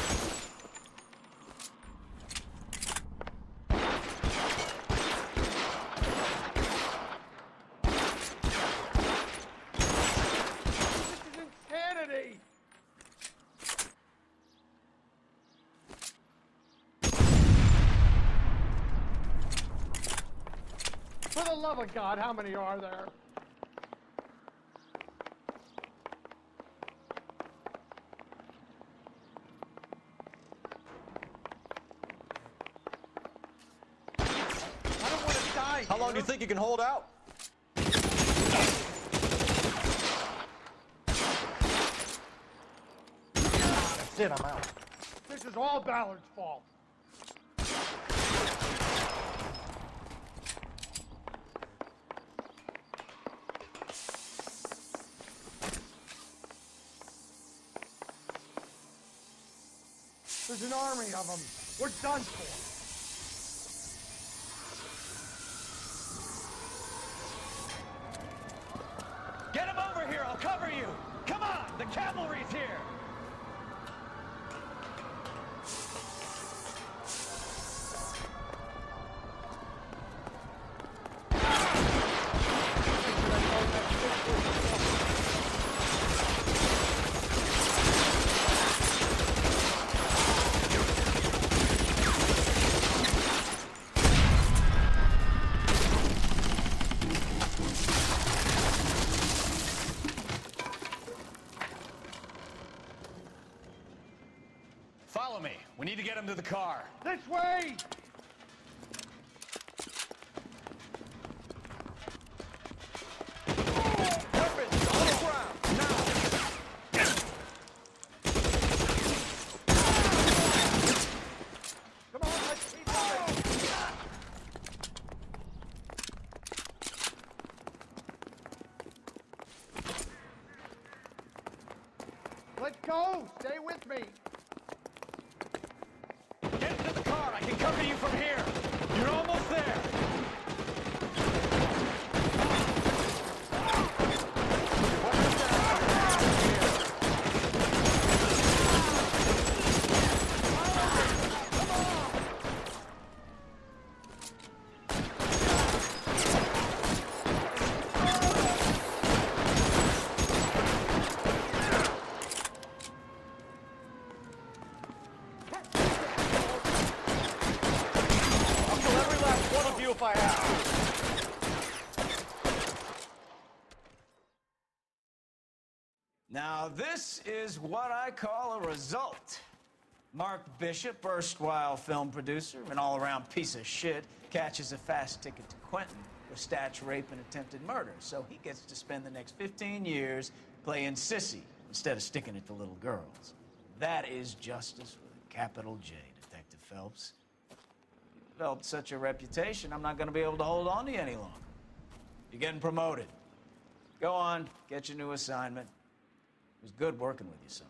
This is insanity! For the love of God, how many are there? How long do you think you can hold out? That's it, I'm out. This is all Ballard's fault. There's an army of them. We're done for. Get him over here, I'll cover you! Come on, the cavalry's here! Follow me. We need to get him to the car. This way! Let's go! Stay with me! Get into the car. I can cover you from here. You're almost there. Now, this is what I call a result. Mark Bishop, erstwhile film producer and all-around piece of shit, catches a fast ticket to Quentin for statch rape and attempted murder, so he gets to spend the next 15 years playing sissy instead of sticking it to little girls. That is justice with a capital J, Detective Phelps. You developed such a reputation, I'm not going to be able to hold on to you any longer. You're getting promoted. Go on, get your new assignment. It was good working with you, son.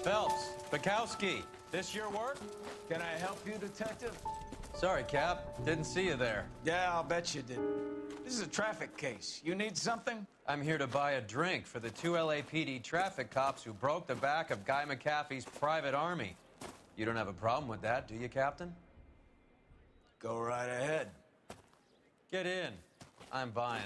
Phelps, Bukowski, this your work? Can I help you, Detective? Sorry, Cap. Didn't see you there. Yeah, I'll bet you did. This is a traffic case. You need something? I'm here to buy a drink for the 2 LAPD traffic cops who broke the back of Guy McAfee's private army. You don't have a problem with that, do you, Captain? Go right ahead. Get in. I'm buying.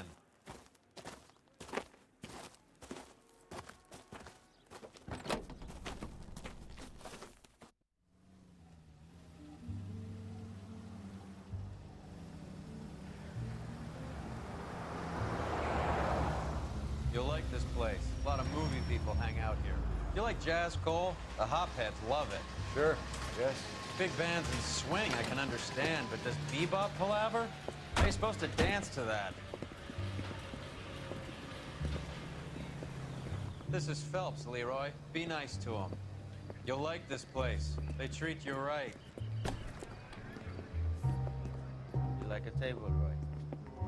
You'll like this place. A lot of movie people hang out here. You like jazz, Cole? The hopheads love it. Sure, yes. Big bands and swing, I can understand, but this bebop palaver? How are you supposed to dance to that? This is Phelps, Leroy. Be nice to him. You'll like this place. They treat you right. You like a table, Roy?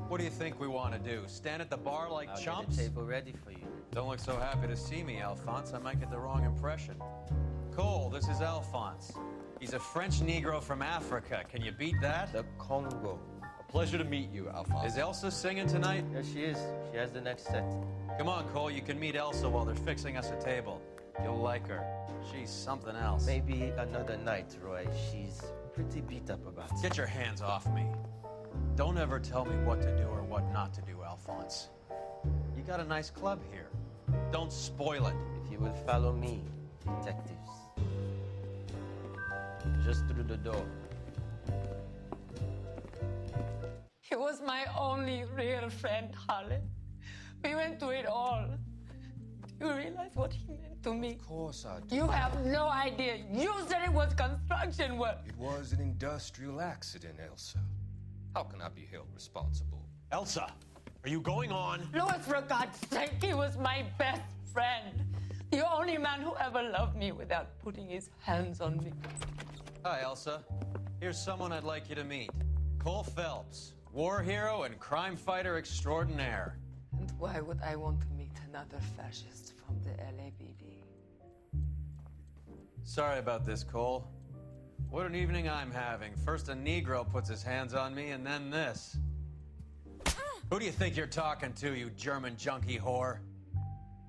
What do you think we want to do? Stand at the bar like I'll chumps? get a table ready for you. Don't look so happy to see me, Alphonse. I might get the wrong impression. Cole, this is Alphonse. He's a French Negro from Africa. Can you beat that? The Congo. A pleasure to meet you, Alphonse. Is Elsa singing tonight? Yes, she is. She has the next set. Come on, Cole. You can meet Elsa while they're fixing us a table. You'll like her. She's something else. Maybe another night, Roy. She's pretty beat up about it. Get your hands off me. Don't ever tell me what to do or what not to do, Alphonse. You got a nice club here. Don't spoil it. If you will follow me, detectives. Just through the door. He was my only real friend, Harley. We went through it all. Do you realize what he meant to me? Of course I do. You have no idea. You said it was construction work. It was an industrial accident, Elsa. How can I be held responsible? Elsa, are you going on? Louis, for God's sake, he was my best friend. The only man who ever loved me without putting his hands on me. Hi, Elsa. Here's someone I'd like you to meet. Cole Phelps, war hero and crime fighter extraordinaire. And why would I want to meet another fascist from the LAPD? Sorry about this, Cole. What an evening I'm having. First a Negro puts his hands on me, and then this. Who do you think you're talking to, you German junkie whore?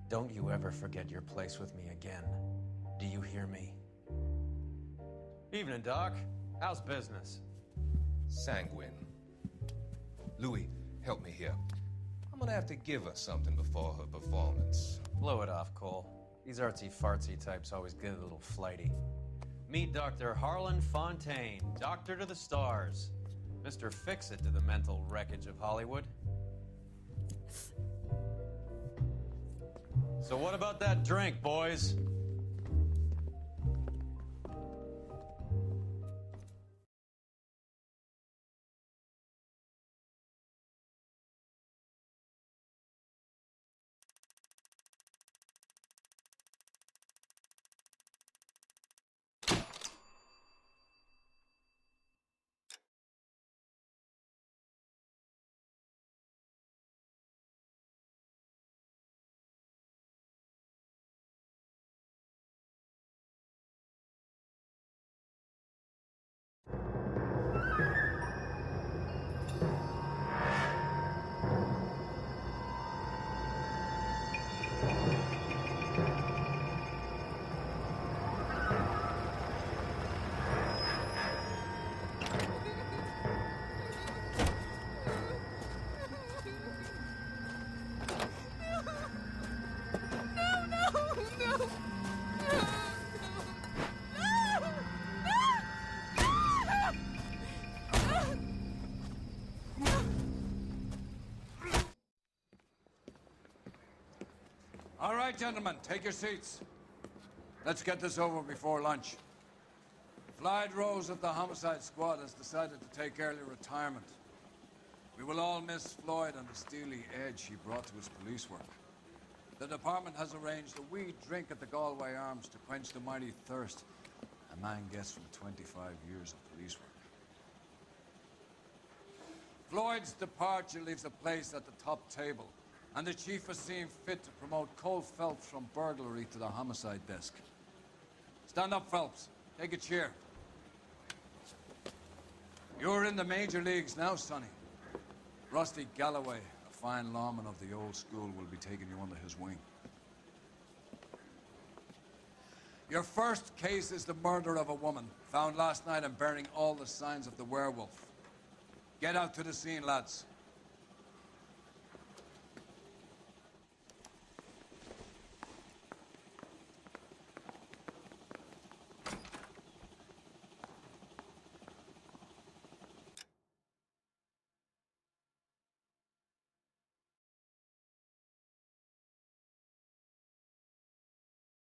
Don't you ever forget your place with me again. Do you hear me? Evening, Doc. How's business? Sanguine. Louis, help me here. I'm gonna have to give her something before her performance. Blow it off, Cole. These artsy-fartsy types always get a little flighty. Meet Dr. Harlan Fontaine, doctor to the stars. Mr. Fix-It to the mental wreckage of Hollywood. So what about that drink, boys? right, gentlemen, take your seats. Let's get this over before lunch. Floyd Rose of the Homicide Squad has decided to take early retirement. We will all miss Floyd and the steely edge he brought to his police work. The department has arranged a wee drink at the Galway Arms to quench the mighty thirst a man gets from 25 years of police work. Floyd's departure leaves a place at the top table, and the chief has seen fit to promote Cole Phelps from burglary to the homicide desk. Stand up, Phelps. Take a chair. You're in the major leagues now, Sonny. Rusty Galloway, a fine lawman of the old school, will be taking you under his wing. Your first case is the murder of a woman, found last night and bearing all the signs of the werewolf. Get out to the scene, lads.